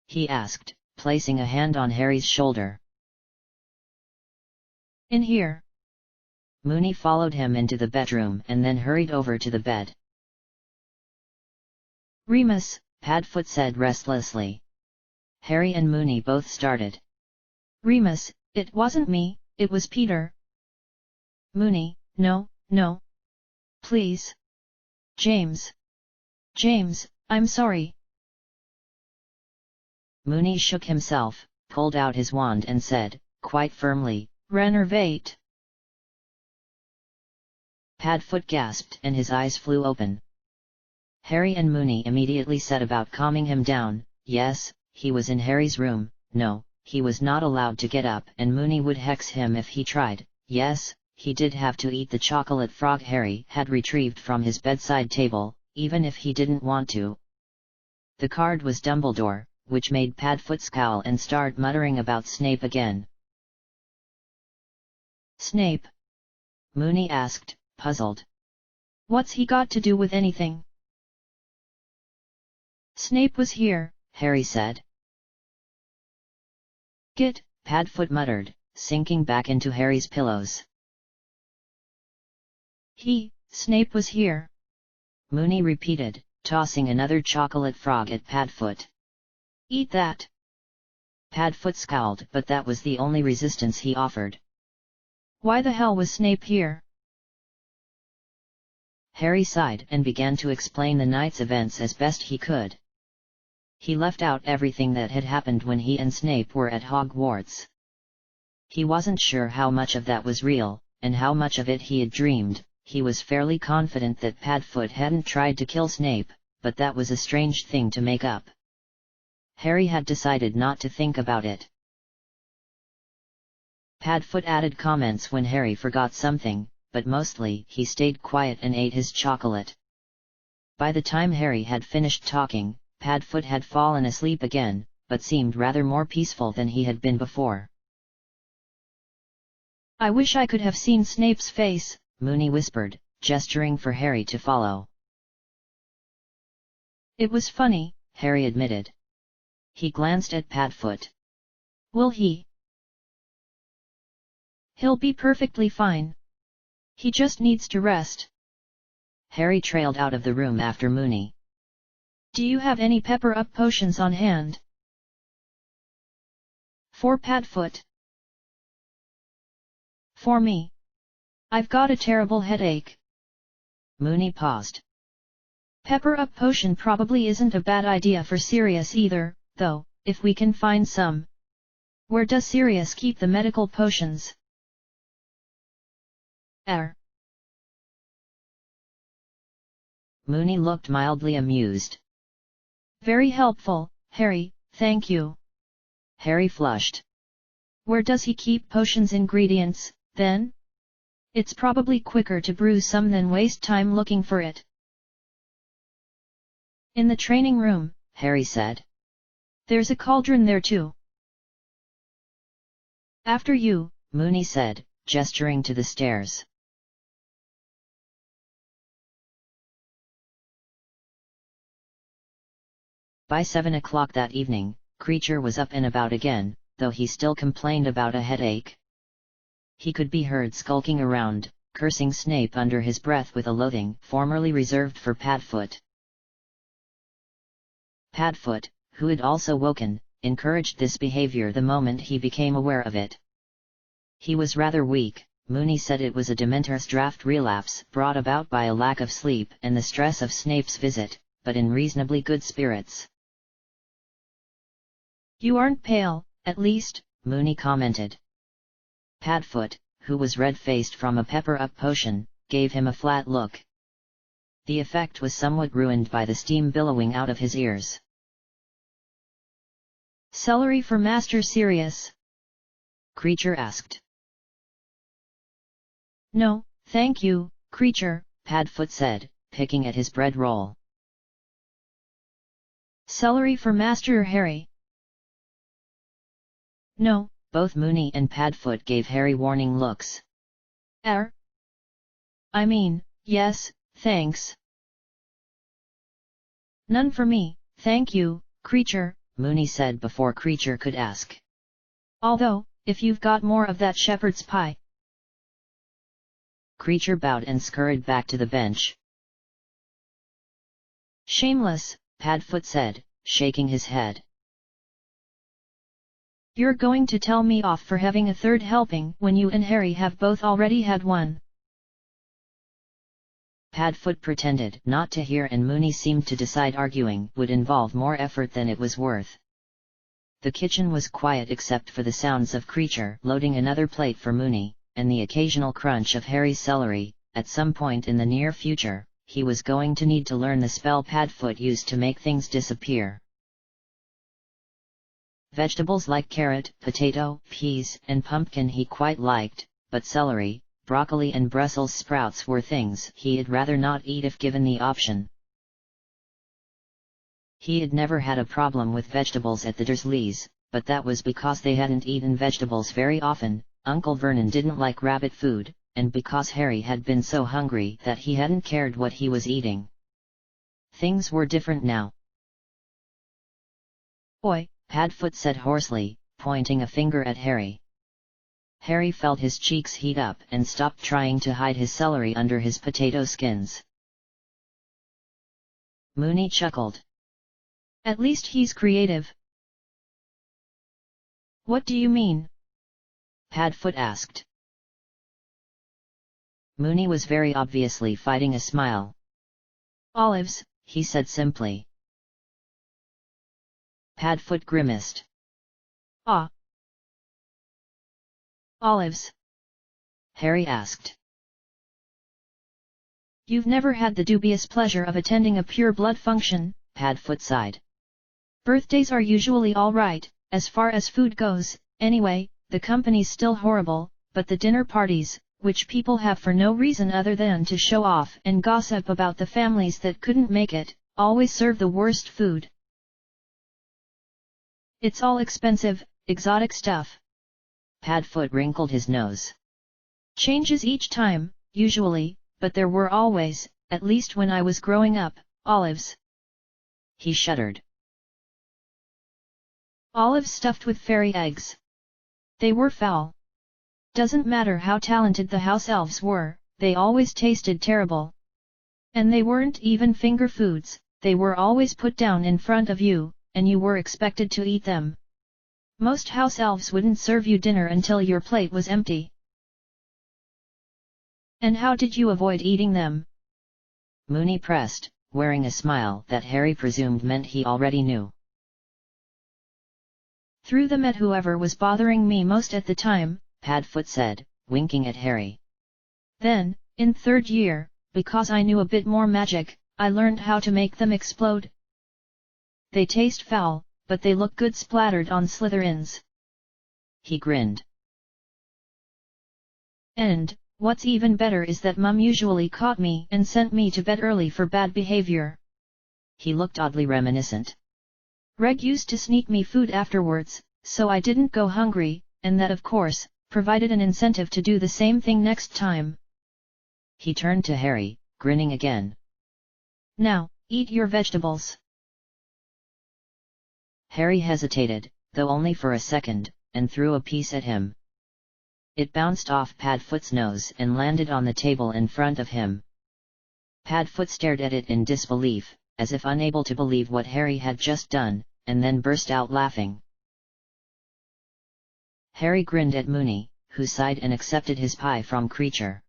he asked, placing a hand on Harry's shoulder. "In here." Mooney followed him into the bedroom and then hurried over to the bed. "Remus," Padfoot said restlessly. Harry and Mooney both started. "Remus, it wasn't me, it was Peter." "Mooney, no, no. Please. James. James, I'm sorry." Mooney shook himself, pulled out his wand and said, quite firmly, "Renervate." Padfoot gasped and his eyes flew open. Harry and Mooney immediately set about calming him down. Yes, he was in Harry's room. No, he was not allowed to get up and Mooney would hex him if he tried. Yes, he did have to eat the chocolate frog Harry had retrieved from his bedside table, even if he didn't want to. The card was Dumbledore, which made Padfoot scowl and start muttering about Snape again. "Snape?" Mooney asked, puzzled. "What's he got to do with anything?" "Snape was here," Harry said. "Git," Padfoot muttered, sinking back into Harry's pillows. Snape was here," Mooney repeated, tossing another chocolate frog at Padfoot. "Eat that." Padfoot scowled, but that was the only resistance he offered. "Why the hell was Snape here?" Harry sighed and began to explain the night's events as best he could. He left out everything that had happened when he and Snape were at Hogwarts. He wasn't sure how much of that was real, and how much of it he had dreamed. He was fairly confident that Padfoot hadn't tried to kill Snape, but that was a strange thing to make up. Harry had decided not to think about it. Padfoot added comments when Harry forgot something, but mostly he stayed quiet and ate his chocolate. By the time Harry had finished talking, Padfoot had fallen asleep again, but seemed rather more peaceful than he had been before. "I wish I could have seen Snape's face," Mooney whispered, gesturing for Harry to follow. "It was funny," Harry admitted. He glanced at Padfoot. "Will he?" "He'll be perfectly fine. He just needs to rest." Harry trailed out of the room after Mooney. "Do you have any pepper-up potions on hand?" "For Padfoot." "For me. I've got a terrible headache." Mooney paused. "Pepper-up potion probably isn't a bad idea for Sirius either, though, if we can find some." "Where does Sirius keep the medical potions?" Mooney looked mildly amused. "Very helpful, Harry, thank you." Harry flushed. "Where does he keep potions ingredients, then? It's probably quicker to brew some than waste time looking for it." "In the training room," Harry said. "There's a cauldron there too." "After you," Mooney said, gesturing to the stairs. By 7 o'clock that evening, Creature was up and about again, though he still complained about a headache. He could be heard skulking around, cursing Snape under his breath with a loathing formerly reserved for Padfoot. Padfoot, who had also woken, encouraged this behavior the moment he became aware of it. He was rather weak. Mooney said it was a Dementor's draft relapse brought about by a lack of sleep and the stress of Snape's visit, but in reasonably good spirits. "You aren't pale, at least," Mooney commented. Padfoot, who was red-faced from a pepper-up potion, gave him a flat look. The effect was somewhat ruined by the steam billowing out of his ears. "Celery for Master Sirius?" Creature asked. "No, thank you, Creature," Padfoot said, picking at his bread roll. "Celery for Master Harry?" "No." Both Mooney and Padfoot gave Harry warning looks. I mean, Yes, thanks. None for me, thank you, Creature, Mooney said before Creature could ask. Although, if you've got more of that shepherd's pie. Creature bowed and scurried back to the bench. Shameless, Padfoot said, shaking his head. You're going to tell me off for having a third helping when you and Harry have both already had one. Padfoot pretended not to hear, and Mooney seemed to decide arguing would involve more effort than it was worth. The kitchen was quiet except for the sounds of Creature loading another plate for Mooney, and the occasional crunch of Harry's celery. At some point in the near future, he was going to need to learn the spell Padfoot used to make things disappear. Vegetables like carrot, potato, peas, and pumpkin he quite liked, but celery, broccoli and Brussels sprouts were things he'd rather not eat if given the option. He had never had a problem with vegetables at the Dursleys, but that was because they hadn't eaten vegetables very often. Uncle Vernon didn't like rabbit food, and because Harry had been so hungry that he hadn't cared what he was eating. Things were different now. Oi, Padfoot said hoarsely, pointing a finger at Harry. Harry felt his cheeks heat up and stopped trying to hide his celery under his potato skins. Mooney chuckled. At least he's creative. What do you mean? Padfoot asked. Mooney was very obviously fighting a smile. Olives, he said simply. Padfoot grimaced. Ah. Olives? Harry asked. You've never had the dubious pleasure of attending a pure blood function? Padfoot sighed. Birthdays are usually all right, as far as food goes. Anyway, the company's still horrible, but the dinner parties, which people have for no reason other than to show off and gossip about the families that couldn't make it, always serve the worst food. It's all expensive, exotic stuff. Padfoot wrinkled his nose. Changes each time, usually, but there were always, at least when I was growing up, olives. He shuddered. Olives stuffed with fairy eggs. They were foul. Doesn't matter how talented the house elves were, they always tasted terrible. And they weren't even finger foods, they were always put down in front of you, and you were expected to eat them. Most house elves wouldn't serve you dinner until your plate was empty. And how did you avoid eating them? Mooney pressed, wearing a smile that Harry presumed meant he already knew. Threw them at whoever was bothering me most at the time, Padfoot said, winking at Harry. Then, in third year, because I knew a bit more magic, I learned how to make them explode. They taste foul, but they look good splattered on Slytherins. He grinned. And, what's even better is that Mum usually caught me and sent me to bed early for bad behavior. He looked oddly reminiscent. Reg used to sneak me food afterwards, so I didn't go hungry, and that of course, provided an incentive to do the same thing next time. He turned to Harry, grinning again. Now, eat your vegetables. Harry hesitated, though only for a second, and threw a piece at him. It bounced off Padfoot's nose and landed on the table in front of him. Padfoot stared at it in disbelief, as if unable to believe what Harry had just done, and then burst out laughing. Harry grinned at Mooney, who sighed and accepted his pie from Creature.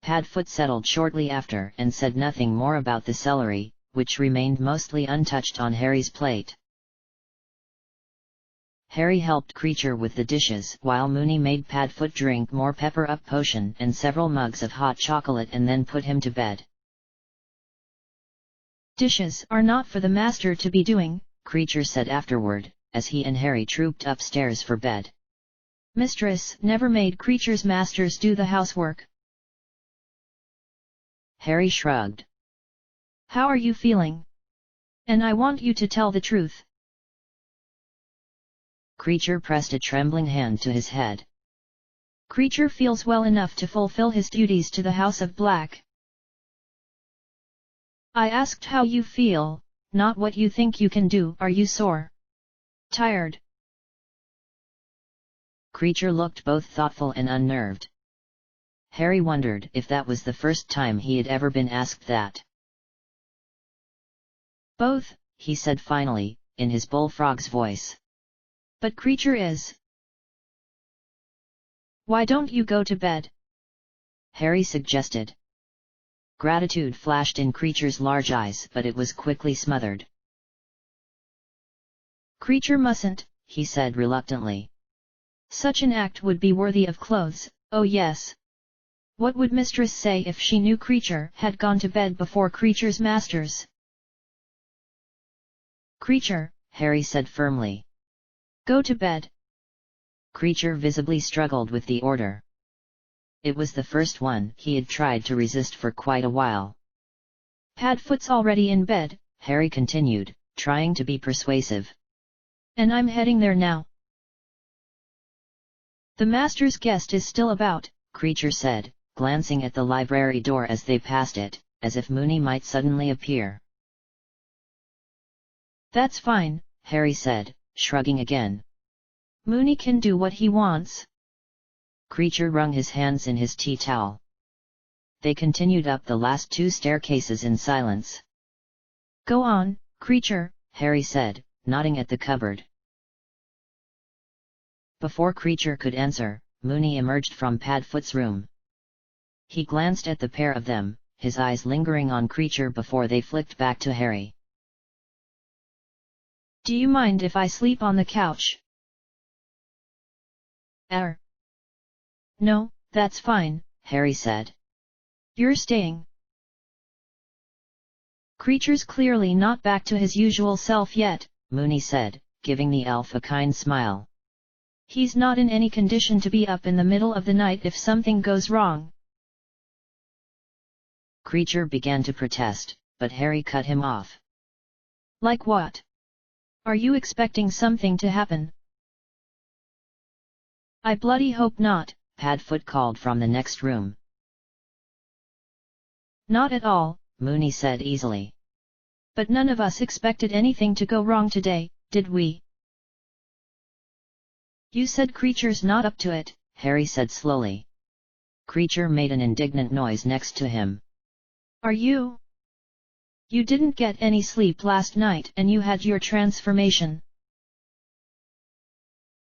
Padfoot settled shortly after and said nothing more about the celery, which remained mostly untouched on Harry's plate. Harry helped Creature with the dishes while Mooney made Padfoot drink more pepper-up potion and several mugs of hot chocolate and then put him to bed. Dishes are not for the master to be doing, Creature said afterward, as he and Harry trooped upstairs for bed. Mistress never made Creature's masters do the housework. Harry shrugged. How are you feeling? And I want you to tell the truth. Creature pressed a trembling hand to his head. Creature feels well enough to fulfill his duties to the House of Black. I asked how you feel, not what you think you can do. Are you sore? Tired? Creature looked both thoughtful and unnerved. Harry wondered if that was the first time he had ever been asked that. Both, he said finally, in his bullfrog's voice. But Creature is. Why don't you go to bed? Harry suggested. Gratitude flashed in Creature's large eyes, but it was quickly smothered. Creature mustn't, he said reluctantly. Such an act would be worthy of clothes, oh yes. What would Mistress say if she knew Creature had gone to bed before Creature's masters? Creature, Harry said firmly. Go to bed. Creature visibly struggled with the order. It was the first one he had tried to resist for quite a while. Padfoot's already in bed, Harry continued, trying to be persuasive. And I'm heading there now. The master's guest is still about, Creature said, glancing at the library door as they passed it, as if Moony might suddenly appear. That's fine, Harry said, shrugging again. Moony can do what he wants. Creature wrung his hands in his tea towel. They continued up the last 2 staircases in silence. Go on, Creature, Harry said, nodding at the cupboard. Before Creature could answer, Moony emerged from Padfoot's room. He glanced at the pair of them, his eyes lingering on Creature before they flicked back to Harry. Do you mind if I sleep on the couch? No, that's fine, Harry said. You're staying. Creature's clearly not back to his usual self yet, Moony said, giving the elf a kind smile. He's not in any condition to be up in the middle of the night if something goes wrong. Creature began to protest, but Harry cut him off. Like what? Are you expecting something to happen? I bloody hope not, Padfoot called from the next room. Not at all, Moony said easily. But none of us expected anything to go wrong today, did we? You said Creature's not up to it, Harry said slowly. Creature made an indignant noise next to him. Are you? You didn't get any sleep last night and you had your transformation.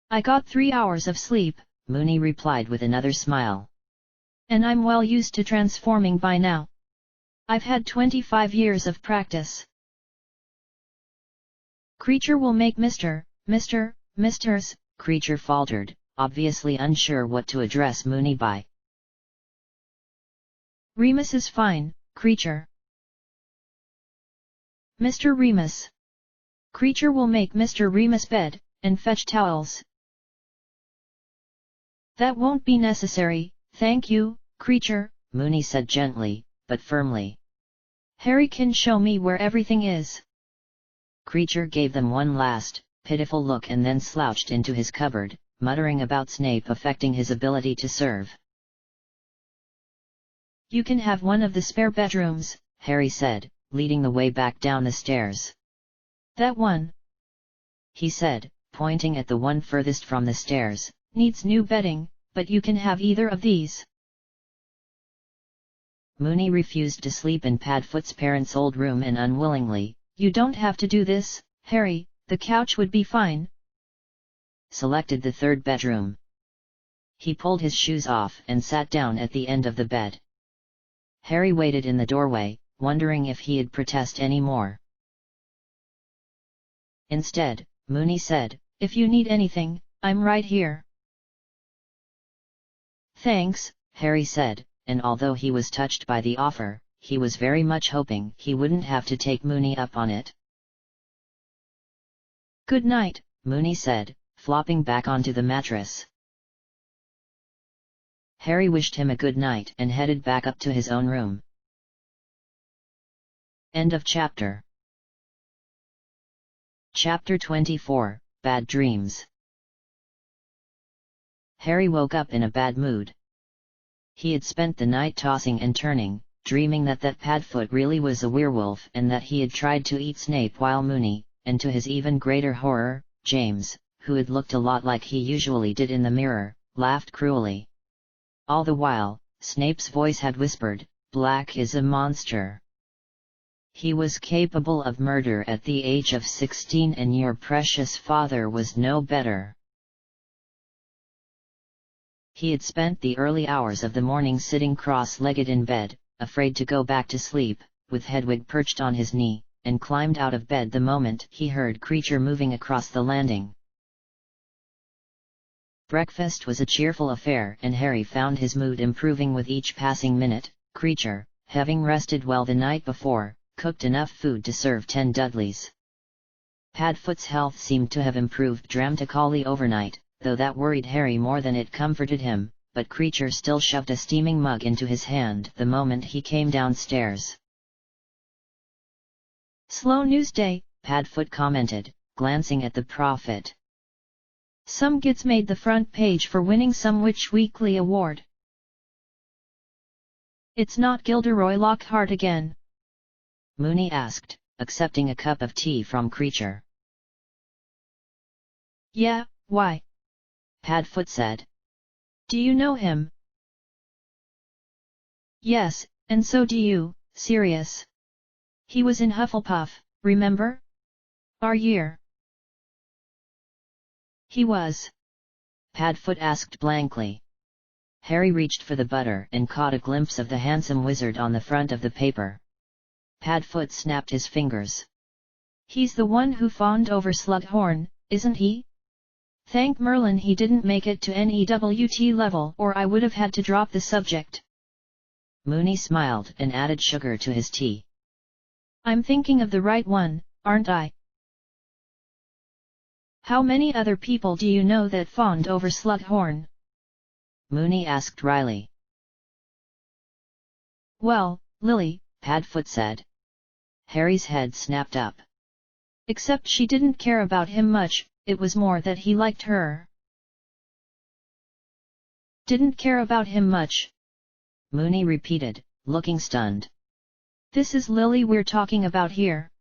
I got 3 hours of sleep, Moony replied with another smile. And I'm well used to transforming by now. I've had 25 years of practice. Creature will make Misters, Creature faltered, obviously unsure what to address Moony by. Remus is fine, Creature. Mr. Remus. Creature will make Mr. Remus bed, and fetch towels. That won't be necessary, thank you, Creature, Moony said gently, but firmly. Harry can show me where everything is. Creature gave them one last, pitiful look and then slouched into his cupboard, muttering about Snape affecting his ability to serve. You can have one of the spare bedrooms, Harry said, leading the way back down the stairs. That one, he said, pointing at the one furthest from the stairs, needs new bedding, but you can have either of these. Moony refused to sleep in Padfoot's parents' old room and unwillingly, You don't have to do this, Harry, the couch would be fine. Selected the 3rd bedroom. He pulled his shoes off and sat down at the end of the bed. Harry waited in the doorway, wondering if he'd protest any more. Instead, Moony said, If you need anything, I'm right here. Thanks, Harry said, and although he was touched by the offer, he was very much hoping he wouldn't have to take Moony up on it. Good night, Moony said, flopping back onto the mattress. Harry wished him a good night and headed back up to his own room. End of chapter. Chapter 24, Bad Dreams. Harry woke up in a bad mood. He had spent the night tossing and turning, dreaming that Padfoot really was a werewolf and that he had tried to eat Snape while Moony, and to his even greater horror, James, who had looked a lot like he usually did in the mirror, laughed cruelly. All the while, Snape's voice had whispered, "Black is a monster. He was capable of murder at the age of 16 and your precious father was no better." He had spent the early hours of the morning sitting cross-legged in bed, afraid to go back to sleep, with Hedwig perched on his knee, and climbed out of bed the moment he heard Creature moving across the landing. Breakfast was a cheerful affair and Harry found his mood improving with each passing minute. Creature, having rested well the night before, cooked enough food to serve 10 Dudleys. Padfoot's health seemed to have improved dramatically overnight, though that worried Harry more than it comforted him, but Creature still shoved a steaming mug into his hand the moment he came downstairs. "Slow news day," Padfoot commented, glancing at the prophet. "Some kids made the front page for winning some Witch Weekly award. It's not Gilderoy Lockhart again?" Moony asked, accepting a cup of tea from Creature. "Yeah, why?" Padfoot said. "Do you know him?" "Yes, and so do you, Sirius. He was in Hufflepuff, remember? Our year." "He was?" Padfoot asked blankly. Harry reached for the butter and caught a glimpse of the handsome wizard on the front of the paper. Padfoot snapped his fingers. "He's the one who fawned over Slughorn, isn't he? Thank Merlin he didn't make it to NEWT level or I would have had to drop the subject." Moony smiled and added sugar to his tea. "I'm thinking of the right one, aren't I? How many other people do you know that fawned over Slughorn?" Moony asked wryly. "Well, Lily," Padfoot said. Harry's head snapped up. "Except she didn't care about him much, it was more that he liked her." "Didn't care about him much?" Moony repeated, looking stunned. "This is Lily we're talking about here."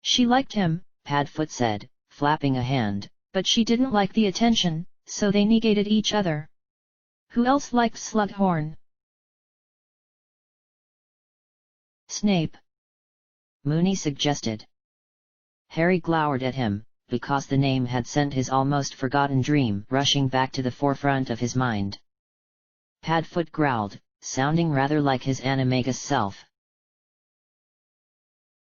"She liked him," Padfoot said, flapping a hand, "but she didn't like the attention, so they negated each other. Who else liked Slughorn?" "Snape," Moony suggested. Harry glowered at him, because the name had sent his almost forgotten dream rushing back to the forefront of his mind. Padfoot growled, sounding rather like his animagus self.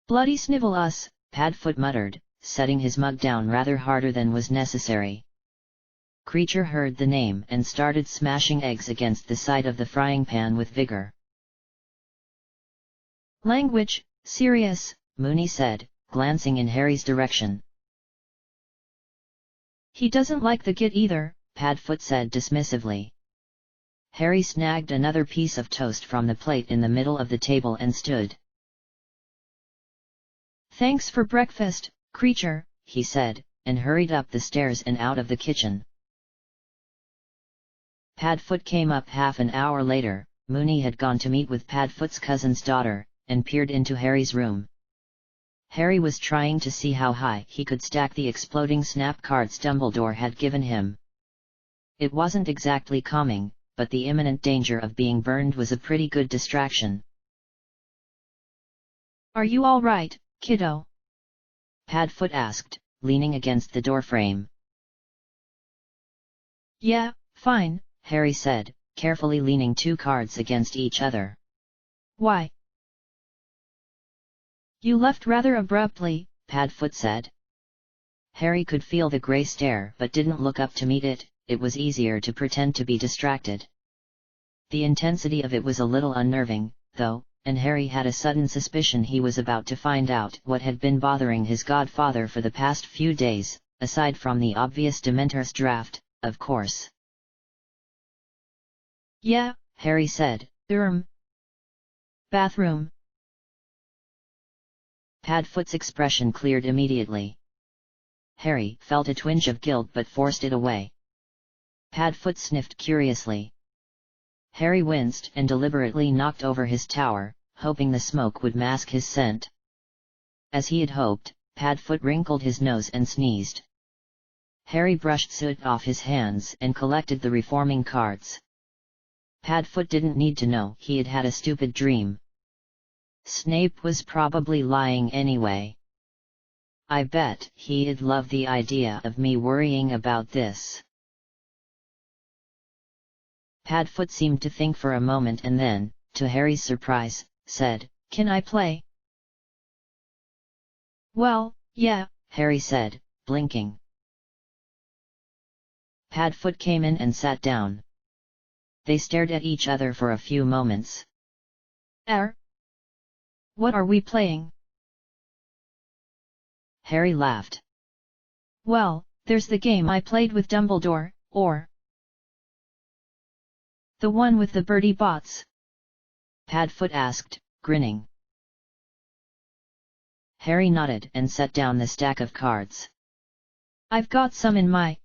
"Bloody snivel us," Padfoot muttered, setting his mug down rather harder than was necessary. Creature heard the name and started smashing eggs against the side of the frying pan with vigor. "Language, Sirius," Moony said, glancing in Harry's direction. "He doesn't like the git either," Padfoot said dismissively. Harry snagged another piece of toast from the plate in the middle of the table and stood. "Thanks for breakfast, Creature," he said, and hurried up the stairs and out of the kitchen. Padfoot came up half an hour later. Moony had gone to meet with Padfoot's cousin's daughter, and peered into Harry's room. Harry was trying to see how high he could stack the exploding snap cards Dumbledore had given him. It wasn't exactly calming, but the imminent danger of being burned was a pretty good distraction. "Are you all right, kiddo?" Padfoot asked, leaning against the doorframe. "Yeah, fine," Harry said, carefully leaning 2 cards against each other. "Why?" "You left rather abruptly," Padfoot said. Harry could feel the grey stare but didn't look up to meet it. It was easier to pretend to be distracted. The intensity of it was a little unnerving, though, and Harry had a sudden suspicion he was about to find out what had been bothering his godfather for the past few days, aside from the obvious Dementor's draft, of course. "Yeah," Harry said. Bathroom." Padfoot's expression cleared immediately. Harry felt a twinge of guilt but forced it away. Padfoot sniffed curiously. Harry winced and deliberately knocked over his tower, hoping the smoke would mask his scent. As he had hoped, Padfoot wrinkled his nose and sneezed. Harry brushed soot off his hands and collected the reforming cards. Padfoot didn't need to know he had had a stupid dream. Snape was probably lying anyway. I bet he'd love the idea of me worrying about this. Padfoot seemed to think for a moment and then, to Harry's surprise, said, "Can I play?" "Well, yeah," Harry said, blinking. Padfoot came in and sat down. They stared at each other for a few moments. What are we playing?" Harry laughed. "Well, there's the game I played with Dumbledore, or the one with the birdie bots?" Padfoot asked, grinning. Harry nodded and set down the stack of cards. "I've got some in my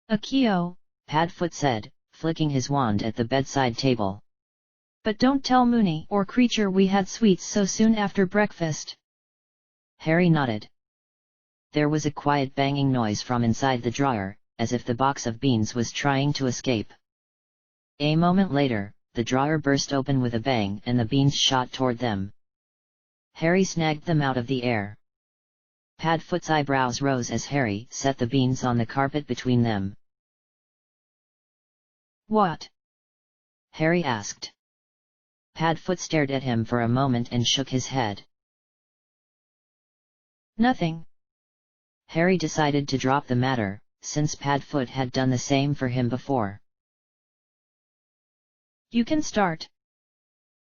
Akio," Padfoot said, flicking his wand at the bedside table. "But don't tell Moony or Creature we had sweets so soon after breakfast." Harry nodded. There was a quiet banging noise from inside the drawer, as if the box of beans was trying to escape. A moment later, the drawer burst open with a bang and the beans shot toward them. Harry snagged them out of the air. Padfoot's eyebrows rose as Harry set the beans on the carpet between them. "What?" Harry asked. Padfoot stared at him for a moment and shook his head. "Nothing." Harry decided to drop the matter, since Padfoot had done the same for him before. "You can start."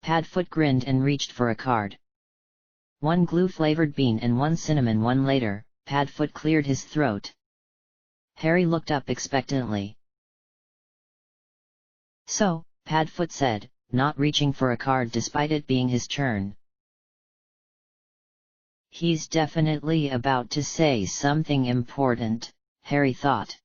Padfoot grinned and reached for a card. One glue-flavored bean and one cinnamon one later, Padfoot cleared his throat. Harry looked up expectantly. "So," Padfoot said, not reaching for a card despite it being his turn. "He's definitely about to say something important," Harry thought.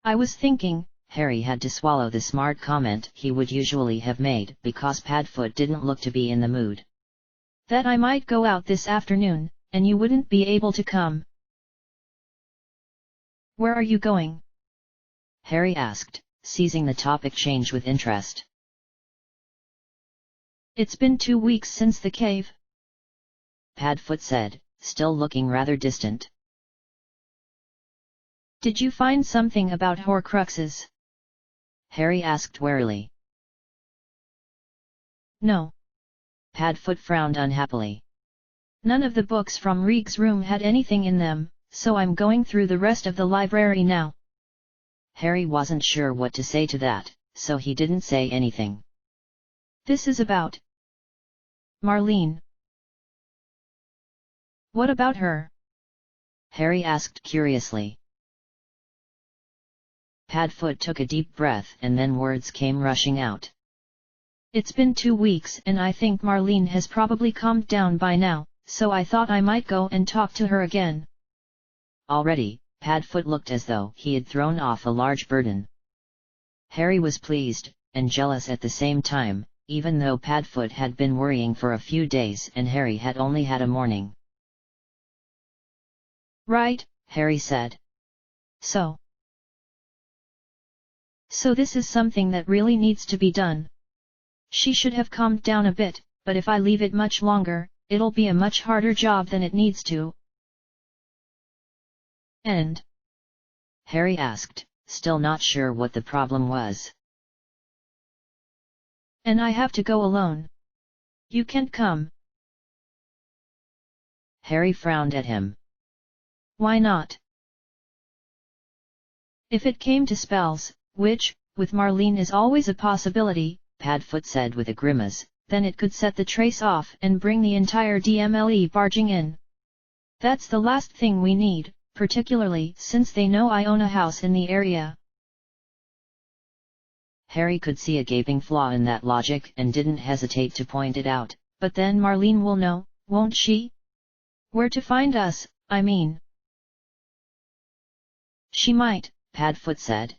"I was thinking," Harry had to swallow the smart comment he would usually have made because Padfoot didn't look to be in the mood, "that I might go out this afternoon, and you wouldn't be able to come." "Where are you going?" Harry asked, seizing the topic change with interest. "It's been 2 weeks since the cave," Padfoot said, still looking rather distant. "Did you find something about Horcruxes?" Harry asked warily. "No." Padfoot frowned unhappily. "None of the books from Reeg's room had anything in them, so I'm going through the rest of the library now." Harry wasn't sure what to say to that, so he didn't say anything. "This is about Marlene." "What about her?" Harry asked curiously. Padfoot took a deep breath and then words came rushing out. "It's been 2 weeks and I think Marlene has probably calmed down by now, so I thought I might go and talk to her again." Already, Padfoot looked as though he had thrown off a large burden. Harry was pleased, and jealous at the same time, even though Padfoot had been worrying for a few days and Harry had only had a morning. "Right," Harry said. So this is something that really needs to be done. She should have calmed down a bit, but if I leave it much longer, it'll be a much harder job than it needs to." "And?" Harry asked, still not sure what the problem was. "And I have to go alone. You can't come." Harry frowned at him. "Why not?" "If it came to spells, which, with Marlene is always a possibility," Padfoot said with a grimace, "then it could set the trace off and bring the entire DMLE barging in. That's the last thing we need, particularly since they know I own a house in the area." Harry could see a gaping flaw in that logic and didn't hesitate to point it out, "But then Marlene will know, won't she? Where to find us, I mean." "She might," Padfoot said.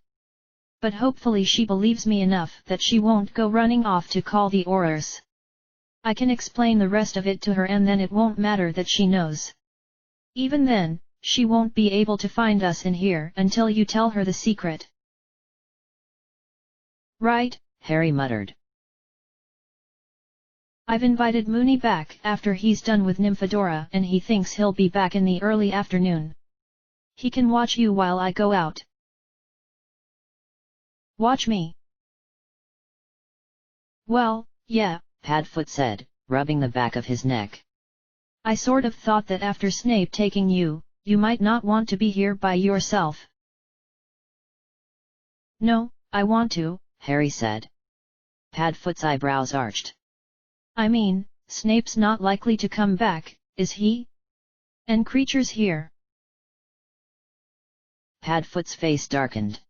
but hopefully she believes me enough that she won't go running off to call the Aurors. I can explain the rest of it to her and then it won't matter that she knows. Even then, she won't be able to find us in here until you tell her the secret. Right, Harry muttered. I've invited Moony back after he's done with Nymphadora and he thinks he'll be back in the early afternoon. He can watch you while I go out. Watch me? Well, yeah, Padfoot said, rubbing the back of his neck. I sort of thought that after Snape taking you, you might not want to be here by yourself. No, I want to, Harry said. Padfoot's eyebrows arched. I mean, Snape's not likely to come back, is he? And Creature's here. Padfoot's face darkened.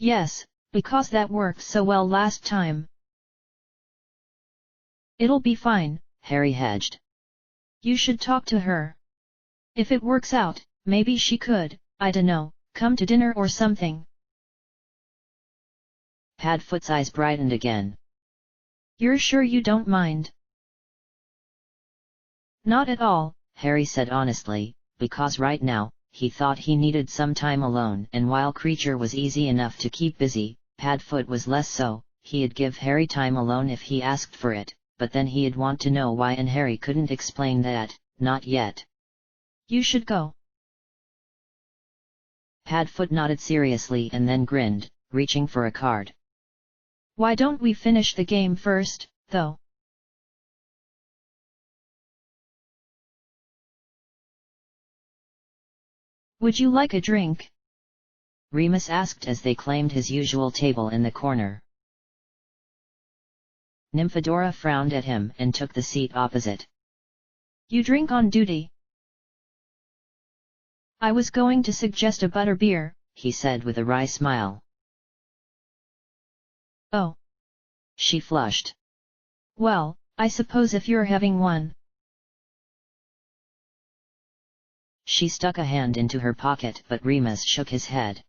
Yes, because that worked so well last time. It'll be fine, Harry hedged. You should talk to her. If it works out, maybe she could, I dunno, come to dinner or something. Padfoot's eyes brightened again. You're sure you don't mind? Not at all, Harry said honestly, because right now, he thought he needed some time alone and while Creature was easy enough to keep busy, Padfoot was less so. He'd give Harry time alone if he asked for it, but then he'd want to know why and Harry couldn't explain that, not yet. You should go. Padfoot nodded seriously and then grinned, reaching for a card. Why don't we finish the game first, though? Would you like a drink? Remus asked as they claimed his usual table in the corner. Nymphadora frowned at him and took the seat opposite. You drink on duty? I was going to suggest a butterbeer, he said with a wry smile. Oh. She flushed. Well, I suppose if you're having one. She stuck a hand into her pocket but Remus shook his head.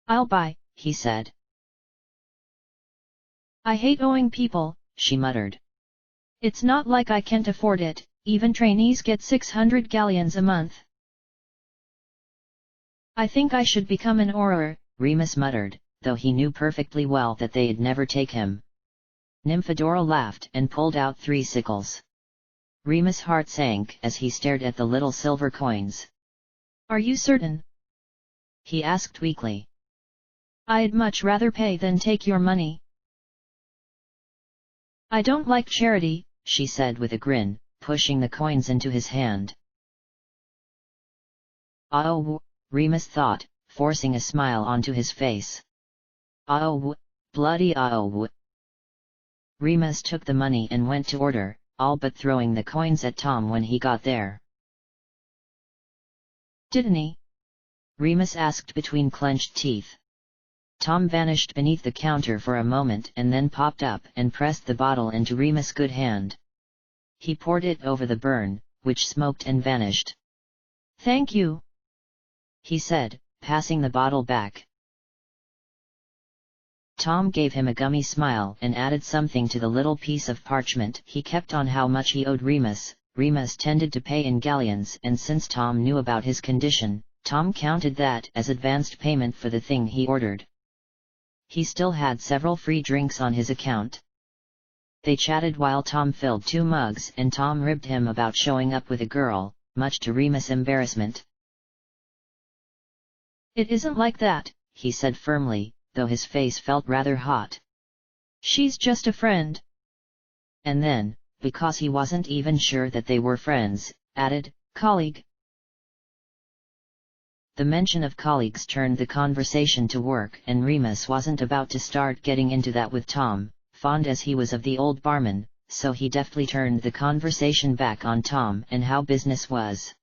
I'll buy, he said. I hate owing people, she muttered. It's not like I can't afford it, even trainees get 600 galleons a month. I think I should become an Auror, Remus muttered, though he knew perfectly well that they'd never take him. Nymphadora laughed and pulled out 3 sickles. Remus' heart sank as he stared at the little silver coins. Are you certain? He asked weakly. I'd much rather pay than take your money. I don't like charity, she said with a grin, pushing the coins into his hand. Oh, Remus thought, forcing a smile onto his face. Oh, bloody oh. Remus took the money and went to order, all but throwing the coins at Tom when he got there. Didn't he? Remus asked between clenched teeth. Tom vanished beneath the counter for a moment and then popped up and pressed the bottle into Remus' good hand. He poured it over the burn, which smoked and vanished. Thank you, he said, passing the bottle back. Tom gave him a gummy smile and added something to the little piece of parchment he kept on how much he owed Remus. Remus tended to pay in galleons and since Tom knew about his condition, Tom counted that as advanced payment for the thing he ordered. He still had several free drinks on his account. They chatted while Tom filled 2 mugs and Tom ribbed him about showing up with a girl, much to Remus' embarrassment. It isn't like that, he said firmly, though his face felt rather hot. She's just a friend. And then, because he wasn't even sure that they were friends, added, colleague. The mention of colleagues turned the conversation to work and Remus wasn't about to start getting into that with Tom, fond as he was of the old barman, so he deftly turned the conversation back on Tom and how business was.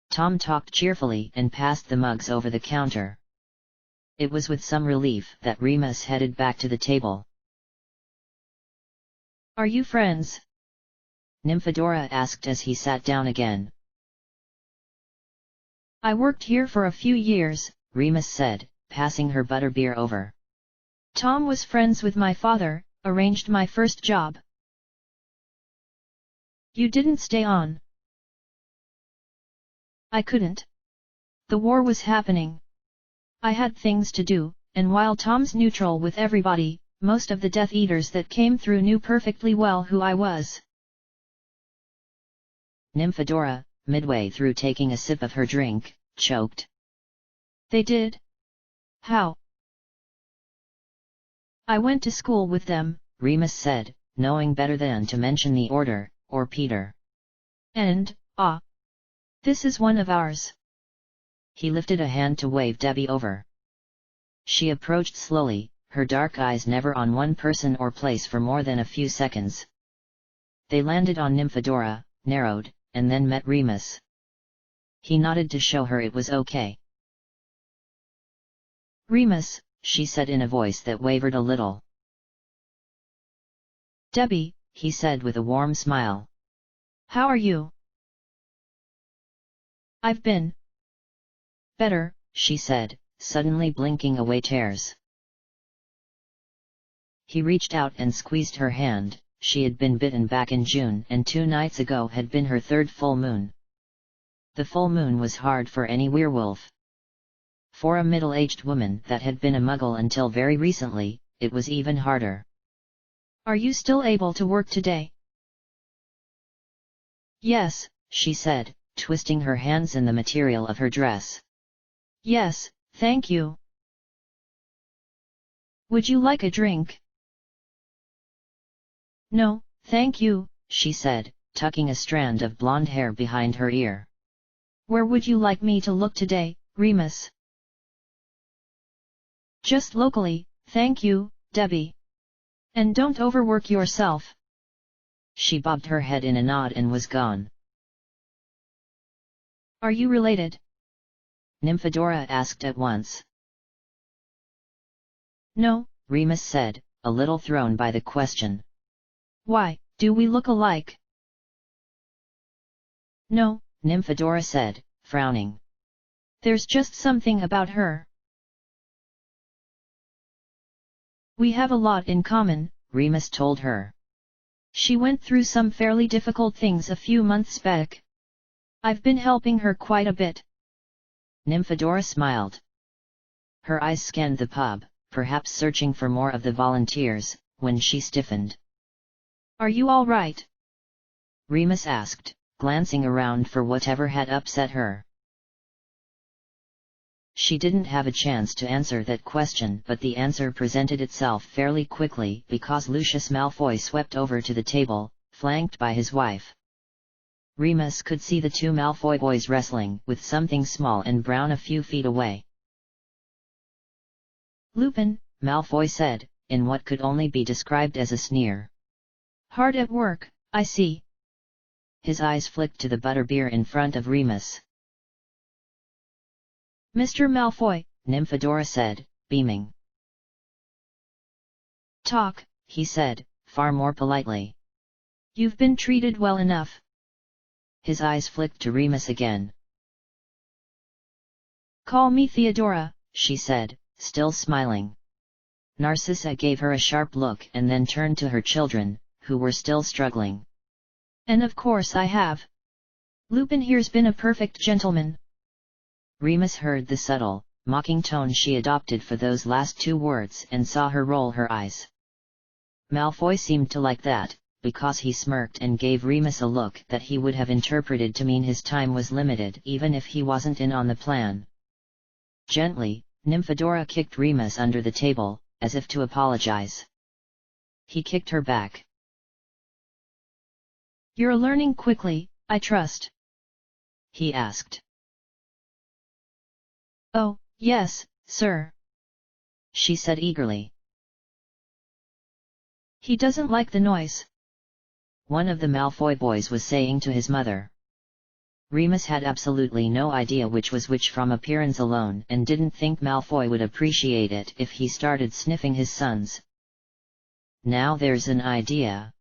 Tom talked cheerfully and passed the mugs over the counter. It was with some relief that Remus headed back to the table. Are you friends? Nymphadora asked as he sat down again. I worked here for a few years, Remus said, passing her butterbeer over. Tom was friends with my father, arranged my first job. You didn't stay on. I couldn't. The war was happening. I had things to do, and while Tom's neutral with everybody, most of the Death Eaters that came through knew perfectly well who I was. Nymphadora, midway through taking a sip of her drink, choked. They did? How? I went to school with them, Remus said, knowing better than to mention the Order, or Peter. And, this is one of ours. He lifted a hand to wave Debbie over. She approached slowly, her dark eyes never on one person or place for more than a few seconds. They landed on Nymphadora, narrowed, and then met Remus. He nodded to show her it was okay. Remus, she said in a voice that wavered a little. Debbie, he said with a warm smile. How are you? I've been better, she said, suddenly blinking away tears. He reached out and squeezed her hand. She had been bitten back in June and 2 nights ago had been her 3rd full moon. The full moon was hard for any werewolf. For a middle-aged woman that had been a muggle until very recently, it was even harder. Are you still able to work today? Yes, she said, twisting her hands in the material of her dress. Yes, thank you. Would you like a drink? No, thank you, she said, tucking a strand of blonde hair behind her ear. Where would you like me to look today, Remus? Just locally, thank you, Debbie. And don't overwork yourself. She bobbed her head in a nod and was gone. Are you related? Nymphadora asked at once. No, Remus said, a little thrown by the question. Why, do we look alike? No, Nymphadora said, frowning. There's just something about her. We have a lot in common, Remus told her. She went through some fairly difficult things a few months back. I've been helping her quite a bit. Nymphadora smiled. Her eyes scanned the pub, perhaps searching for more of the volunteers, when she stiffened. Are you all right? Remus asked, glancing around for whatever had upset her. She didn't have a chance to answer that question, but the answer presented itself fairly quickly because Lucius Malfoy swept over to the table, flanked by his wife. Remus could see the 2 Malfoy boys wrestling with something small and brown a few feet away. Lupin, Malfoy said, in what could only be described as a sneer. Hard at work, I see. His eyes flicked to the butterbeer in front of Remus. Mr. Malfoy, Nymphadora said, beaming. Talk, he said, far more politely. You've been treated well enough. His eyes flicked to Remus again. Call me Theodora, she said, still smiling. Narcissa gave her a sharp look and then turned to her children, who were still struggling. And of course I have. Lupin here's been a perfect gentleman. Remus heard the subtle, mocking tone she adopted for those last 2 words and saw her roll her eyes. Malfoy seemed to like that, because he smirked and gave Remus a look that he would have interpreted to mean his time was limited even if he wasn't in on the plan. Gently, Nymphadora kicked Remus under the table, as if to apologize. He kicked her back. You're learning quickly, I trust? He asked. Oh, yes, sir. She said eagerly. He doesn't like the noise. One of the Malfoy boys was saying to his mother. Remus had absolutely no idea which was which from appearance alone and didn't think Malfoy would appreciate it if he started sniffing his sons. Now there's an idea,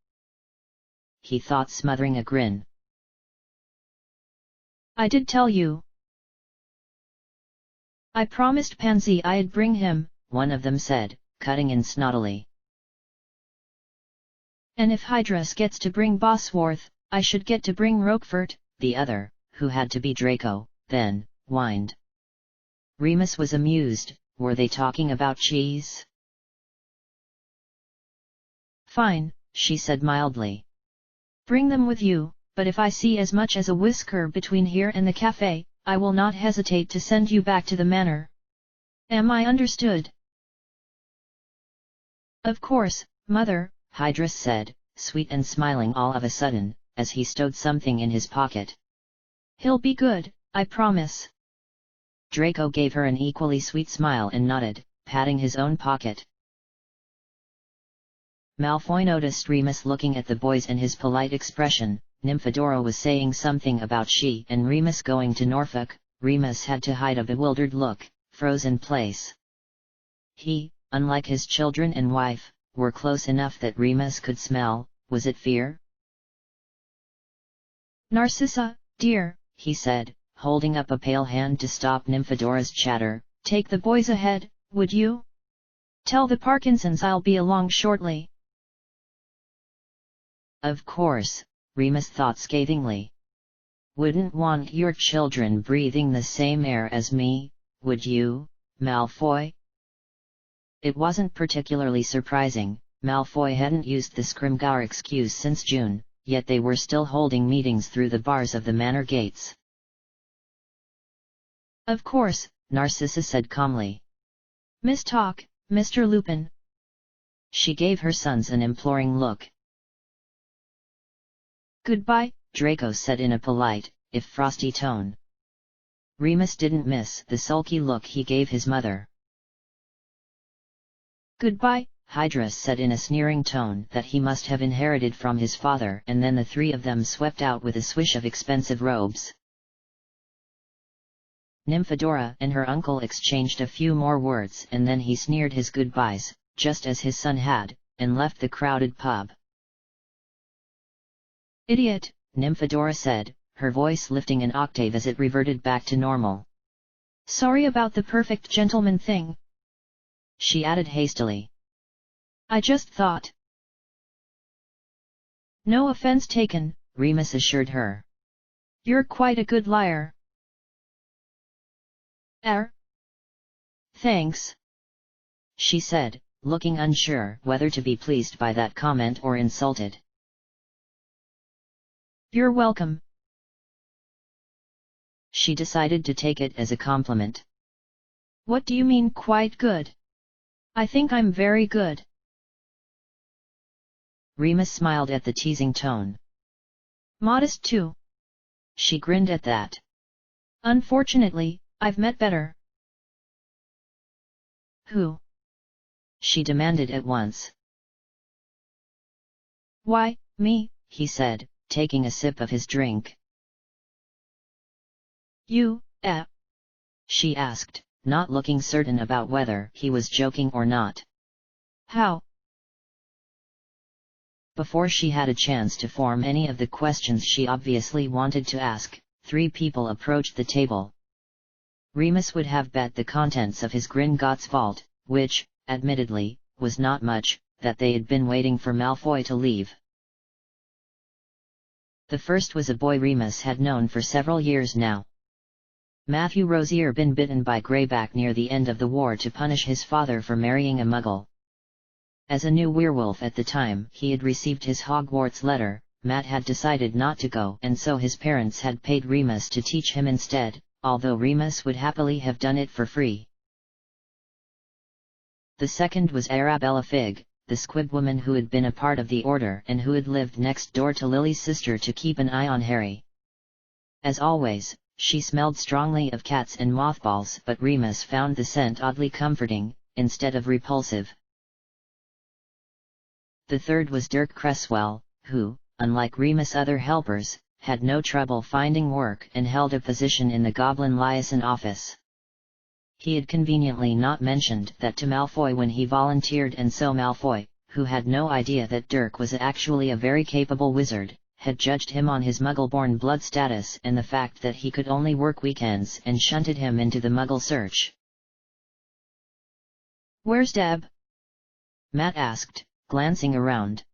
he thought, smothering a grin. I did tell you. I promised Pansy I'd bring him, one of them said, cutting in snottily. And if Hydras gets to bring Bosworth, I should get to bring Roquefort, the other, who had to be Draco, then, whined. Remus was amused. Were they talking about cheese? Fine, she said mildly. Bring them with you, but if I see as much as a whisker between here and the cafe, I will not hesitate to send you back to the manor. Am I understood? Of course, Mother, Hydras said, sweet and smiling all of a sudden, as he stowed something in his pocket. He'll be good, I promise. Draco gave her an equally sweet smile and nodded, patting his own pocket. Malfoy noticed Remus looking at the boys and his polite expression. Nymphadora was saying something about she and Remus going to Norfolk. Remus had to hide a bewildered look, froze in place. He, unlike his children and wife, were close enough that Remus could smell. Was it fear? Narcissa, dear, he said, holding up a pale hand to stop Nymphadora's chatter. Take the boys ahead, would you? Tell the Parkinsons I'll be along shortly. Of course, Remus thought scathingly. Wouldn't want your children breathing the same air as me, would you, Malfoy? It wasn't particularly surprising. Malfoy hadn't used the Scrimgeour excuse since June, yet they were still holding meetings through the bars of the manor gates. Of course, Narcissa said calmly. Miss Talk, Mr. Lupin. She gave her sons an imploring look. Goodbye, Draco said in a polite, if frosty tone. Remus didn't miss the sulky look he gave his mother. Goodbye, Hydras said in a sneering tone that he must have inherited from his father, and then the three of them swept out with a swish of expensive robes. Nymphadora and her uncle exchanged a few more words and then he sneered his goodbyes, just as his son had, and left the crowded pub. Idiot, Nymphadora said, her voice lifting an octave as it reverted back to normal. Sorry about the perfect gentleman thing. She added hastily. I just thought. No offense taken, Remus assured her. You're quite a good liar. Thanks. She said, looking unsure whether to be pleased by that comment or insulted. You're welcome. She decided to take it as a compliment. What do you mean quite good? I think I'm very good. Remus smiled at the teasing tone. Modest too. She grinned at that. Unfortunately, I've met better. Who? She demanded at once. Why, me, he said, taking a sip of his drink. You, she asked, not looking certain about whether he was joking or not. How? Before she had a chance to form any of the questions she obviously wanted to ask, three people approached the table. Remus would have bet the contents of his Gringotts vault, which, admittedly, was not much, that they had been waiting for Malfoy to leave. The first was a boy Remus had known for several years now. Matthew Rosier been bitten by Greyback near the end of the war to punish his father for marrying a muggle. As a new werewolf at the time he had received his Hogwarts letter, Matt had decided not to go and so his parents had paid Remus to teach him instead, although Remus would happily have done it for free. The second was Arabella Figg, the squib woman who had been a part of the Order and who had lived next door to Lily's sister to keep an eye on Harry. As always, she smelled strongly of cats and mothballs, but Remus found the scent oddly comforting, instead of repulsive. The third was Dirk Cresswell, who, unlike Remus' other helpers, had no trouble finding work and held a position in the Goblin Liaison office. He had conveniently not mentioned that to Malfoy when he volunteered, and so Malfoy, who had no idea that Dirk was actually a very capable wizard, had judged him on his Muggle-born blood status and the fact that he could only work weekends and shunted him into the Muggle search, Where's Deb? Matt asked, glancing around.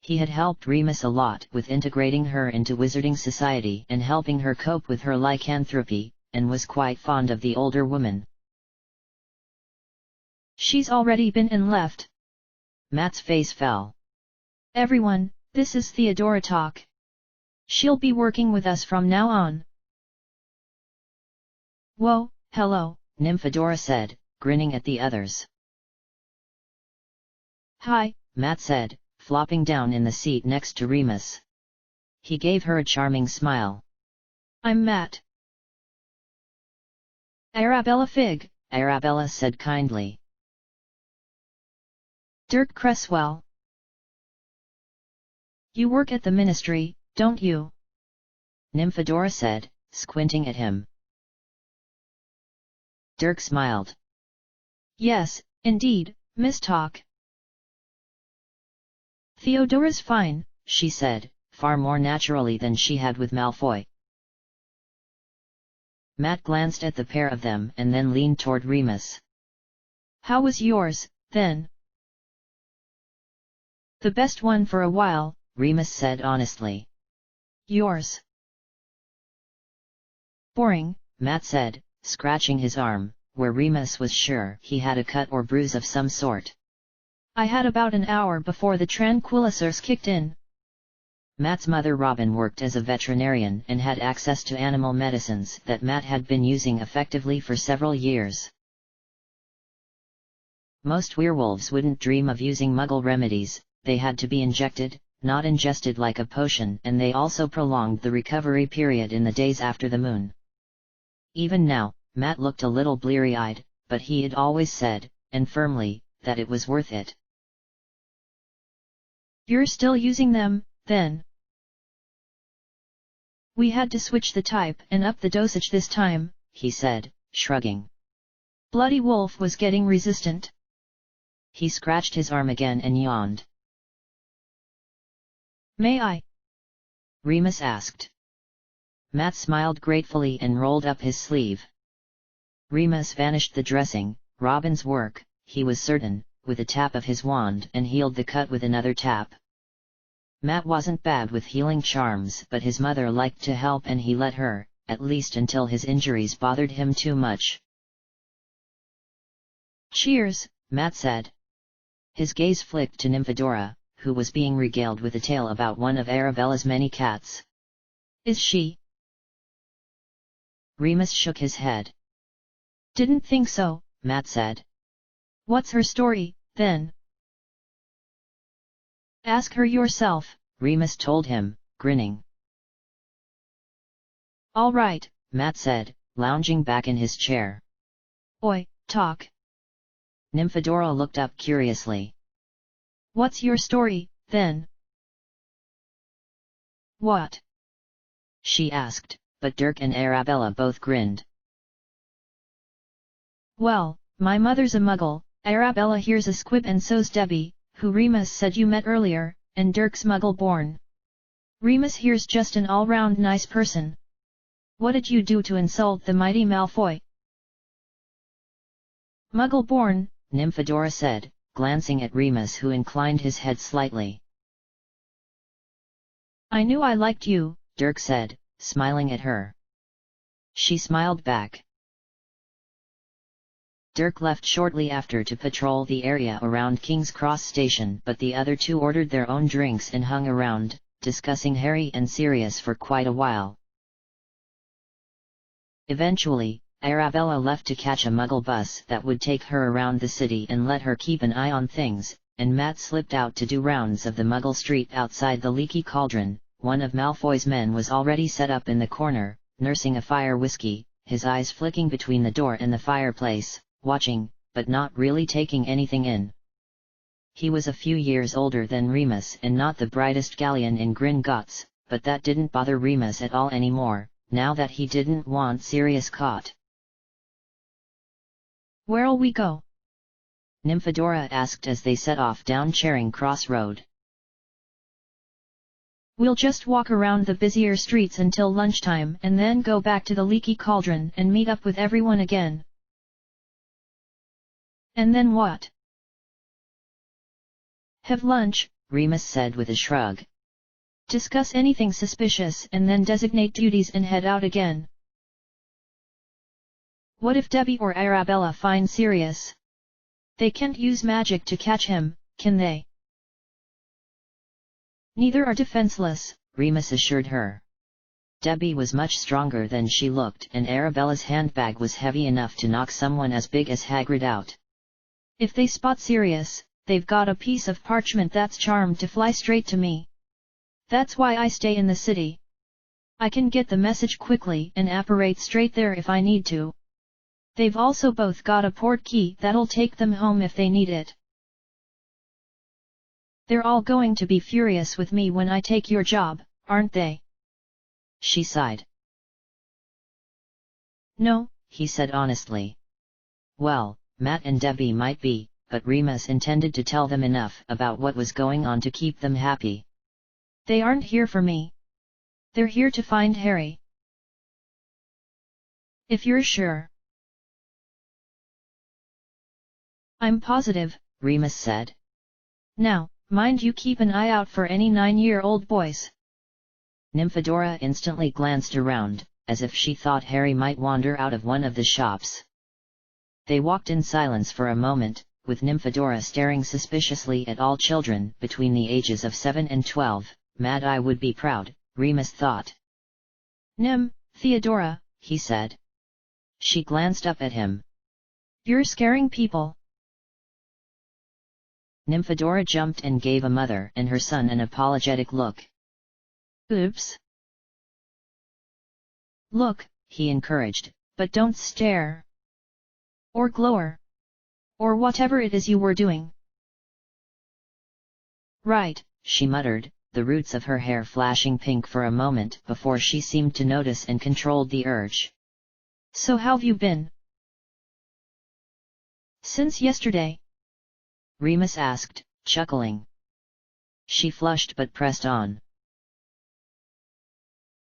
He had helped Remus a lot with integrating her into wizarding society and helping her cope with her lycanthropy, and was quite fond of the older woman. She's already been and left. Matt's face fell. Everyone, this is Theodora talk. She'll be working with us from now on. Whoa, hello, Nymphadora said, grinning at the others. Hi, Matt said, flopping down in the seat next to Remus. He gave her a charming smile. I'm Matt. Arabella Fig, Arabella said kindly. Dirk Cresswell. You work at the ministry, don't you? Nymphadora said, squinting at him. Dirk smiled. Yes, indeed, Miss Talk. Theodora's fine, she said, far more naturally than she had with Malfoy. Matt glanced at the pair of them and then leaned toward Remus. How was yours, then? The best one for a while, Remus said honestly. Yours? Boring, Matt said, scratching his arm, where Remus was sure he had a cut or bruise of some sort. I had about an hour before the tranquilizers kicked in. Matt's mother Robin worked as a veterinarian and had access to animal medicines that Matt had been using effectively for several years. Most werewolves wouldn't dream of using Muggle remedies, they had to be injected, not ingested like a potion, and they also prolonged the recovery period in the days after the moon. Even now, Matt looked a little bleary-eyed, but he had always said, and firmly, that it was worth it. You're still using them, then? We had to switch the type and up the dosage this time, he said, shrugging. Bloody Wolf was getting resistant. He scratched his arm again and yawned. May I? Remus asked. Matt smiled gratefully and rolled up his sleeve. Remus vanished the dressing, Robin's work, he was certain, with a tap of his wand, and healed the cut with another tap. Matt wasn't bad with healing charms, but his mother liked to help and he let her, at least until his injuries bothered him too much. Cheers, Matt said. His gaze flicked to Nymphadora, who was being regaled with a tale about one of Arabella's many cats. Is she? Remus shook his head. Didn't think so, Matt said. What's her story, then? Ask her yourself, Remus told him, grinning. All right, Matt said, lounging back in his chair. Oi, talk. Nymphadora looked up curiously. What's your story, then? What? She asked, but Dirk and Arabella both grinned. Well, my mother's a Muggle, Arabella here's a squib and so's Debbie, who Remus said you met earlier, and Dirk's Muggle-born. Remus here's just an all-round nice person. What did you do to insult the mighty Malfoy? Muggle-born, Nymphadora said, glancing at Remus, who inclined his head slightly. I knew I liked you, Dirk said, smiling at her. She smiled back. Dirk left shortly after to patrol the area around King's Cross Station, but the other two ordered their own drinks and hung around, discussing Harry and Sirius for quite a while. Eventually, Arabella left to catch a Muggle bus that would take her around the city and let her keep an eye on things, and Matt slipped out to do rounds of the Muggle street outside the Leaky Cauldron. One of Malfoy's men was already set up in the corner, nursing a fire whiskey, his eyes flicking between the door and the fireplace, watching, but not really taking anything in. He was a few years older than Remus and not the brightest galleon in Gringotts, but that didn't bother Remus at all anymore, now that he didn't want Sirius caught. Where'll we go? Nymphadora asked as they set off down Charing Cross Road. We'll just walk around the busier streets until lunchtime and then go back to the Leaky Cauldron and meet up with everyone again. And then what? Have lunch, Remus said with a shrug. Discuss anything suspicious and then designate duties and head out again. What if Debbie or Arabella find Sirius? They can't use magic to catch him, can they? Neither are defenseless, Remus assured her. Debbie was much stronger than she looked, and Arabella's handbag was heavy enough to knock someone as big as Hagrid out. If they spot Sirius, they've got a piece of parchment that's charmed to fly straight to me. That's why I stay in the city. I can get the message quickly and apparate straight there if I need to. They've also both got a port key that'll take them home if they need it. They're all going to be furious with me when I take your job, aren't they? She sighed. No, he said honestly. Well, Matt and Debbie might be, but Remus intended to tell them enough about what was going on to keep them happy. They aren't here for me. They're here to find Harry. If you're sure. I'm positive, Remus said. Now, mind you keep an eye out for any 9-year-old boys. Nymphadora instantly glanced around, as if she thought Harry might wander out of one of the shops. They walked in silence for a moment, with Nymphadora staring suspiciously at all children between the ages of 7 and 12. Mad Eye would be proud, Remus thought. Theodora, he said. She glanced up at him. You're scaring people. Nymphadora jumped and gave a mother and her son an apologetic look. Oops. Look, he encouraged, but don't stare. Or glower. Or whatever it is you were doing. Right, she muttered, the roots of her hair flashing pink for a moment before she seemed to notice and controlled the urge. So how've you been? Since yesterday? Remus asked, chuckling. She flushed but pressed on.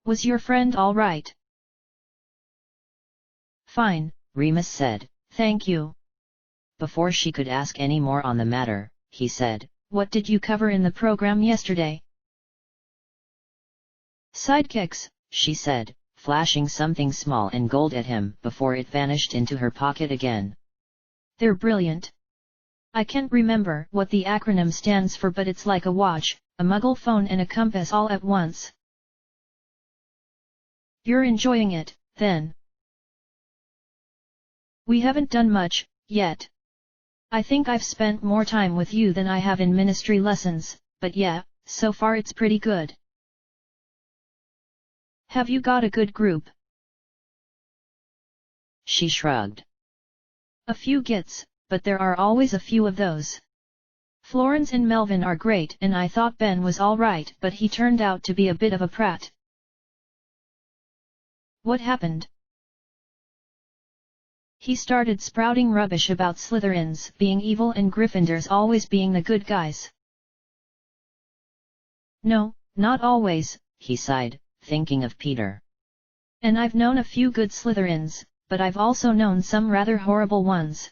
Was your friend all right? Fine, Remus said. Thank you. Before she could ask any more on the matter, he said, What did you cover in the program yesterday? Sidekicks, she said, flashing something small and gold at him before it vanished into her pocket again. They're brilliant. I can't remember what the acronym stands for, but it's like a watch, a muggle phone and a compass all at once. You're enjoying it, then? We haven't done much, yet. I think I've spent more time with you than I have in ministry lessons, but yeah, so far it's pretty good. Have you got a good group? She shrugged. A few gets, but there are always a few of those. Florence and Melvin are great, and I thought Ben was all right, but he turned out to be a bit of a prat. What happened? He started sprouting rubbish about Slytherins being evil and Gryffindors always being the good guys. No, not always, he sighed, thinking of Peter. And I've known a few good Slytherins, but I've also known some rather horrible ones.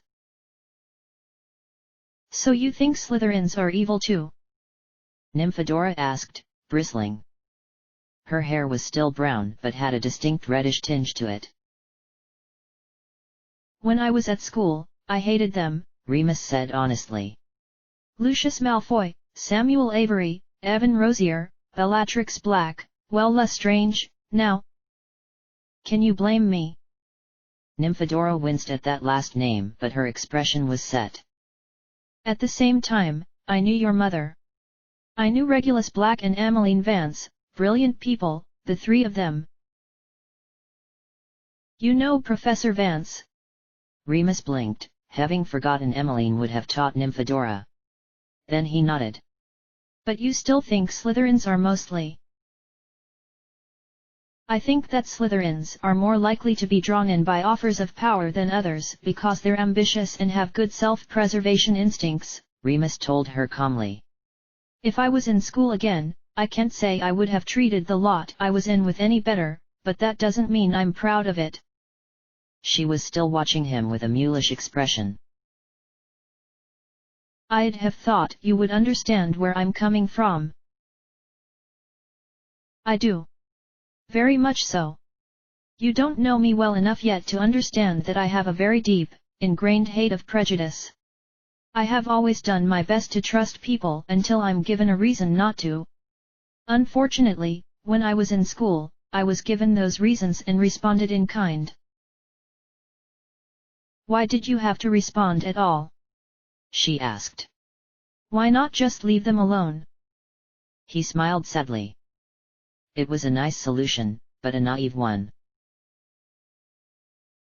So you think Slytherins are evil too? Nymphadora asked, bristling. Her hair was still brown but had a distinct reddish tinge to it. When I was at school, I hated them, Remus said honestly. Lucius Malfoy, Samuel Avery, Evan Rosier, Bellatrix Black, well, Lestrange, now. Can you blame me? Nymphadora winced at that last name, but her expression was set. At the same time, I knew your mother. I knew Regulus Black and Emmeline Vance, brilliant people, the three of them. You know Professor Vance? Remus blinked, having forgotten Emmeline would have taught Nymphadora. Then he nodded. But you still think Slytherins are mostly? I think that Slytherins are more likely to be drawn in by offers of power than others because they're ambitious and have good self-preservation instincts, Remus told her calmly. If I was in school again, I can't say I would have treated the lot I was in with any better, but that doesn't mean I'm proud of it. She was still watching him with a mulish expression. I'd have thought you would understand where I'm coming from. I do. Very much so. You don't know me well enough yet to understand that I have a very deep, ingrained hate of prejudice. I have always done my best to trust people until I'm given a reason not to. Unfortunately, when I was in school, I was given those reasons and responded in kind. Why did you have to respond at all? She asked. Why not just leave them alone? He smiled sadly. It was a nice solution, but a naive one.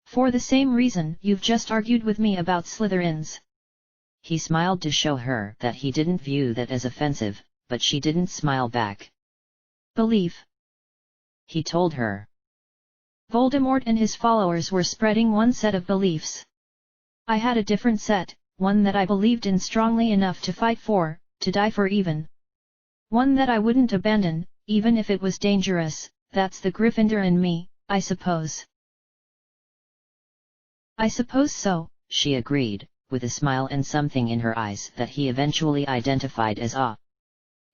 For the same reason you've just argued with me about Slytherins. He smiled to show her that he didn't view that as offensive, but she didn't smile back. Belief. He told her. Voldemort and his followers were spreading one set of beliefs. I had a different set, one that I believed in strongly enough to fight for, to die for even. One that I wouldn't abandon, even if it was dangerous. That's the Gryffindor in me, I suppose. I suppose so, she agreed, with a smile and something in her eyes that he eventually identified as awe.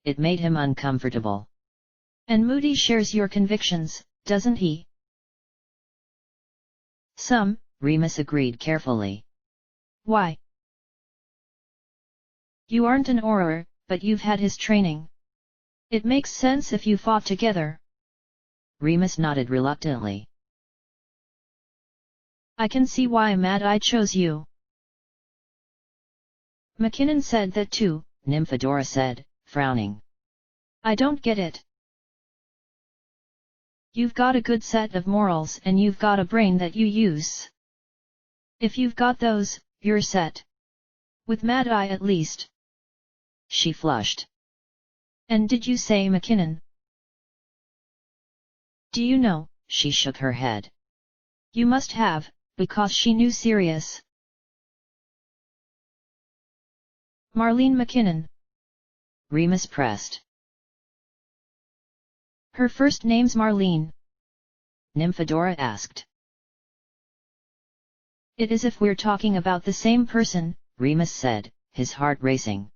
It made him uncomfortable. And Moody shares your convictions, doesn't he? Some, Remus agreed carefully. Why? You aren't an Auror, but you've had his training. It makes sense if you fought together. Remus nodded reluctantly. I can see why Mad Eye chose you. McKinnon said that too, Nymphadora said, frowning. I don't get it. You've got a good set of morals and you've got a brain that you use. If you've got those, you're set. With Mad Eye at least. She flushed. And did you say McKinnon? Do you know? She shook her head. You must have, because she knew Sirius. Marlene McKinnon. Remus pressed. Her first name's Marlene. Nymphadora asked. It is if we're talking about the same person, Remus said, his heart racing.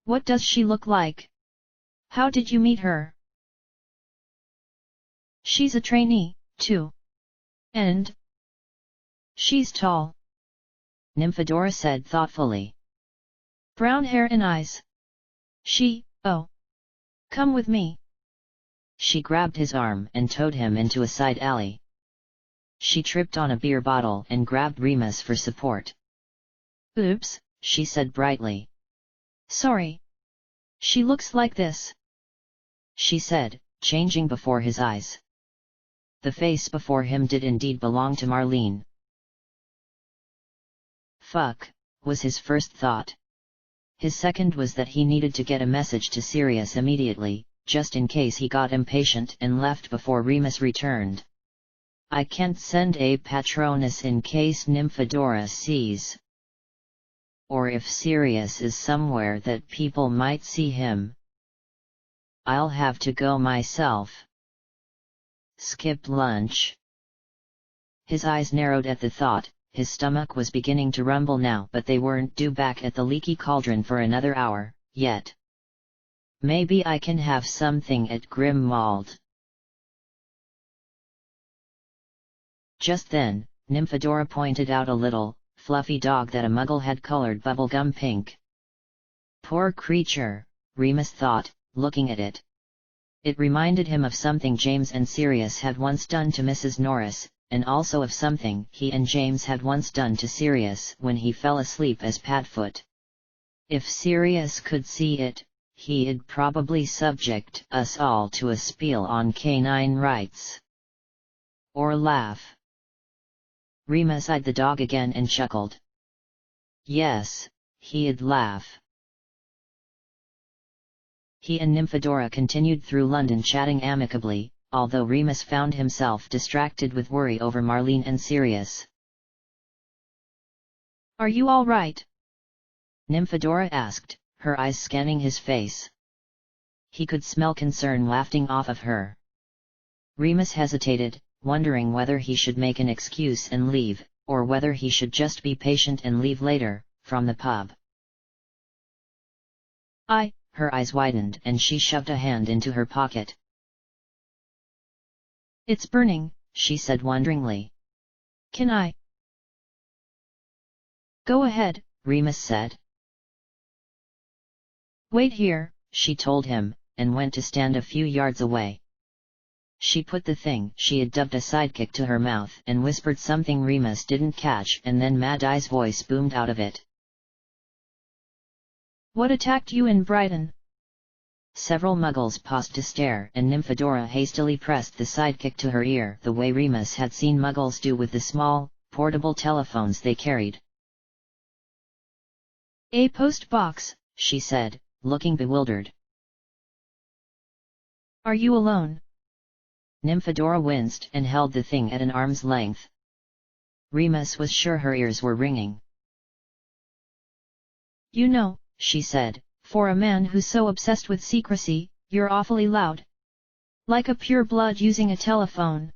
What does she look like? How did you meet her? She's a trainee, too. And? She's tall. Nymphadora said thoughtfully. Brown hair and eyes. Oh. Come with me. She grabbed his arm and towed him into a side alley. She tripped on a beer bottle and grabbed Remus for support. Oops, she said brightly. Sorry. She looks like this. She said, changing before his eyes. The face before him did indeed belong to Marlene. Fuck, was his first thought. His second was that he needed to get a message to Sirius immediately, just in case he got impatient and left before Remus returned. I can't send a Patronus in case Nymphadora sees. Or if Sirius is somewhere that people might see him. I'll have to go myself. Skip lunch. His eyes narrowed at the thought. His stomach was beginning to rumble now, but they weren't due back at the leaky cauldron for another hour, yet. Maybe I can have something at Grimmauld. Just then, Nymphadora pointed out a little, fluffy dog that a muggle had colored bubblegum pink. Poor creature, Remus thought, looking at it. It reminded him of something James and Sirius had once done to Mrs. Norris, and also of something he and James had once done to Sirius when he fell asleep as Padfoot. If Sirius could see it, he'd probably subject us all to a spiel on canine rights. Or laugh. Remus eyed the dog again and chuckled. Yes, he'd laugh. He and Nymphadora continued through London chatting amicably, although Remus found himself distracted with worry over Marlene and Sirius. Are you all right? Nymphadora asked, her eyes scanning his face. He could smell concern wafting off of her. Remus hesitated, wondering whether he should make an excuse and leave, or whether he should just be patient and leave later, from the pub. Her eyes widened and she shoved a hand into her pocket. It's burning, she said wonderingly. Can I? Go ahead, Remus said. Wait here, she told him, and went to stand a few yards away. She put the thing she had dubbed a sidekick to her mouth and whispered something Remus didn't catch, and then Mad Eye's voice boomed out of it. What attacked you in Brighton? Several muggles paused to stare, and Nymphadora hastily pressed the sidekick to her ear the way Remus had seen muggles do with the small, portable telephones they carried. A post box, she said, looking bewildered. Are you alone? Nymphadora winced and held the thing at an arm's length. Remus was sure her ears were ringing. You know, she said, for a man who's so obsessed with secrecy, you're awfully loud. Like a pure blood using a telephone.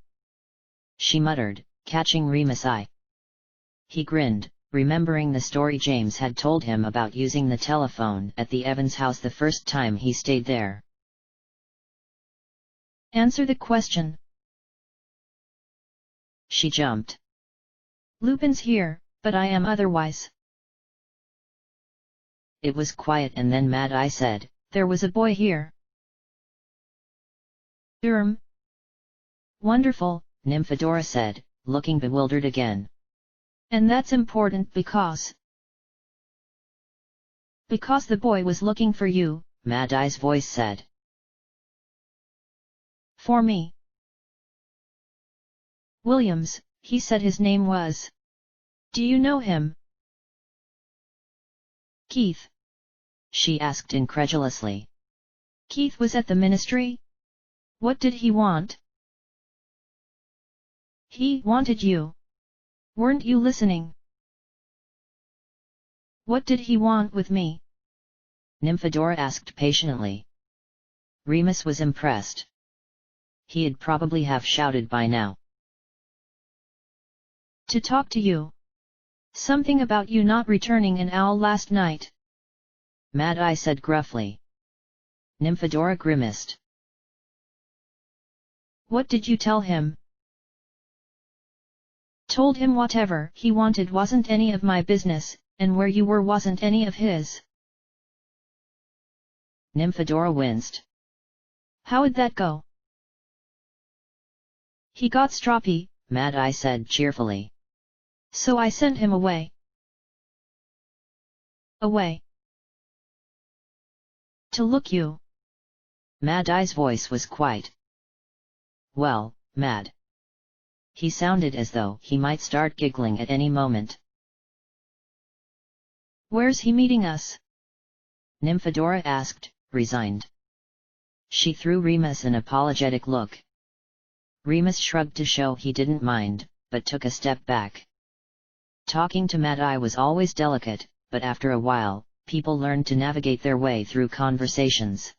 She muttered, catching Remus' eye. He grinned, remembering the story James had told him about using the telephone at the Evans house the first time he stayed there. Answer the question. She jumped. Lupin's here, but I am otherwise. It was quiet and then Mad Eye said, there was a boy here. Wonderful, Nymphadora said, looking bewildered again. And that's important because the boy was looking for you, Mad Eye's voice said. For me. Williams, he said his name was. Do you know him? Keith? She asked incredulously. Keith was at the ministry? What did he want? He wanted you. Weren't you listening? What did he want with me? Nymphadora asked patiently. Remus was impressed. He'd probably have shouted by now. To talk to you. Something about you not returning an owl last night. Mad Eye said gruffly. Nymphadora grimaced. What did you tell him? Told him whatever he wanted wasn't any of my business, and where you were wasn't any of his. Nymphadora winced. How'd that go? He got stroppy, Mad Eye said cheerfully. So I sent him away. Away. To look you. Mad Eye's voice was quiet. Well, Mad. He sounded as though he might start giggling at any moment. Where's he meeting us? Nymphadora asked, resigned. She threw Remus an apologetic look. Remus shrugged to show he didn't mind, but took a step back. Talking to Mad Eye was always delicate, but after a while, people learned to navigate their way through conversations.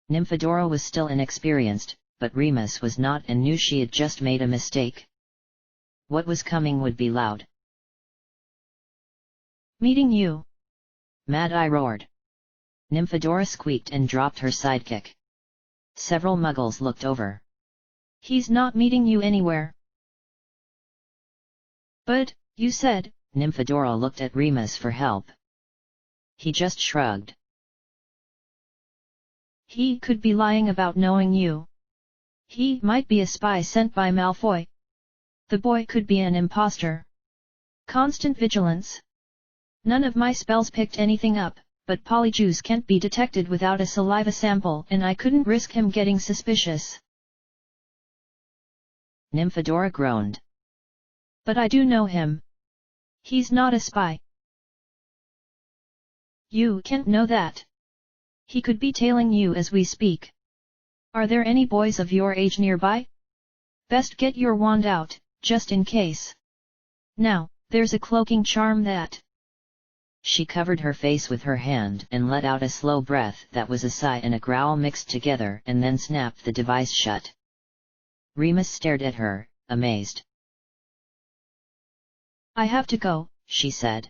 Nymphadora was still inexperienced, but Remus was not and knew she had just made a mistake. What was coming would be loud. Meeting you. Mad Eye roared. Nymphadora squeaked and dropped her sidekick. Several muggles looked over. He's not meeting you anywhere. But, you said. Nymphadora looked at Remus for help. He just shrugged. He could be lying about knowing you. He might be a spy sent by Malfoy. The boy could be an imposter. Constant vigilance. None of my spells picked anything up, but polyjuice can't be detected without a saliva sample and I couldn't risk him getting suspicious. Nymphadora groaned. But I do know him. He's not a spy. You can't know that. He could be tailing you as we speak. Are there any boys of your age nearby? Best get your wand out, just in case. Now, there's a cloaking charm that... She covered her face with her hand and let out a slow breath that was a sigh and a growl mixed together and then snapped the device shut. Remus stared at her, amazed. I have to go, she said.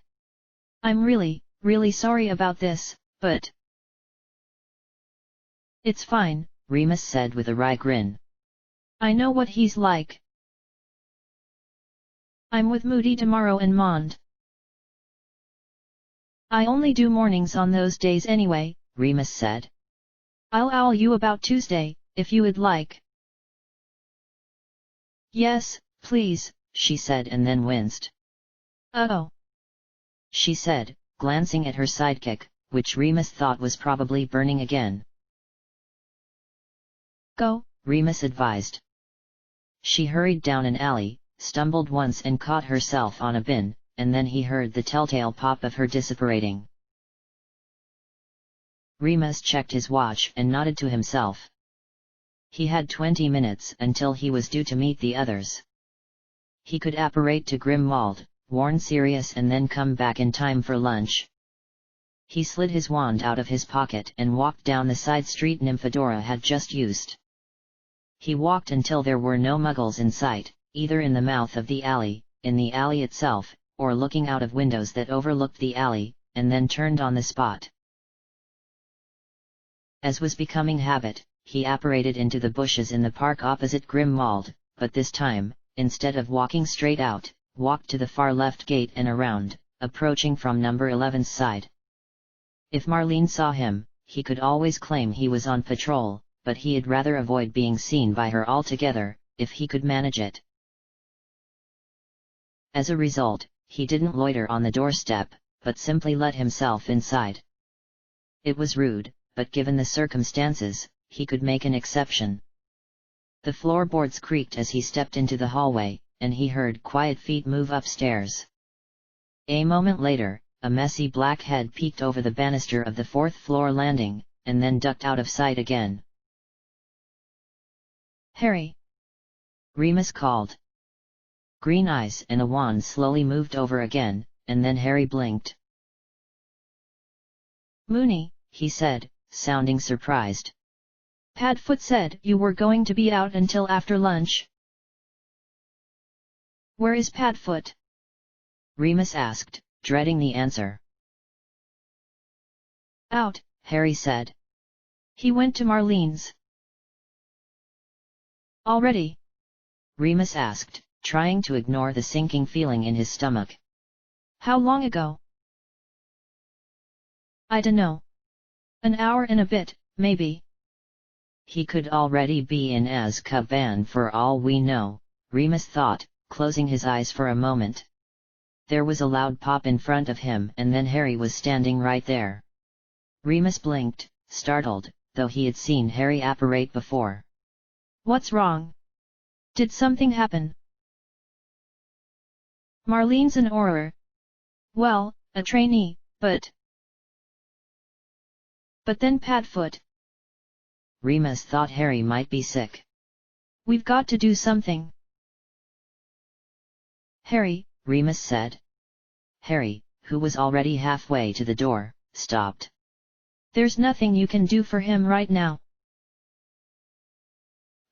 I'm really sorry about this, but... It's fine, Remus said with a wry grin. I know what he's like. I'm with Moody tomorrow and Mond. I only do mornings on those days anyway, Remus said. I'll owl you about Tuesday, if you would like. Yes, please, she said and then winced. Oh, she said, glancing at her sidekick, which Remus thought was probably burning again. Go, Remus advised. She hurried down an alley, stumbled once and caught herself on a bin, and then he heard the telltale pop of her disapparating. Remus checked his watch and nodded to himself. He had 20 minutes until he was due to meet the others. He could apparate to Grimwald, warn Sirius and then come back in time for lunch. He slid his wand out of his pocket and walked down the side street Nymphadora had just used. He walked until there were no muggles in sight, either in the mouth of the alley, in the alley itself, or looking out of windows that overlooked the alley, and then turned on the spot. As was becoming habit, he apparated into the bushes in the park opposite Grimwald, but this time, instead of walking straight out, walked to the far left gate and around, approaching from number 11's side. If Marlene saw him, he could always claim he was on patrol, but he'd rather avoid being seen by her altogether, if he could manage it. As a result, he didn't loiter on the doorstep, but simply let himself inside. It was rude, but given the circumstances, he could make an exception. The floorboards creaked as he stepped into the hallway, and he heard quiet feet move upstairs. A moment later, a messy black head peeked over the banister of the fourth-floor landing, and then ducked out of sight again. Harry! Remus called. Green eyes and a wand slowly moved over again, and then Harry blinked. Moony, he said, sounding surprised. Padfoot said you were going to be out until after lunch. Where is Padfoot? Remus asked, dreading the answer. Out, Harry said. He went to Marlene's. Already? Remus asked, trying to ignore the sinking feeling in his stomach. How long ago? I dunno. An hour and a bit, maybe. He could already be in Azkaban for all we know, Remus thought, closing his eyes for a moment. There was a loud pop in front of him and then Harry was standing right there. Remus blinked, startled, though he had seen Harry apparate before. What's wrong? Did something happen? Marlene's an Auror. Well, a trainee, but then Padfoot. Remus thought Harry might be sick. We've got to do something. Harry, Remus said. Harry, who was already halfway to the door, stopped. There's nothing you can do for him right now.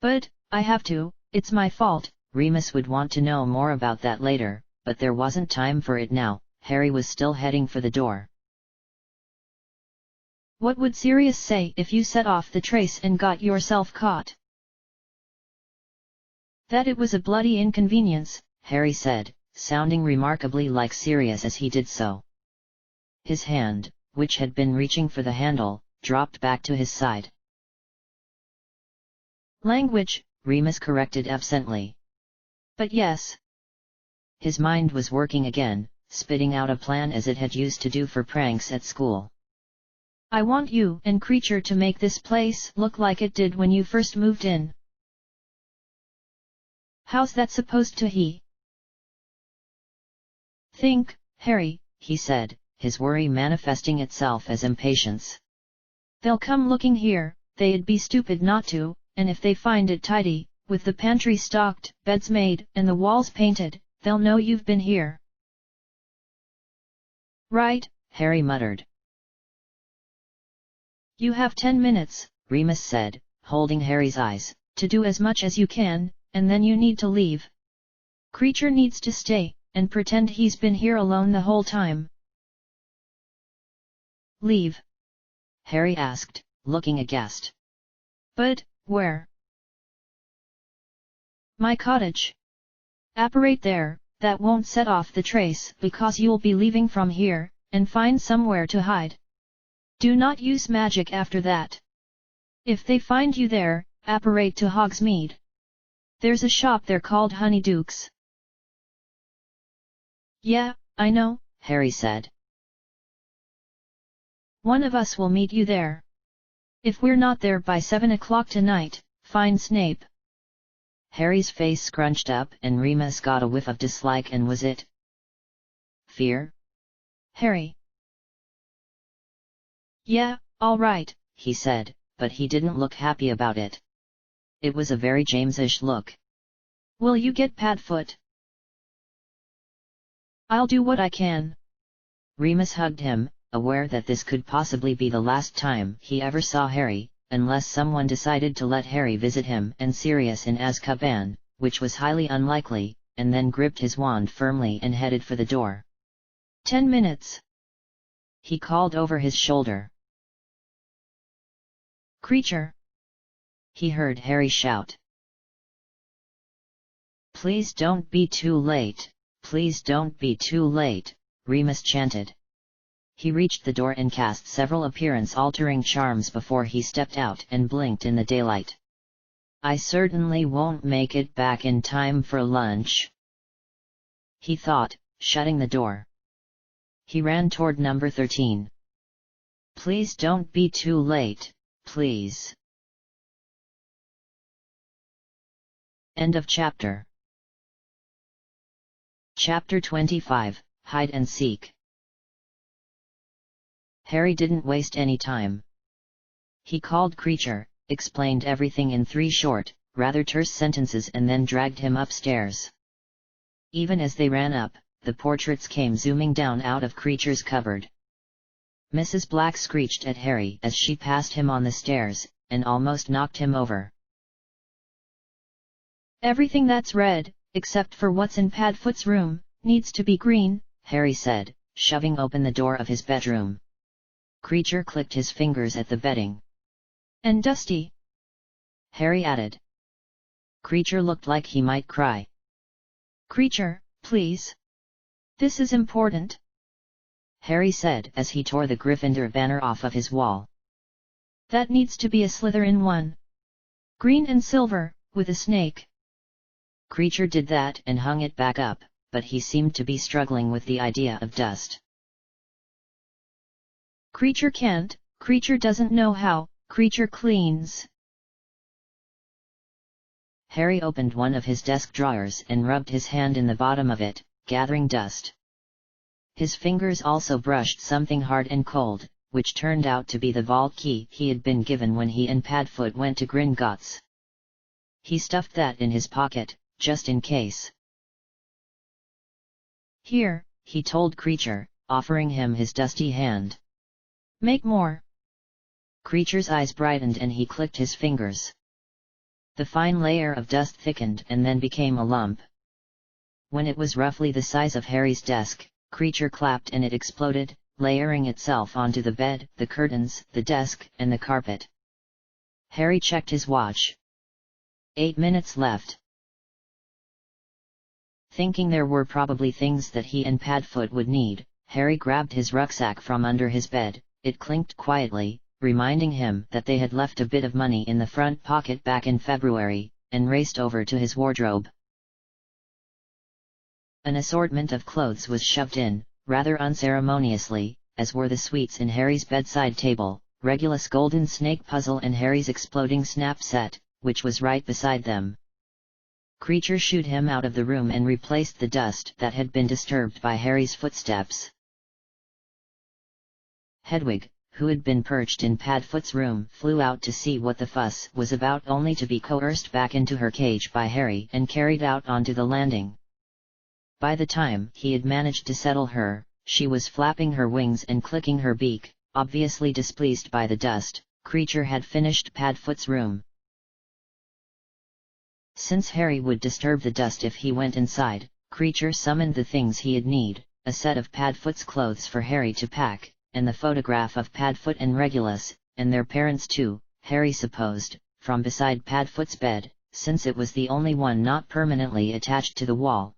But, I have to, it's my fault. Remus would want to know more about that later, but there wasn't time for it now. Harry was still heading for the door. What would Sirius say if you set off the trace and got yourself caught? That it was a bloody inconvenience, Harry said, sounding remarkably like Sirius as he did so. His hand, which had been reaching for the handle, dropped back to his side. Language, Remus corrected absently. But yes. His mind was working again, spitting out a plan as it had used to do for pranks at school. I want you and Creature to make this place look like it did when you first moved in. How's that supposed to he? Think, Harry, he said, his worry manifesting itself as impatience. They'll come looking here, they'd be stupid not to, and if they find it tidy, with the pantry stocked, beds made, and the walls painted, they'll know you've been here. Right, Harry muttered. You have 10 minutes, Remus said, holding Harry's eyes, to do as much as you can, and then you need to leave. Creature needs to stay, and pretend he's been here alone the whole time. Leave? Harry asked, looking aghast. But, where? My cottage. Apparate there, that won't set off the trace because you'll be leaving from here, and find somewhere to hide. Do not use magic after that. If they find you there, apparate to Hogsmeade. There's a shop there called Honeyduke's. Yeah, I know, Harry said. One of us will meet you there. If we're not there by 7 o'clock tonight, find Snape. Harry's face scrunched up and Remus got a whiff of dislike. And was it fear? Harry. Yeah, all right, he said, but he didn't look happy about it. It was a very James-ish look. Will you get Padfoot? I'll do what I can. Remus hugged him, aware that this could possibly be the last time he ever saw Harry, unless someone decided to let Harry visit him and Sirius in Azkaban, which was highly unlikely, and then gripped his wand firmly and headed for the door. 10 minutes. He called over his shoulder. Creature. He heard Harry shout. Please don't be too late, please don't be too late, Remus chanted. He reached the door and cast several appearance-altering charms before he stepped out and blinked in the daylight. I certainly won't make it back in time for lunch, he thought, shutting the door. He ran toward number 13. Please don't be too late, please. End of chapter. Chapter 25, Hide and Seek. Harry didn't waste any time. He called Creature, explained everything in 3 short, rather terse sentences and then dragged him upstairs. Even as they ran up, the portraits came zooming down out of Creature's cupboard. Mrs. Black screeched at Harry as she passed him on the stairs, and almost knocked him over. Everything that's red, except for what's in Padfoot's room, needs to be green, Harry said, shoving open the door of his bedroom. Creature clicked his fingers at the bedding. And dusty, Harry added. Creature looked like he might cry. Creature, please. This is important, Harry said as he tore the Gryffindor banner off of his wall. That needs to be a Slytherin one. Green and silver, with a snake. Creature did that and hung it back up, but he seemed to be struggling with the idea of dust. Creature can't, Creature doesn't know how, Creature cleans. Harry opened one of his desk drawers and rubbed his hand in the bottom of it, gathering dust. His fingers also brushed something hard and cold, which turned out to be the vault key he had been given when he and Padfoot went to Gringotts. He stuffed that in his pocket, just in case. Here, he told Creature, offering him his dusty hand. Make more. Creature's eyes brightened and he clicked his fingers. The fine layer of dust thickened and then became a lump. When it was roughly the size of Harry's desk, Creature clapped and it exploded, layering itself onto the bed, the curtains, the desk, and the carpet. Harry checked his watch. 8 minutes left. Thinking there were probably things that he and Padfoot would need, Harry grabbed his rucksack from under his bed. It clinked quietly, reminding him that they had left a bit of money in the front pocket back in February, and raced over to his wardrobe. An assortment of clothes was shoved in, rather unceremoniously, as were the sweets in Harry's bedside table, Regulus' golden snake puzzle and Harry's exploding snap set, which was right beside them. Creature shooed him out of the room and replaced the dust that had been disturbed by Harry's footsteps. Hedwig, who had been perched in Padfoot's room, flew out to see what the fuss was about, only to be coerced back into her cage by Harry and carried out onto the landing. By the time he had managed to settle her, she was flapping her wings and clicking her beak, obviously displeased by the dust. Creature had finished Padfoot's room. Since Harry would disturb the dust if he went inside, Creature summoned the things he'd need, a set of Padfoot's clothes for Harry to pack, and the photograph of Padfoot and Regulus, and their parents too, Harry supposed, from beside Padfoot's bed, since it was the only one not permanently attached to the wall.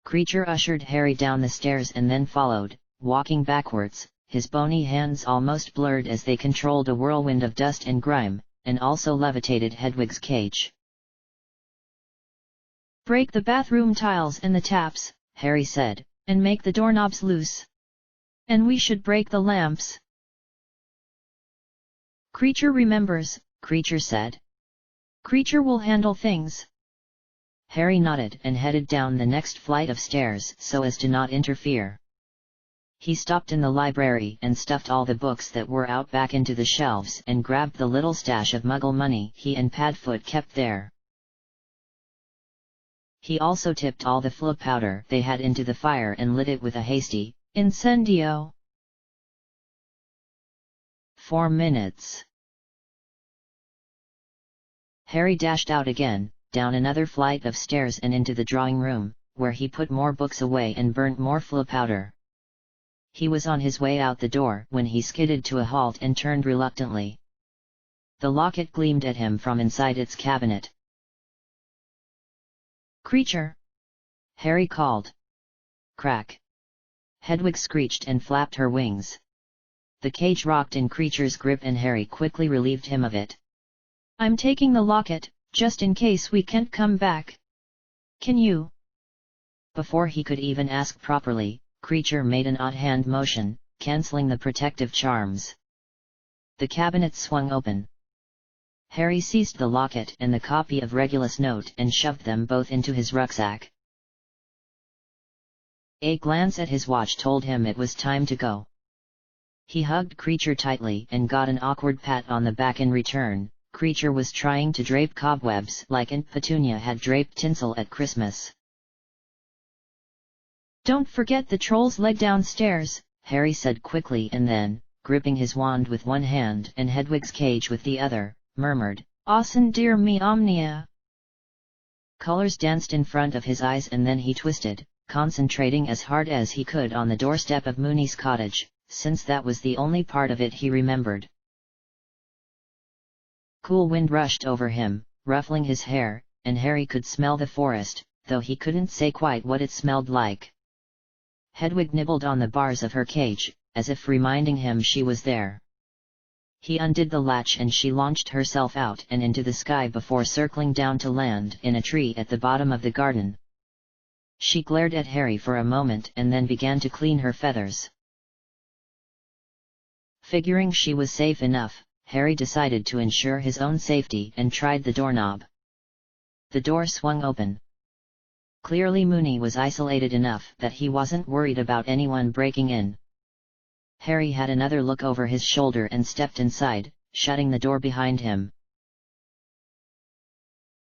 Creature ushered Harry down the stairs and then followed, walking backwards, his bony hands almost blurred as they controlled a whirlwind of dust and grime, and also levitated Hedwig's cage. "Break the bathroom tiles and the taps," Harry said, "and make the doorknobs loose. And we should break the lamps." "Creature remembers," Creature said. "Creature will handle things." Harry nodded and headed down the next flight of stairs so as to not interfere. He stopped in the library and stuffed all the books that were out back into the shelves and grabbed the little stash of Muggle money he and Padfoot kept there. He also tipped all the flu powder they had into the fire and lit it with a hasty incendio. 4 minutes. Harry dashed out again, down another flight of stairs and into the drawing room, where he put more books away and burnt more flu powder. He was on his way out the door when he skidded to a halt and turned reluctantly. The locket gleamed at him from inside its cabinet. "Creature!" Harry called. Crack! Hedwig screeched and flapped her wings. The cage rocked in Creature's grip and Harry quickly relieved him of it. "I'm taking the locket, just in case we can't come back. Can you?" Before he could even ask properly, Creature made an odd hand motion, cancelling the protective charms. The cabinet swung open. Harry seized the locket and the copy of Regulus' note and shoved them both into his rucksack. A glance at his watch told him it was time to go. He hugged Creature tightly and got an awkward pat on the back in return. Creature was trying to drape cobwebs like Aunt Petunia had draped tinsel at Christmas. "Don't forget the troll's leg downstairs," Harry said quickly and then, gripping his wand with one hand and Hedwig's cage with the other, murmured, "Aussen dear me omnia." Colors danced in front of his eyes and then he twisted, concentrating as hard as he could on the doorstep of Mooney's cottage, since that was the only part of it he remembered. Cool wind rushed over him, ruffling his hair, and Harry could smell the forest, though he couldn't say quite what it smelled like. Hedwig nibbled on the bars of her cage, as if reminding him she was there. He undid the latch and she launched herself out and into the sky before circling down to land in a tree at the bottom of the garden. She glared at Harry for a moment and then began to clean her feathers. Figuring she was safe enough, Harry decided to ensure his own safety and tried the doorknob. The door swung open. Clearly Mooney was isolated enough that he wasn't worried about anyone breaking in. Harry had another look over his shoulder and stepped inside, shutting the door behind him.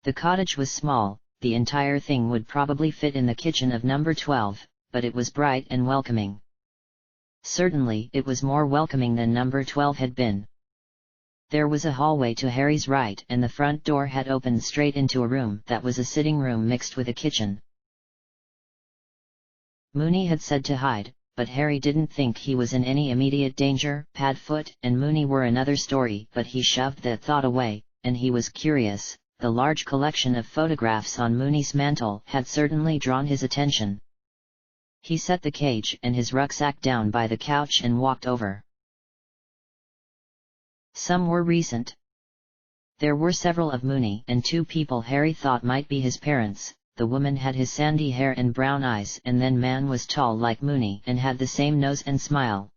The cottage was small, the entire thing would probably fit in the kitchen of number 12, but it was bright and welcoming. Certainly it was more welcoming than number 12 had been. There was a hallway to Harry's right and the front door had opened straight into a room that was a sitting room mixed with a kitchen. Mooney had said to hide, but Harry didn't think he was in any immediate danger. Padfoot and Mooney were another story, but he shoved that thought away, and he was curious. The large collection of photographs on Mooney's mantel had certainly drawn his attention. He set the cage and his rucksack down by the couch and walked over. Some were recent. There were several of Mooney and 2 people Harry thought might be his parents. The woman had his sandy hair and brown eyes and then man was tall like Mooney and had the same nose and smile.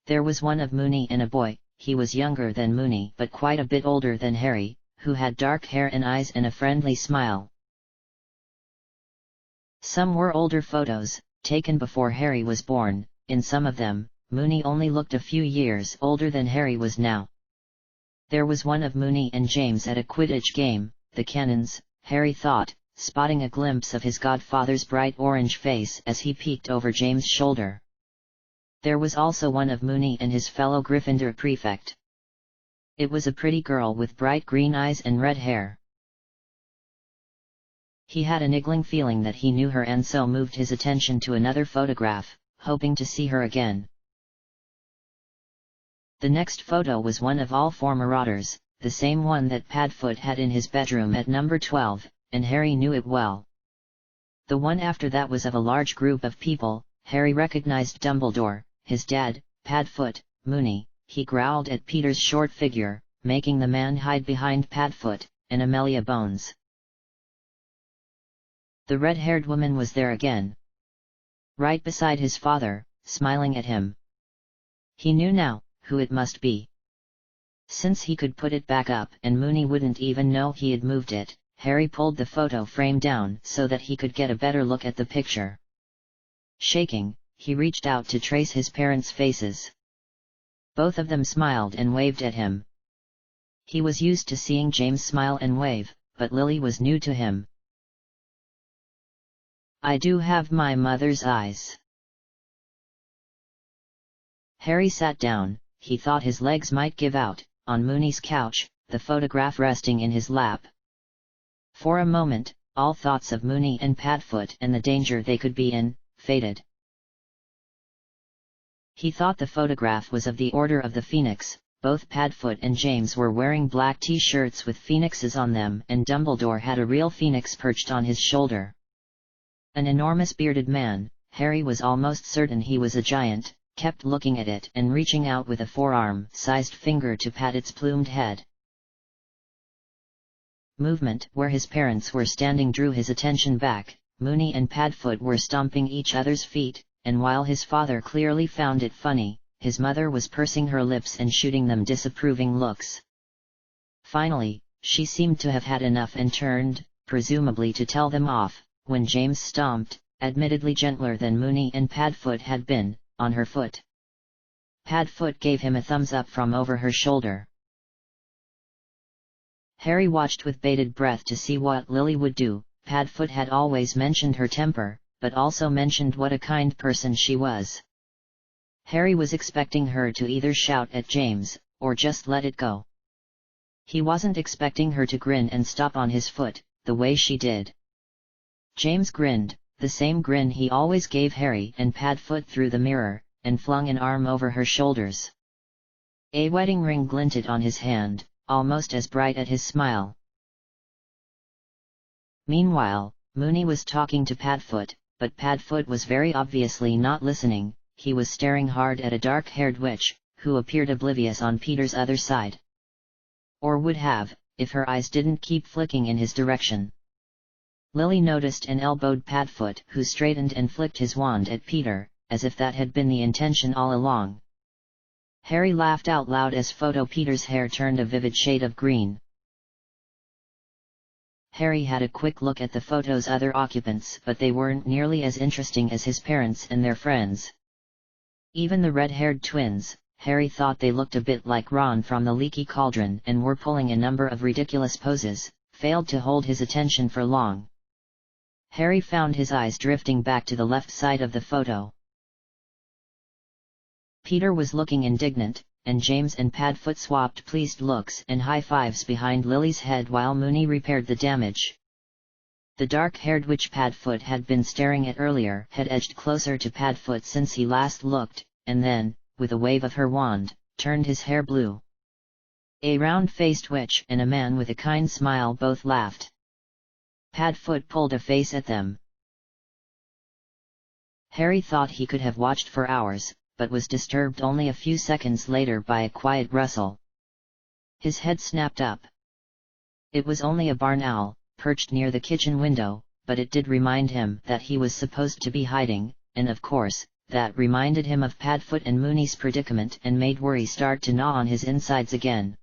There was one of Mooney and a boy, he was younger than Mooney but quite a bit older than Harry, who had dark hair and eyes and a friendly smile. Some were older photos, taken before Harry was born. In some of them, Mooney only looked a few years older than Harry was now. There was one of Mooney and James at a Quidditch game, the Cannons, Harry thought, spotting a glimpse of his godfather's bright orange face as he peeked over James' shoulder. There was also one of Mooney and his fellow Gryffindor prefect. It was a pretty girl with bright green eyes and red hair. He had a niggling feeling that he knew her and so moved his attention to another photograph, hoping to see her again. The next photo was one of all four marauders, the same one that Padfoot had in his bedroom at number 12, and Harry knew it well. The one after that was of a large group of people. Harry recognized Dumbledore, his dad, Padfoot, Moony. He growled at Peter's short figure, making the man hide behind Padfoot, and Amelia Bones. The red-haired woman was there again, right beside his father, smiling at him. He knew now who it must be. Since he could put it back up and Moony wouldn't even know he had moved it, Harry pulled the photo frame down so that he could get a better look at the picture. Shaking, he reached out to trace his parents' faces. Both of them smiled and waved at him. He was used to seeing James smile and wave, but Lily was new to him. "I do have my mother's eyes." Harry sat down. He thought his legs might give out, on Moony's couch, the photograph resting in his lap. For a moment, all thoughts of Moony and Padfoot and the danger they could be in, faded. He thought the photograph was of the Order of the Phoenix. Both Padfoot and James were wearing black t-shirts with phoenixes on them, and Dumbledore had a real phoenix perched on his shoulder. An enormous bearded man, Harry was almost certain he was a giant, kept looking at it and reaching out with a forearm-sized finger to pat its plumed head. Movement where his parents were standing drew his attention back. Moony and Padfoot were stomping each other's feet, and while his father clearly found it funny, his mother was pursing her lips and shooting them disapproving looks. Finally, she seemed to have had enough and turned, presumably to tell them off, when James stomped, admittedly gentler than Moony and Padfoot had been, on her foot. Padfoot gave him a thumbs up from over her shoulder. Harry watched with bated breath to see what Lily would do. Padfoot had always mentioned her temper, but also mentioned what a kind person she was. Harry was expecting her to either shout at James, or just let it go. He wasn't expecting her to grin and stop on his foot, the way she did. James grinned, the same grin he always gave Harry and Padfoot through the mirror, and flung an arm over her shoulders. A wedding ring glinted on his hand, almost as bright at his smile. Meanwhile, Moony was talking to Padfoot, but Padfoot was very obviously not listening. He was staring hard at a dark-haired witch, who appeared oblivious on Peter's other side. Or would have, if her eyes didn't keep flicking in his direction. Lily noticed and elbowed Padfoot, who straightened and flicked his wand at Peter, as if that had been the intention all along. Harry laughed out loud as Peter's hair turned a vivid shade of green. Harry had a quick look at the photo's other occupants, but they weren't nearly as interesting as his parents and their friends. Even the red-haired twins, Harry thought they looked a bit like Ron from the Leaky Cauldron and were pulling a number of ridiculous poses, failed to hold his attention for long. Harry found his eyes drifting back to the left side of the photo. Peter was looking indignant, and James and Padfoot swapped pleased looks and high-fives behind Lily's head while Moony repaired the damage. The dark-haired witch Padfoot had been staring at earlier had edged closer to Padfoot since he last looked, and then, with a wave of her wand, turned his hair blue. A round-faced witch and a man with a kind smile both laughed. Padfoot pulled a face at them. Harry thought he could have watched for hours, but was disturbed only a few seconds later by a quiet rustle. His head snapped up. It was only a barn owl, perched near the kitchen window, but it did remind him that he was supposed to be hiding, and of course, that reminded him of Padfoot and Moony's predicament and made worry start to gnaw on his insides again.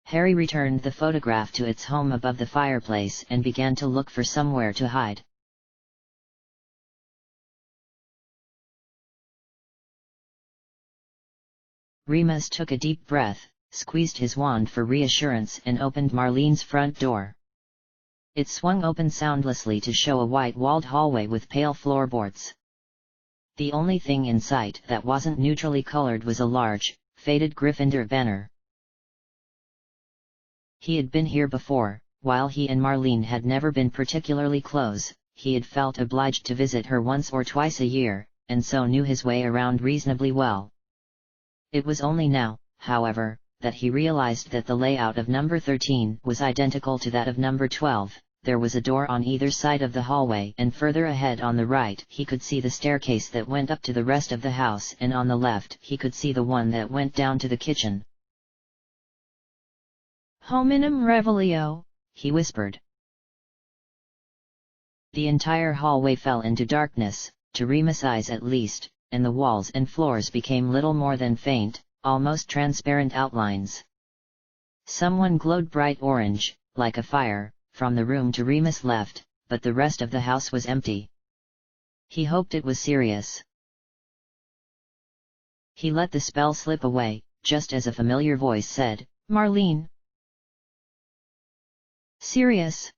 Harry returned the photograph to its home above the fireplace and began to look for somewhere to hide. Remus took a deep breath, squeezed his wand for reassurance and opened Marlene's front door. It swung open soundlessly to show a white-walled hallway with pale floorboards. The only thing in sight that wasn't neutrally colored was a large, faded Gryffindor banner. He had been here before. While he and Marlene had never been particularly close, he had felt obliged to visit her once or twice a year, and so knew his way around reasonably well. It was only now, however, that he realized that the layout of number 13 was identical to that of number 12. There was a door on either side of the hallway, and further ahead on the right he could see the staircase that went up to the rest of the house, and on the left he could see the one that went down to the kitchen. "Hominum revelio," he whispered. The entire hallway fell into darkness, to Remus's eyes at least, and the walls and floors became little more than faint, almost transparent outlines. Someone glowed bright orange, like a fire, from the room to Remus's left, but the rest of the house was empty. He hoped it was Sirius. He let the spell slip away, just as a familiar voice said, "Marlene." "Sirius."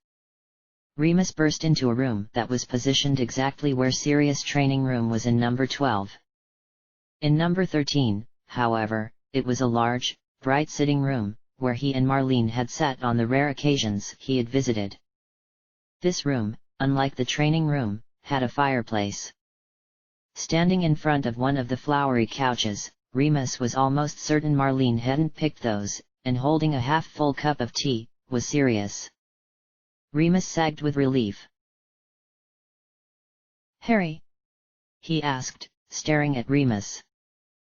Remus burst into a room that was positioned exactly where Sirius' training room was in number 12. In number 13, however, it was a large, bright sitting room, where he and Marlene had sat on the rare occasions he had visited. This room, unlike the training room, had a fireplace. Standing in front of one of the flowery couches, Remus was almost certain Marlene hadn't picked those, and holding a half-full cup of tea, was Sirius. Remus sagged with relief. "Harry?" he asked, staring at Remus.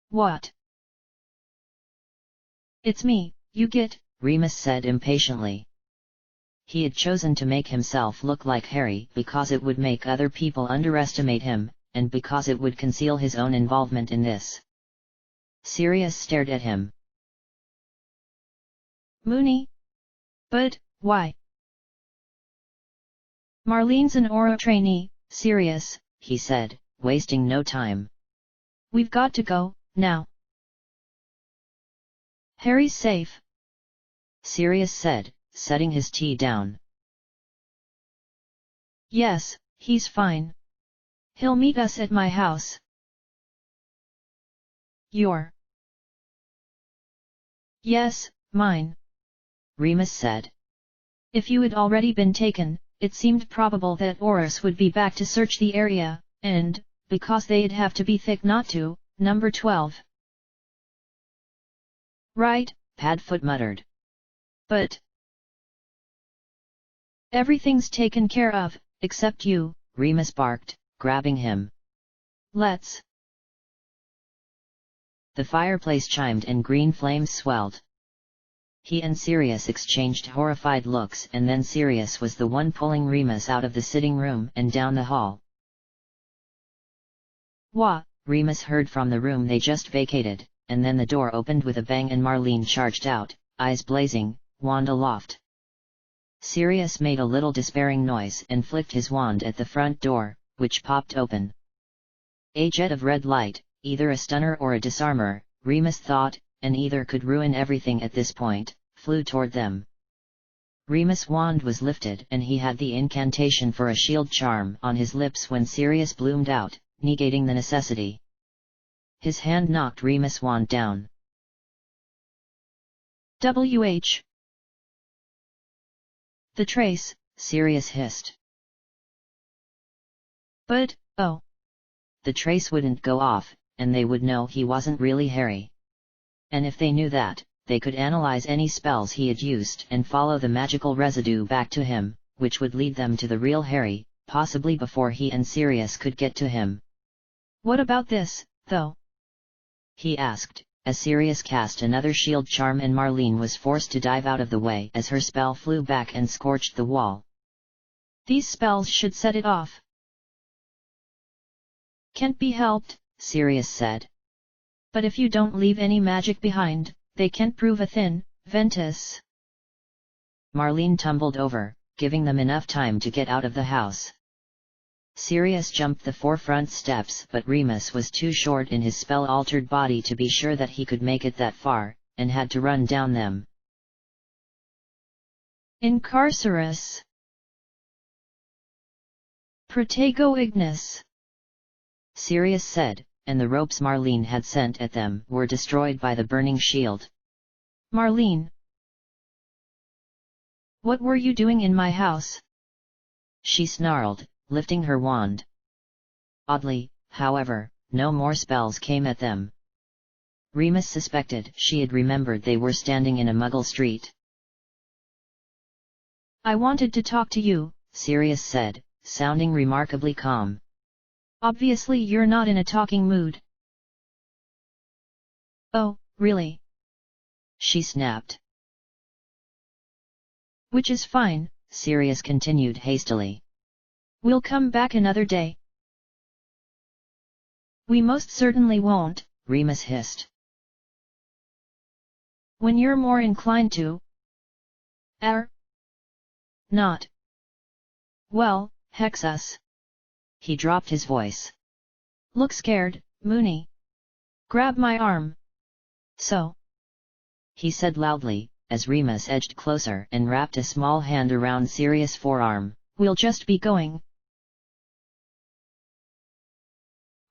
"What?" "It's me, you get," Remus said impatiently. He had chosen to make himself look like Harry because it would make other people underestimate him, and because it would conceal his own involvement in this. Sirius stared at him. "Moony? But, why?" "Marlene's an Aura trainee, Sirius," he said, wasting no time. "We've got to go, now." "Harry's safe," Sirius said, setting his tea down. "Yes, he's fine. He'll meet us at my house." "Your?" "Yes, mine," Remus said. "If you had already been taken, it seemed probable that Aurus would be back to search the area, and, because they'd have to be thick not to, number 12. "Right," Padfoot muttered. "But everything's taken care of, except you," Remus barked, grabbing him. "Let's." The fireplace chimed and green flames swelled. He and Sirius exchanged horrified looks, and then Sirius was the one pulling Remus out of the sitting room and down the hall. "Wah!" Remus heard from the room they just vacated, and then the door opened with a bang and Marlene charged out, eyes blazing, wand aloft. Sirius made a little despairing noise and flicked his wand at the front door, which popped open. A jet of red light, either a stunner or a disarmer, Remus thought, and either could ruin everything at this point, flew toward them. Remus' wand was lifted and he had the incantation for a shield charm on his lips when Sirius bloomed out, negating the necessity. His hand knocked Remus' wand down. "WH! The trace," Sirius hissed. "But, oh." The trace wouldn't go off, and they would know he wasn't really Harry. And if they knew that, they could analyze any spells he had used and follow the magical residue back to him, which would lead them to the real Harry, possibly before he and Sirius could get to him. "What about this, though?" he asked, as Sirius cast another shield charm and Marlene was forced to dive out of the way as her spell flew back and scorched the wall. "These spells should set it off." "Can't be helped," Sirius said. "But if you don't leave any magic behind, they can't prove a thin, Ventus." Marlene tumbled over, giving them enough time to get out of the house. Sirius jumped the 4 front steps, but Remus was too short in his spell-altered body to be sure that he could make it that far, and had to run down them. "Incarcerus. Protego ignis," Sirius said, and the ropes Marlene had sent at them were destroyed by the burning shield. "Marlene! What were you doing in my house?" she snarled, lifting her wand. Oddly, however, no more spells came at them. Remus suspected she had remembered they were standing in a muggle street. I wanted to talk to you, Sirius said, sounding remarkably calm. Obviously you're not in a talking mood. Oh, really? She snapped. Which is fine, Sirius continued hastily. We'll come back another day. We most certainly won't, Remus hissed. When you're more inclined to. Not. Well, hex us. He dropped his voice. Look scared, Moony. Grab my arm. So. He said loudly, as Remus edged closer and wrapped a small hand around Sirius' forearm. We'll just be going.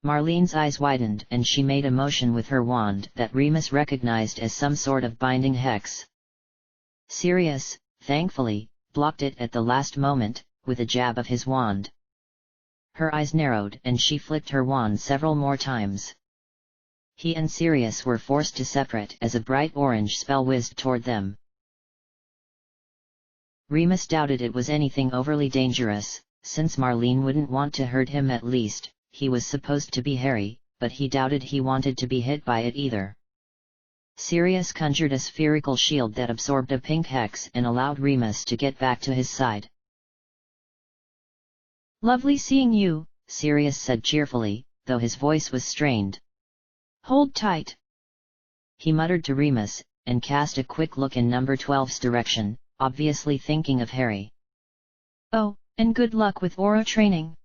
Marlene's eyes widened and she made a motion with her wand that Remus recognized as some sort of binding hex. Sirius, thankfully, blocked it at the last moment, with a jab of his wand. Her eyes narrowed and she flicked her wand several more times. He and Sirius were forced to separate as a bright orange spell whizzed toward them. Remus doubted it was anything overly dangerous, since Marlene wouldn't want to hurt him. At least, he was supposed to be Harry, but he doubted he wanted to be hit by it either. Sirius conjured a spherical shield that absorbed a pink hex and allowed Remus to get back to his side. Lovely seeing you, Sirius said cheerfully, though his voice was strained. Hold tight. He muttered to Remus, and cast a quick look in number 12's direction, obviously thinking of Harry. Oh, and good luck with aura training.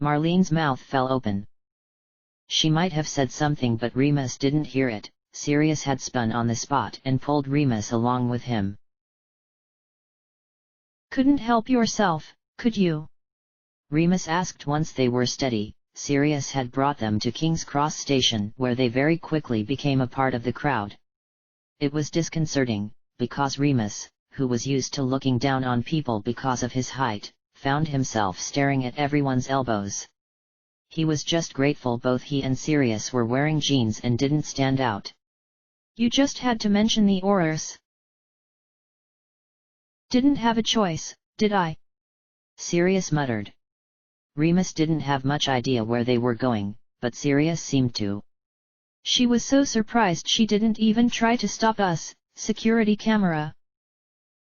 Marlene's mouth fell open. She might have said something but Remus didn't hear it. Sirius had spun on the spot and pulled Remus along with him. Couldn't help yourself, could you? Remus asked once they were steady. Sirius had brought them to King's Cross Station where they very quickly became a part of the crowd. It was disconcerting, because Remus, who was used to looking down on people because of his height, found himself staring at everyone's elbows. He was just grateful both he and Sirius were wearing jeans and didn't stand out. You just had to mention the auras. Didn't have a choice, did I? Sirius muttered. Remus didn't have much idea where they were going, but Sirius seemed to. She was so surprised she didn't even try to stop us. Security camera.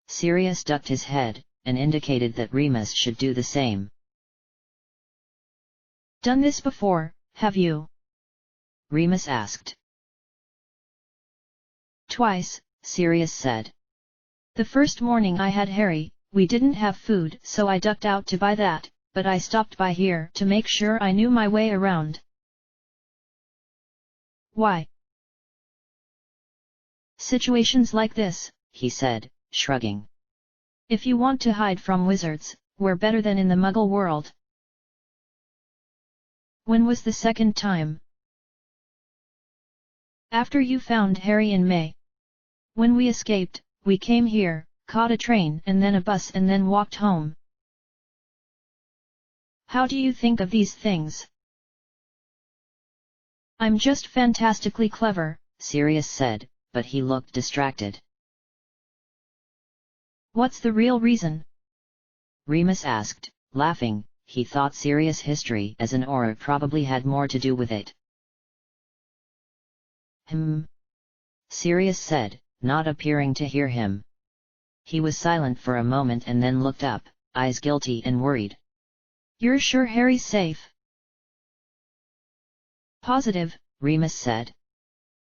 Sirius ducked his head, and indicated that Remus should do the same. Done this before, have you? Remus asked. Twice, Sirius said. The first morning I had Harry, we didn't have food so I ducked out to buy that, but I stopped by here to make sure I knew my way around. Why? Situations like this, he said, shrugging. If you want to hide from wizards, we're better than in the Muggle world. When was the second time? After you found Harry in May. When we escaped, we came here, caught a train and then a bus and then walked home. How do you think of these things? I'm just fantastically clever, Sirius said, but he looked distracted. What's the real reason? Remus asked, laughing. He thought Sirius' history as an aura probably had more to do with it. Sirius said, not appearing to hear him. He was silent for a moment and then looked up, eyes guilty and worried. You're sure Harry's safe? Positive, Remus said.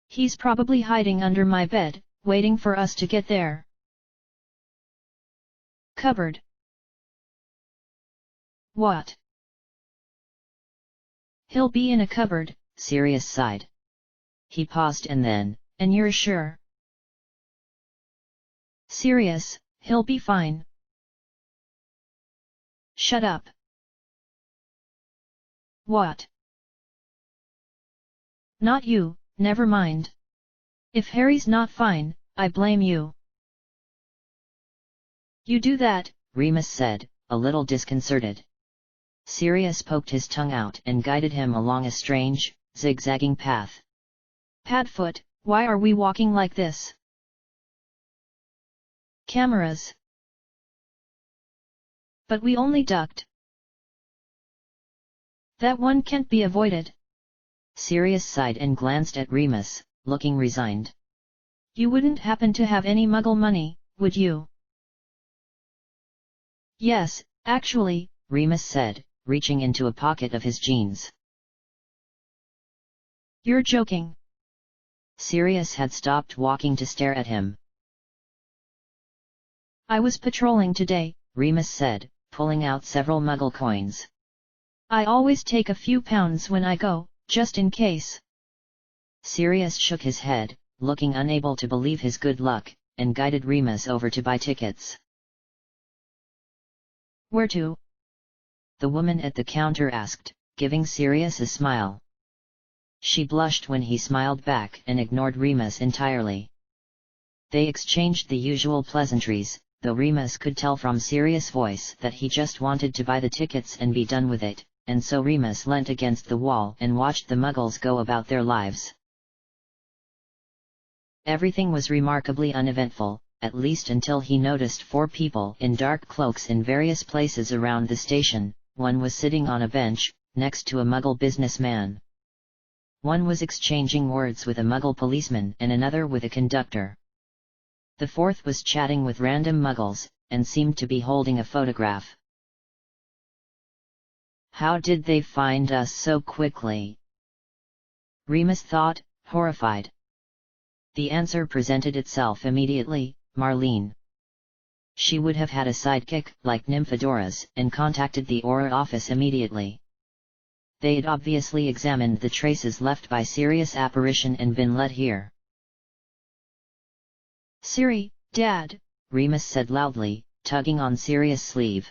He's probably hiding under my bed, waiting for us to get there. Cupboard. What? He'll be in a cupboard, Sirius sighed. He paused and then, and you're sure? Sirius, he'll be fine. Shut up. What? Not you, never mind. If Harry's not fine, I blame you. You do that, Remus said, a little disconcerted. Sirius poked his tongue out and guided him along a strange, zigzagging path. Padfoot, why are we walking like this? Cameras. But we only ducked. That one can't be avoided. Sirius sighed and glanced at Remus, looking resigned. You wouldn't happen to have any muggle money, would you? Yes, actually, Remus said, reaching into a pocket of his jeans. You're joking. Sirius had stopped walking to stare at him. I was patrolling today, Remus said, pulling out several muggle coins. I always take a few pounds when I go, just in case. Sirius shook his head, looking unable to believe his good luck, and guided Remus over to buy tickets. Where to? The woman at the counter asked, giving Sirius a smile. She blushed when he smiled back and ignored Remus entirely. They exchanged the usual pleasantries, though Remus could tell from Sirius' voice that he just wanted to buy the tickets and be done with it, and so Remus leant against the wall and watched the muggles go about their lives. Everything was remarkably uneventful, at least until he noticed 4 people in dark cloaks in various places around the station. One was sitting on a bench, next to a muggle businessman. One was exchanging words with a muggle policeman and another with a conductor. The 4th was chatting with random muggles, and seemed to be holding a photograph. How did they find us so quickly? Remus thought, horrified. The answer presented itself immediately: Marlene. She would have had a sidekick, like Nymphodora's, and contacted the Aura office immediately. They'd obviously examined the traces left by Sirius' apparition and been led here. Siri, Dad, Remus said loudly, tugging on Sirius' sleeve.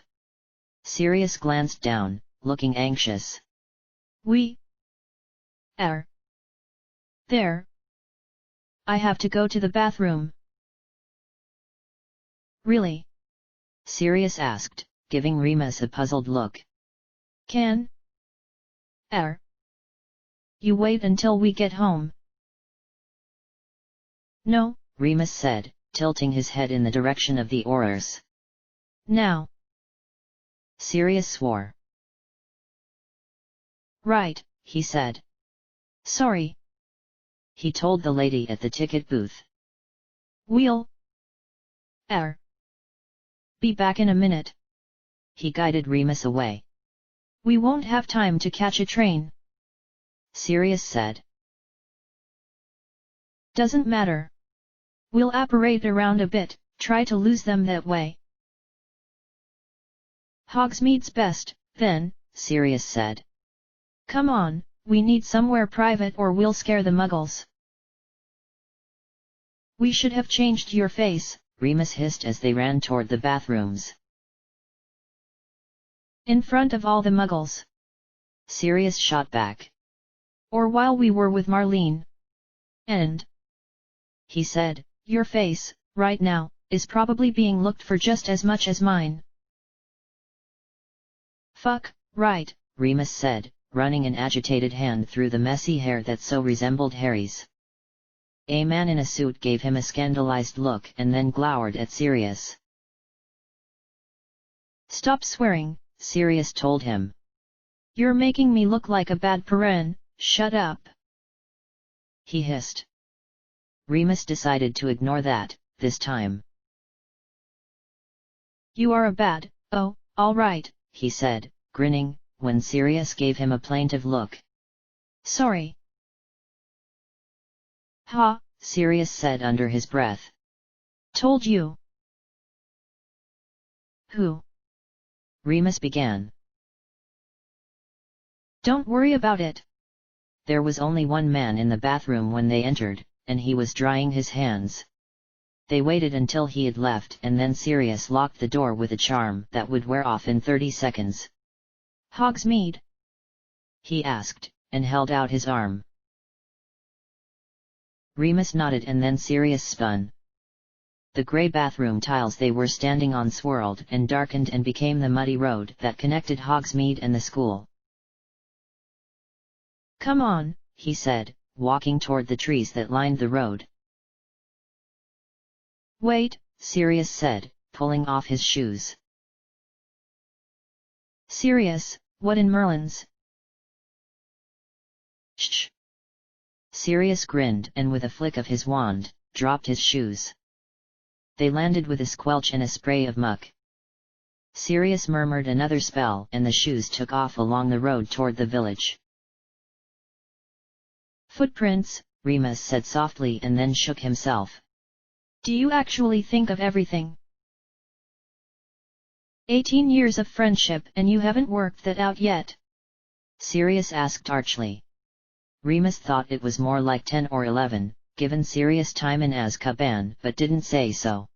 Sirius glanced down, looking anxious. We are there. I have to go to the bathroom. Really? Sirius asked, giving Remus a puzzled look. Can you wait until we get home? No, Remus said, tilting his head in the direction of the Aurors. Now. Sirius swore. Right, he said. Sorry. He told the lady at the ticket booth. We'll be back in a minute. He guided Remus away. We won't have time to catch a train, Sirius said. Doesn't matter. We'll apparate around a bit, try to lose them that way. Hogsmeade's best, then, Sirius said. Come on, we need somewhere private or we'll scare the muggles. We should have changed your face, Remus hissed as they ran toward the bathrooms. In front of all the muggles, Sirius shot back. Or while we were with Marlene. And, he said, your face, right now, is probably being looked for just as much as mine. Fuck, right, Remus said, running an agitated hand through the messy hair that so resembled Harry's. A man in a suit gave him a scandalized look and then glowered at Sirius. Stop swearing, Sirius told him. You're making me look like a bad parent, shut up. He hissed. Remus decided to ignore that, this time. You are a bad, oh, all right, he said, grinning, when Sirius gave him a plaintive look. Sorry. Ha, Sirius said under his breath. Told you. Who? Remus began. Don't worry about it. There was only one man in the bathroom when they entered, and he was drying his hands. They waited until he had left and then Sirius locked the door with a charm that would wear off in 30 seconds. Hogsmeade? He asked, and held out his arm. Remus nodded and then Sirius spun. The grey bathroom tiles they were standing on swirled and darkened and became the muddy road that connected Hogsmeade and the school. Come on, he said, walking toward the trees that lined the road. "Wait," Sirius said, pulling off his shoes. "Sirius, what in Merlin's?" "Shh!" Sirius grinned and with a flick of his wand, dropped his shoes. They landed with a squelch and a spray of muck. Sirius murmured another spell and the shoes took off along the road toward the village. "Footprints," Remus said softly and then shook himself. "Do you actually think of everything? 18 years of friendship and you haven't worked that out yet?" Sirius asked archly. Remus thought it was more like 10 or 11, given Sirius' time in Azkaban, but didn't say so.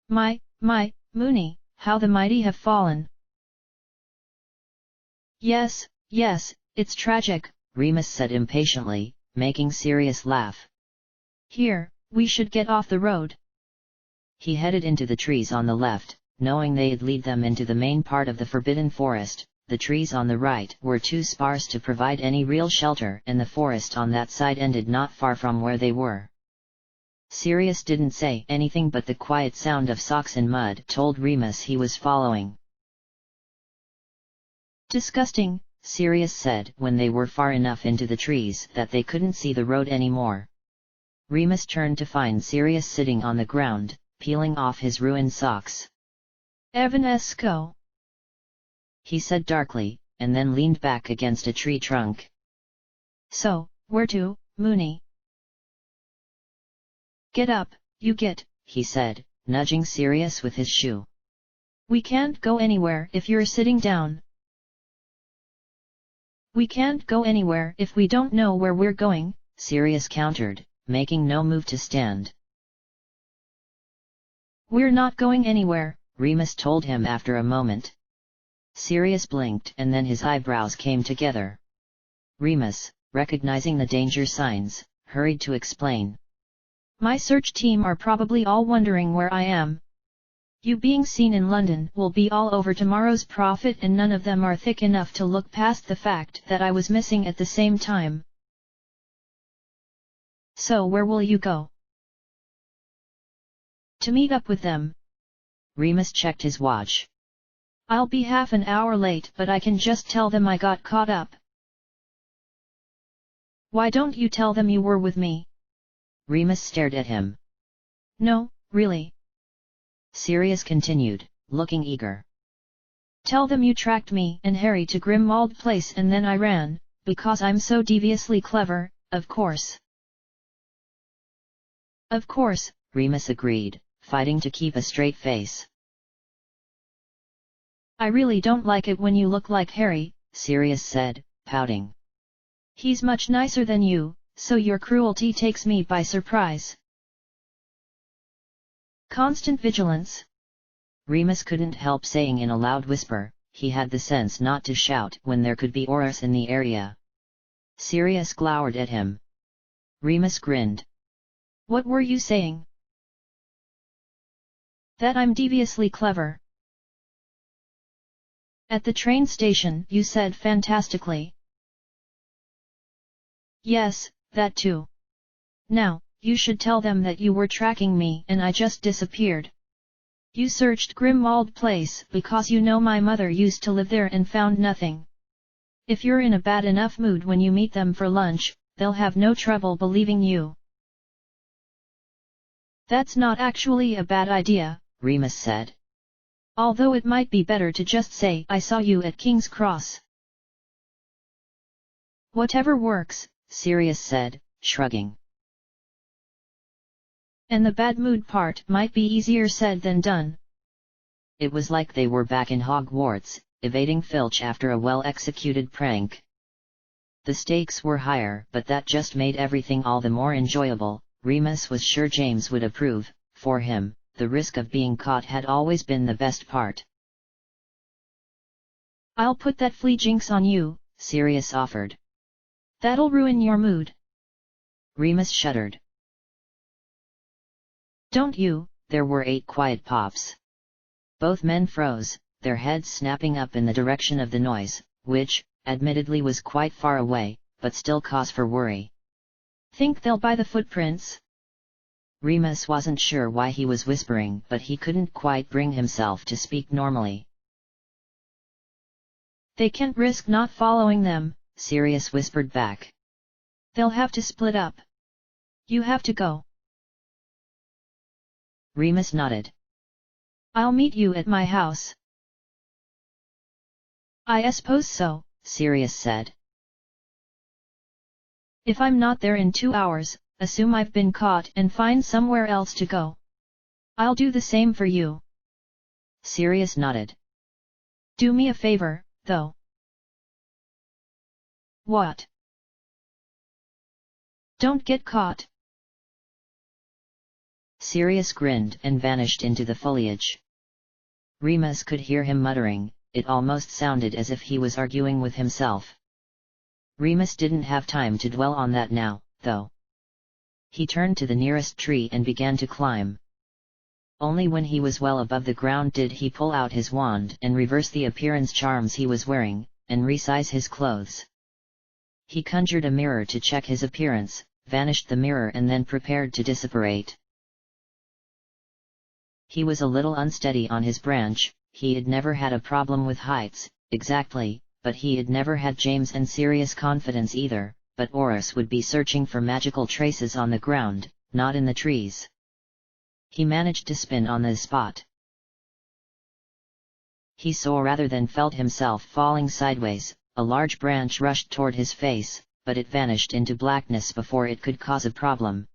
My, Moony, how the mighty have fallen." Yes, it's tragic," Remus said impatiently, making Sirius laugh. "Here, we should get off the road." He headed into the trees on the left, knowing they'd lead them into the main part of the Forbidden Forest. The trees on the right were too sparse to provide any real shelter and the forest on that side ended not far from where they were. Sirius didn't say anything but the quiet sound of socks in mud told Remus he was following. "Disgusting," Sirius said when they were far enough into the trees that they couldn't see the road anymore. Remus turned to find Sirius sitting on the ground, peeling off his ruined socks. "Evanesco," he said darkly, and then leaned back against a tree trunk. "So, where to, Moony?" "Get up, you git," he said, nudging Sirius with his shoe. "We can't go anywhere if you're sitting down." "We can't go anywhere if we don't know where we're going," Sirius countered, making no move to stand. "We're not going anywhere," Remus told him after a moment. Sirius blinked and then his eyebrows came together. Remus, recognizing the danger signs, hurried to explain. "My search team are probably all wondering where I am. You being seen in London will be all over tomorrow's Prophet and none of them are thick enough to look past the fact that I was missing at the same time. So where will you go?" "To meet up with them." Remus checked his watch. "I'll be half an hour late but I can just tell them I got caught up." "Why don't you tell them you were with me?" Remus stared at him. "No, really," Sirius continued, looking eager. "Tell them you tracked me and Harry to Grimmauld Place and then I ran, because I'm so deviously clever, of course." "Of course," Remus agreed, fighting to keep a straight face. "I really don't like it when you look like Harry," Sirius said, pouting. "He's much nicer than you, so your cruelty takes me by surprise." "Constant vigilance." Remus couldn't help saying in a loud whisper, he had the sense not to shout when there could be Aurors in the area. Sirius glowered at him. Remus grinned. "What were you saying?" "That I'm deviously clever." "At the train station you said fantastically." "Yes, that too. Now, you should tell them that you were tracking me and I just disappeared. You searched Grimmauld Place because you know my mother used to live there and found nothing. If you're in a bad enough mood when you meet them for lunch, they'll have no trouble believing you." "That's not actually a bad idea," Remus said. "Although it might be better to just say I saw you at King's Cross." "Whatever works," Sirius said, shrugging. "And the bad mood part might be easier said than done." It was like they were back in Hogwarts, evading Filch after a well-executed prank. The stakes were higher but that just made everything all the more enjoyable. Remus was sure James would approve. For him, the risk of being caught had always been the best part. "I'll put that flea jinx on you," Sirius offered. "That'll ruin your mood." Remus shuddered. "Don't you?" There were 8 quiet pops. Both men froze, their heads snapping up in the direction of the noise, which, admittedly was quite far away, but still cause for worry. Think they'll buy the footprints? Remus wasn't sure why he was whispering, but he couldn't quite bring himself to speak normally. They can't risk not following them, Sirius whispered back. They'll have to split up. You have to go. Remus nodded. I'll meet you at my house. I suppose so, Sirius said. If I'm not there in 2 hours, assume I've been caught and find somewhere else to go. I'll do the same for you. Sirius nodded. Do me a favor, though. What? Don't get caught. Sirius grinned and vanished into the foliage. Remus could hear him muttering, it almost sounded as if he was arguing with himself. Remus didn't have time to dwell on that now, though. He turned to the nearest tree and began to climb. Only when he was well above the ground did he pull out his wand and reverse the appearance charms he was wearing, and resize his clothes. He conjured a mirror to check his appearance, vanished the mirror and then prepared to disapparate. He was a little unsteady on his branch. He had never had a problem with heights, exactly, but he had never had James and Sirius confidence either, but Oris would be searching for magical traces on the ground, not in the trees. He managed to spin on the spot. He saw rather than felt himself falling sideways. A large branch rushed toward his face, but it vanished into blackness before it could cause a problem.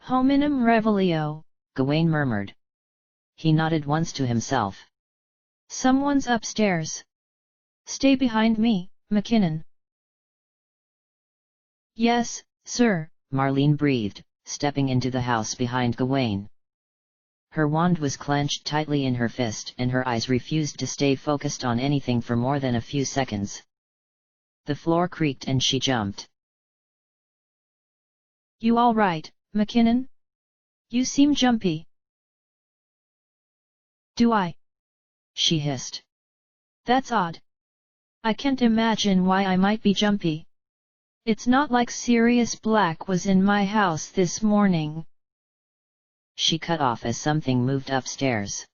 Hominum revelio, Gawain murmured. He nodded once to himself. Someone's upstairs. Stay behind me, McKinnon. Yes, sir, Marlene breathed, stepping into the house behind Gawain. Her wand was clenched tightly in her fist and her eyes refused to stay focused on anything for more than a few seconds. The floor creaked and she jumped. You all right, McKinnon? You seem jumpy. Do I? She hissed. That's odd. I can't imagine why I might be jumpy. It's not like Sirius Black was in my house this morning. She cut off as something moved upstairs.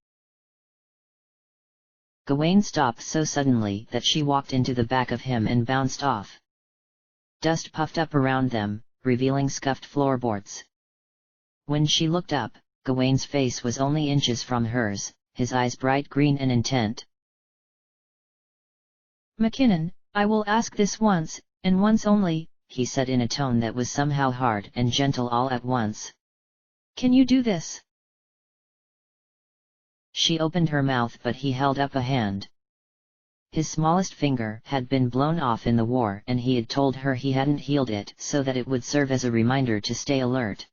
Gawain stopped so suddenly that she walked into the back of him and bounced off. Dust puffed up around them, revealing scuffed floorboards. When she looked up, Gawain's face was only inches from hers, his eyes bright green and intent. McKinnon, I will ask this once, and once only, he said in a tone that was somehow hard and gentle all at once. Can you do this? She opened her mouth but he held up a hand. His smallest finger had been blown off in the war and he had told her he hadn't healed it so that it would serve as a reminder to stay alert.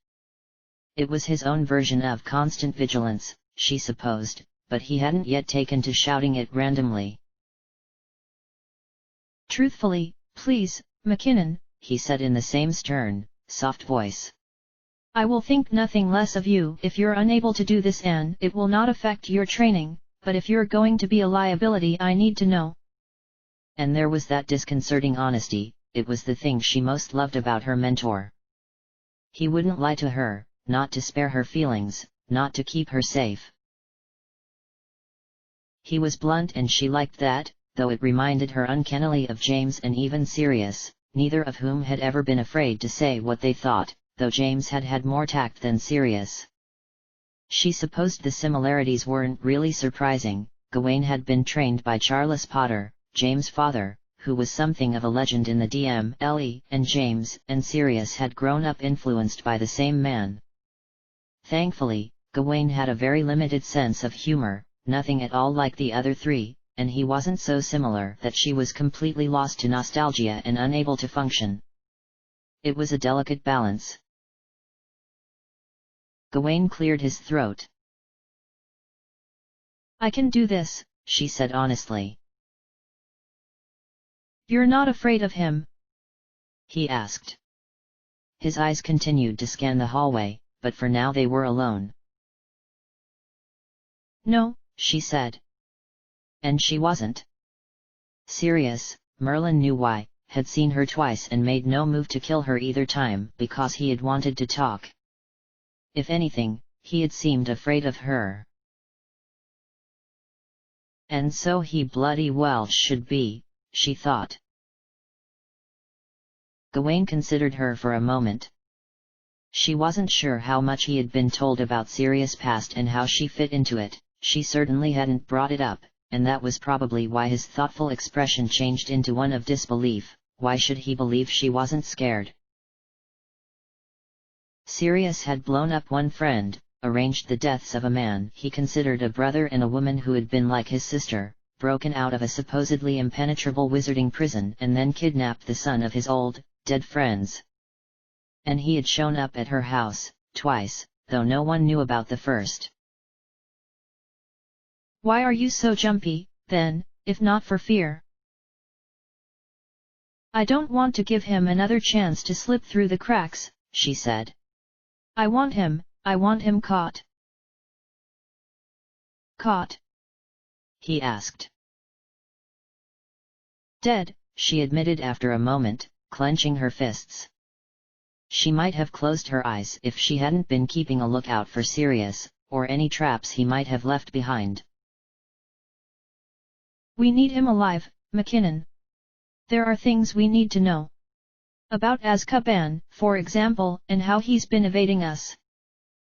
It was his own version of constant vigilance, she supposed, but he hadn't yet taken to shouting it randomly. Truthfully, please, McKinnon, he said in the same stern, soft voice. I will think nothing less of you if you're unable to do this and it will not affect your training, but if you're going to be a liability I need to know. And there was that disconcerting honesty, it was the thing she most loved about her mentor. He wouldn't lie to her, not to spare her feelings, not to keep her safe. He was blunt and she liked that, though it reminded her uncannily of James and even Sirius, neither of whom had ever been afraid to say what they thought, though James had had more tact than Sirius. She supposed the similarities weren't really surprising. Gawain had been trained by Charles Potter, James' father, who was something of a legend in the DMLE, and James and Sirius had grown up influenced by the same man. Thankfully, Gawain had a very limited sense of humor, nothing at all like the other three, and he wasn't so similar that she was completely lost to nostalgia and unable to function. It was a delicate balance. Gawain cleared his throat. I can do this, she said honestly. You're not afraid of him? He asked. His eyes continued to scan the hallway, but for now they were alone. No, she said. And she wasn't. Sirius, Merlin knew why, had seen her twice and made no move to kill her either time because he had wanted to talk. If anything, he had seemed afraid of her. And so he bloody well should be, she thought. Gawain considered her for a moment. She wasn't sure how much he had been told about Sirius' past and how she fit into it. She certainly hadn't brought it up, and that was probably why his thoughtful expression changed into one of disbelief. Why should he believe she wasn't scared? Sirius had blown up one friend, arranged the deaths of a man he considered a brother and a woman who had been like his sister, broken out of a supposedly impenetrable wizarding prison and then kidnapped the son of his old, dead friends. And he had shown up at her house, twice, though no one knew about the first. Why are you so jumpy, then, if not for fear? I don't want to give him another chance to slip through the cracks, she said. I want him caught. Caught? He asked. Dead, she admitted after a moment, clenching her fists. She might have closed her eyes if she hadn't been keeping a lookout for Sirius, or any traps he might have left behind. We need him alive, McKinnon. There are things we need to know. About Azkaban, for example, and how he's been evading us.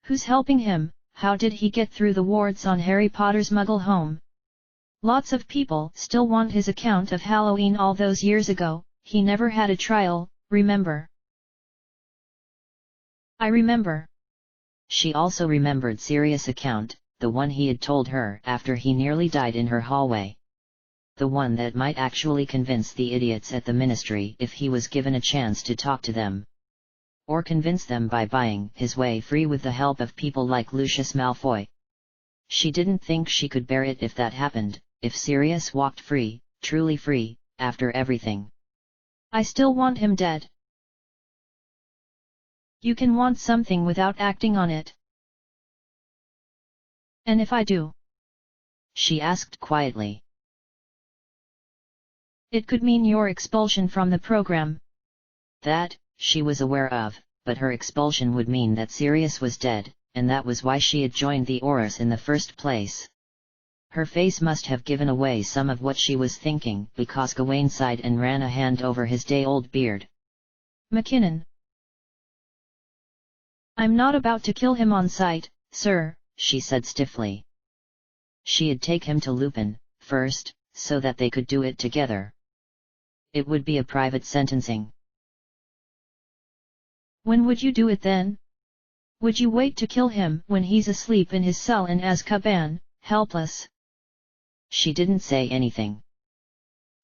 Who's helping him? How did he get through the wards on Harry Potter's Muggle home? Lots of people still want his account of Halloween all those years ago. He never had a trial, remember? I remember. She also remembered Sirius' account, the one he had told her after he nearly died in her hallway. The one that might actually convince the idiots at the Ministry if he was given a chance to talk to them. Or convince them by buying his way free with the help of people like Lucius Malfoy. She didn't think she could bear it if that happened, if Sirius walked free, truly free, after everything. I still want him dead. You can want something without acting on it. And if I do? She asked quietly. It could mean your expulsion from the program. That, she was aware of, but her expulsion would mean that Sirius was dead, and that was why she had joined the Aurors in the first place. Her face must have given away some of what she was thinking because Gawain sighed and ran a hand over his day-old beard. McKinnon. I'm not about to kill him on sight, sir, she said stiffly. She'd take him to Lupin, first, so that they could do it together. It would be a private sentencing. When would you do it then? Would you wait to kill him when he's asleep in his cell in Azkaban, helpless? She didn't say anything.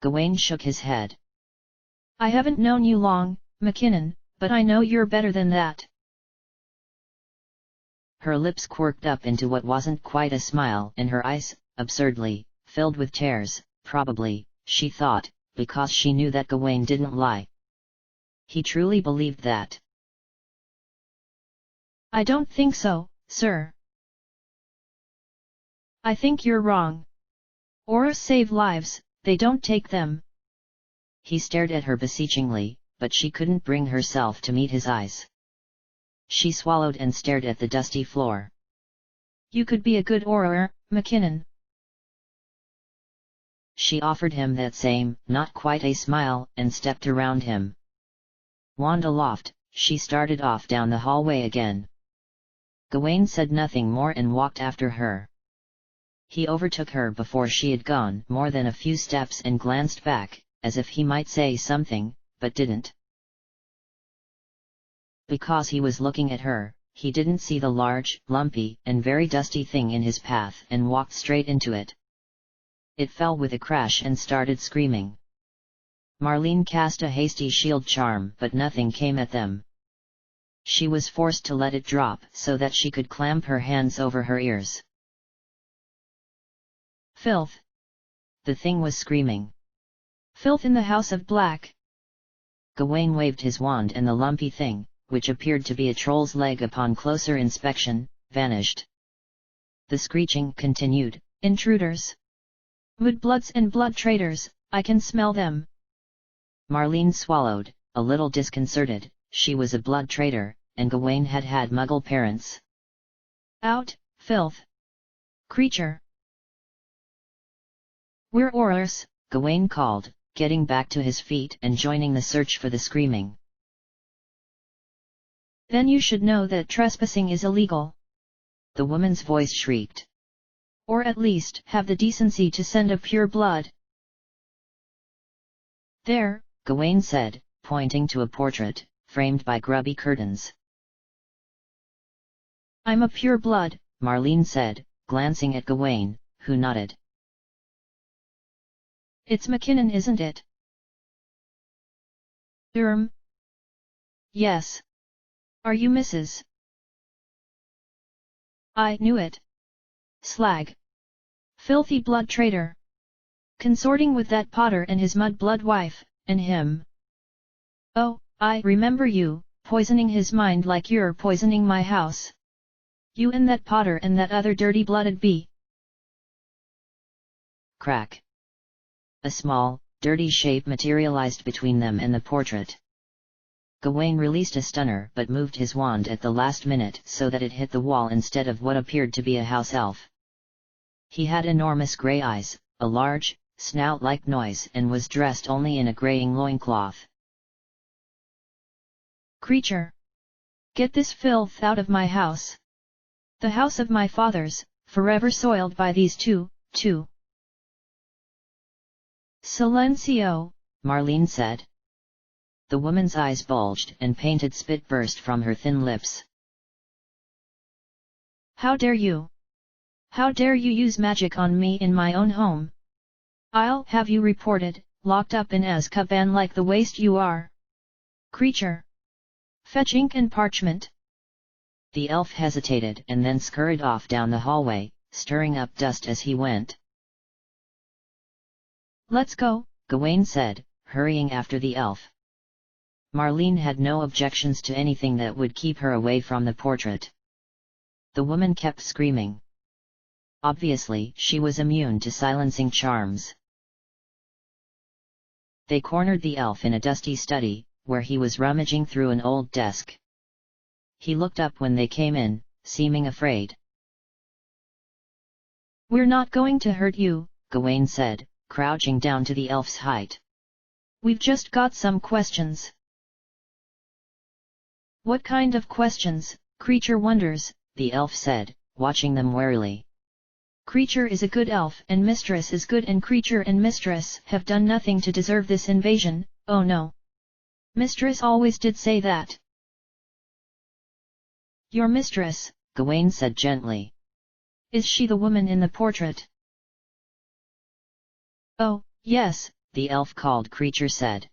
Gawain shook his head. I haven't known you long, McKinnon, but I know you're better than that. Her lips quirked up into what wasn't quite a smile and her eyes, absurdly, filled with tears, probably, she thought, because she knew that Gawain didn't lie. He truly believed that. I don't think so, sir. I think you're wrong. Auras save lives, they don't take them. He stared at her beseechingly, but she couldn't bring herself to meet his eyes. She swallowed and stared at the dusty floor. You could be a good Auror, McKinnon. She offered him that same, not quite a smile, and stepped around him. Wand aloft, she started off down the hallway again. Gawain said nothing more and walked after her. He overtook her before she had gone more than a few steps and glanced back, as if he might say something, but didn't. Because he was looking at her, he didn't see the large, lumpy, and very dusty thing in his path and walked straight into it. It fell with a crash and started screaming. Marlene cast a hasty shield charm but nothing came at them. She was forced to let it drop so that she could clamp her hands over her ears. Filth! The thing was screaming. Filth in the House of Black! Gawain waved his wand and the lumpy thing, which appeared to be a troll's leg upon closer inspection, vanished. The screeching continued. Intruders! Mudbloods and blood traitors, I can smell them. Marlene swallowed, a little disconcerted. She was a blood traitor, and Gawain had had Muggle parents. Out, filth! Creature! We're Aurors, Gawain called, getting back to his feet and joining the search for the screaming. Then you should know that trespassing is illegal. The woman's voice shrieked. Or at least have the decency to send a pure blood. There, Gawain said, pointing to a portrait, framed by grubby curtains. I'm a pure blood, Marlene said, glancing at Gawain, who nodded. It's McKinnon, isn't it? Yes. Are you Mrs.? I knew it. Slag. Filthy blood traitor. Consorting with that Potter and his mud-blood wife, and him. Oh, I remember you, poisoning his mind like you're poisoning my house. You and that Potter and that other dirty-blooded bee. Crack. A small, dirty shape materialized between them and the portrait. Gawain released a stunner but moved his wand at the last minute so that it hit the wall instead of what appeared to be a house elf. He had enormous grey eyes, a large, snout-like nose and was dressed only in a greying loincloth. Creature! Get this filth out of my house! The house of my fathers, forever soiled by these two. Silencio, Marlene said. The woman's eyes bulged and painted spit burst from her thin lips. How dare you! How dare you use magic on me in my own home! I'll have you reported, locked up in Azkaban like the waste you are! Creature! Fetch ink and parchment! The elf hesitated and then scurried off down the hallway, stirring up dust as he went. Let's go, Gawain said, hurrying after the elf. Marlene had no objections to anything that would keep her away from the portrait. The woman kept screaming. Obviously, she was immune to silencing charms. They cornered the elf in a dusty study, where he was rummaging through an old desk. He looked up when they came in, seeming afraid. We're not going to hurt you, Gawain said, crouching down to the elf's height. We've just got some questions. What kind of questions, Creature wonders, the elf said, watching them warily. Creature is a good elf and Mistress is good, and Creature and Mistress have done nothing to deserve this invasion. Oh no. Mistress always did say that. Your mistress, Gawain said gently. Is she the woman in the portrait? Oh, yes, the elf called Creature said.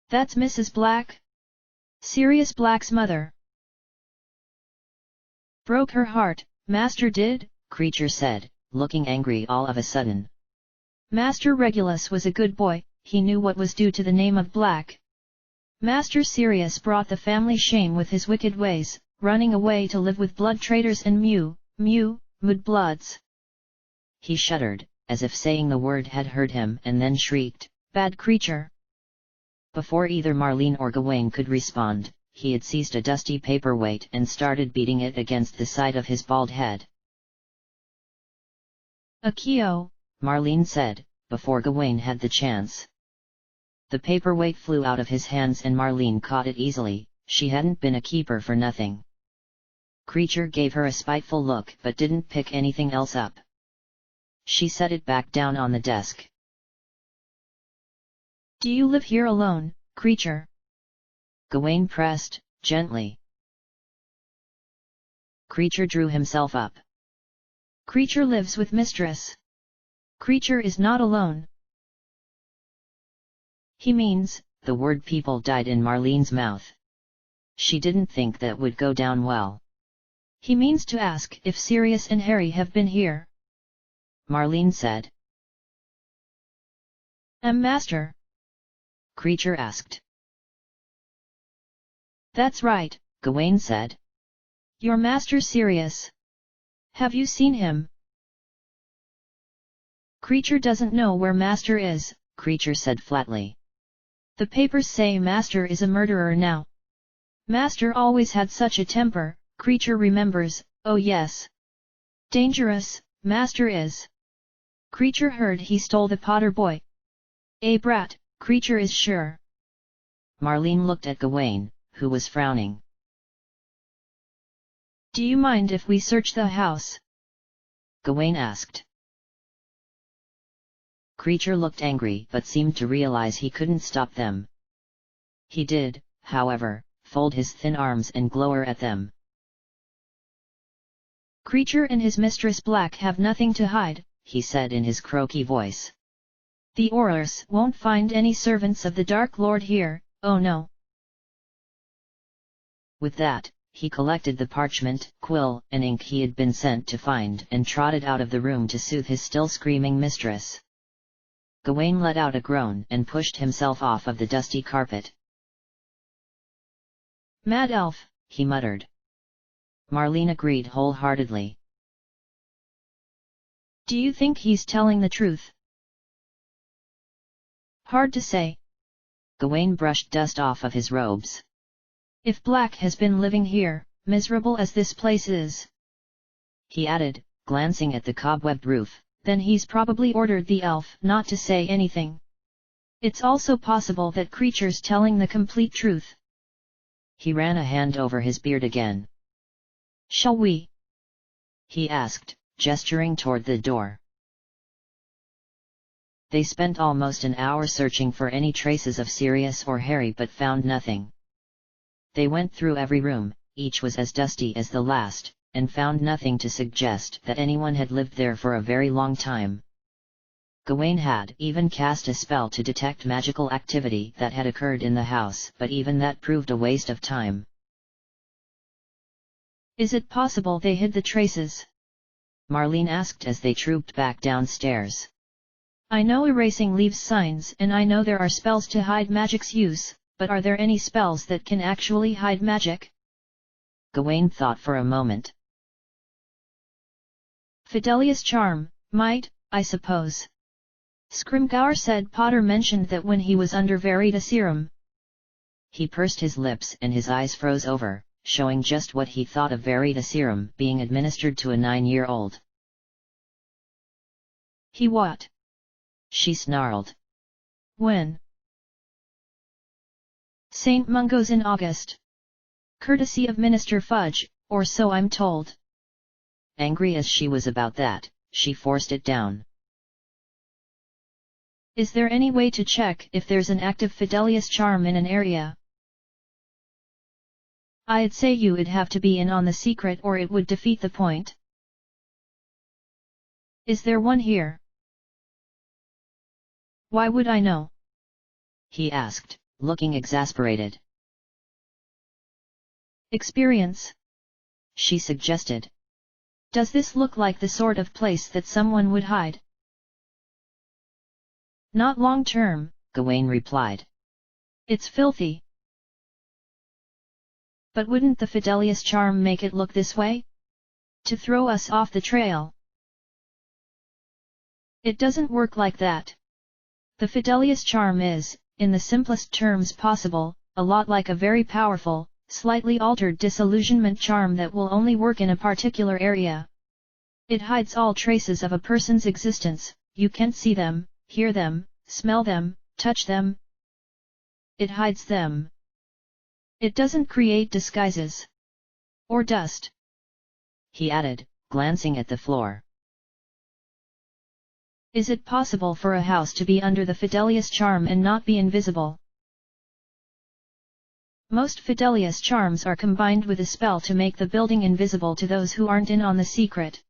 That's Mrs. Black? Sirius Black's mother. Broke her heart, Master did, Creature said, looking angry all of a sudden. Master Regulus was a good boy, he knew what was due to the name of Black. Master Sirius brought the family shame with his wicked ways, running away to live with blood traitors and mud-bloods. He shuddered, as if saying the word had hurt him, and then shrieked, "Bad creature!" Before either Marlene or Gawain could respond, he had seized a dusty paperweight and started beating it against the side of his bald head. Akio, Marlene said, before Gawain had the chance. The paperweight flew out of his hands and Marlene caught it easily. She hadn't been a keeper for nothing. Creature gave her a spiteful look but didn't pick anything else up. She set it back down on the desk. Do you live here alone, Creature? Gawain pressed, gently. Creature drew himself up. Creature lives with Mistress. Creature is not alone. He means, the word people died in Marlene's mouth. She didn't think that would go down well. He means to ask if Sirius and Harry have been here. Marlene said. Master? Creature asked. That's right, Gawain said. Your Master Sirius. Have you seen him? Creature doesn't know where Master is, Creature said flatly. The papers say Master is a murderer now. Master always had such a temper, Creature remembers, oh yes. Dangerous, Master is. Creature heard he stole the Potter boy. A brat, Creature is sure. Marlene looked at Gawain, who was frowning. Do you mind if we search the house? Gawain asked. Creature looked angry but seemed to realize he couldn't stop them. He did, however, fold his thin arms and glower at them. Creature and his mistress Black have nothing to hide, he said in his croaky voice. The Aurors won't find any servants of the Dark Lord here, oh no. With that, he collected the parchment, quill, and ink he had been sent to find and trotted out of the room to soothe his still screaming mistress. Gawain let out a groan and pushed himself off of the dusty carpet. Mad elf, he muttered. Marlene agreed wholeheartedly. Do you think he's telling the truth? Hard to say. Gawain brushed dust off of his robes. If Black has been living here, miserable as this place is, he added, glancing at the cobwebbed roof, then he's probably ordered the elf not to say anything. It's also possible that Creature's telling the complete truth. He ran a hand over his beard again. Shall we? He asked, gesturing toward the door. They spent almost an hour searching for any traces of Sirius or Harry but found nothing. They went through every room, each was as dusty as the last, and found nothing to suggest that anyone had lived there for a very long time. Gawain had even cast a spell to detect magical activity that had occurred in the house, but even that proved a waste of time. Is it possible they hid the traces? Marlene asked as they trooped back downstairs. I know erasing leaves signs and I know there are spells to hide magic's use, but are there any spells that can actually hide magic? Gawain thought for a moment. Fidelius charm, might, I suppose. Scrimgeour said Potter mentioned that when he was under Verita serum. He pursed his lips and his eyes froze over, showing just what he thought of Verita serum being administered to a 9-year-old. He what? She snarled. When? St. Mungo's in August. Courtesy of Minister Fudge, or so I'm told. Angry as she was about that, she forced it down. Is there any way to check if there's an active Fidelius charm in an area? I'd say you'd have to be in on the secret or it would defeat the point. Is there one here? Why would I know? He asked, looking exasperated. Experience, she suggested. Does this look like the sort of place that someone would hide? Not long term, Gawain replied. It's filthy. But wouldn't the Fidelius charm make it look this way? To throw us off the trail? It doesn't work like that. The Fidelius charm is, in the simplest terms possible, a lot like a very powerful, slightly altered disillusionment charm that will only work in a particular area. It hides all traces of a person's existence, you can't see them, hear them, smell them, touch them. It hides them. It doesn't create disguises. Or dust. He added, glancing at the floor. Is it possible for a house to be under the Fidelius charm and not be invisible? Most Fidelius charms are combined with a spell to make the building invisible to those who aren't in on the secret.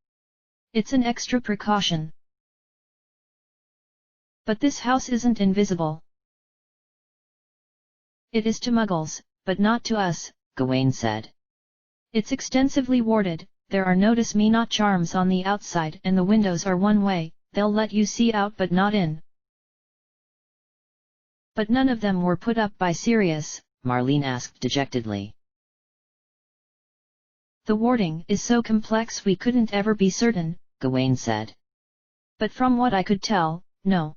It's an extra precaution. But this house isn't invisible. It is to Muggles, but not to us, Gawain said. It's extensively warded, there are notice-me-not charms on the outside and the windows are one way, they'll let you see out but not in. But none of them were put up by Sirius, Marlene asked dejectedly. The warding is so complex we couldn't ever be certain, Gawain said. But from what I could tell, no.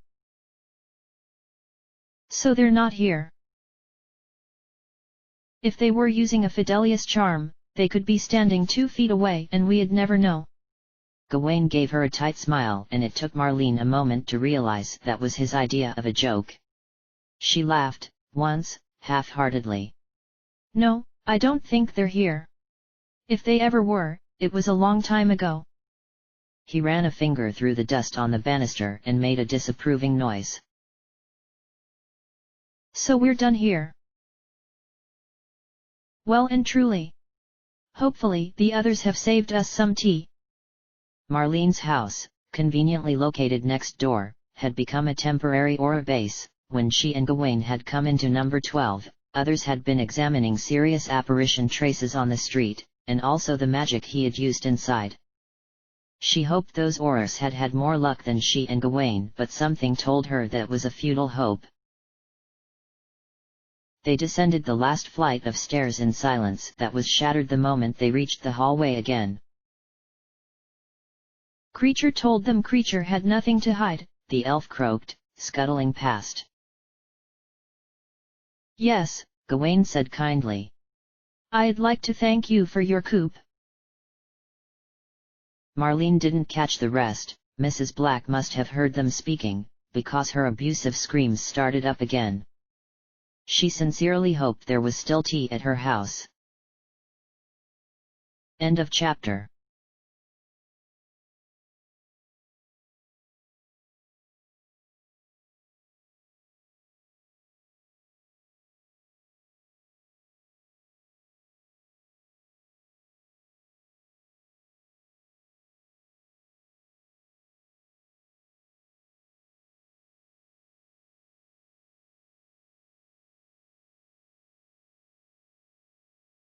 So they're not here. If they were using a Fidelius charm, they could be standing 2 feet away and we'd never know. Gawain gave her a tight smile, and it took Marlene a moment to realize that was his idea of a joke. She laughed, once, half-heartedly. No, I don't think they're here. If they ever were, it was a long time ago. He ran a finger through the dust on the banister and made a disapproving noise. So we're done here. Well and truly. Hopefully the others have saved us some tea. Marlene's house, conveniently located next door, had become a temporary aura base. When she and Gawain had come into number 12, others had been examining serious apparition traces on the street, and also the magic he had used inside. She hoped those auras had had more luck than she and Gawain, but something told her that was a futile hope. They descended the last flight of stairs in silence that was shattered the moment they reached the hallway again. Creature told them Creature had nothing to hide, the elf croaked, scuttling past. Yes, Gawain said kindly. I'd like to thank you for your coup. Marlene didn't catch the rest. Mrs. Black must have heard them speaking, because her abusive screams started up again. She sincerely hoped there was still tea at her house. End of chapter.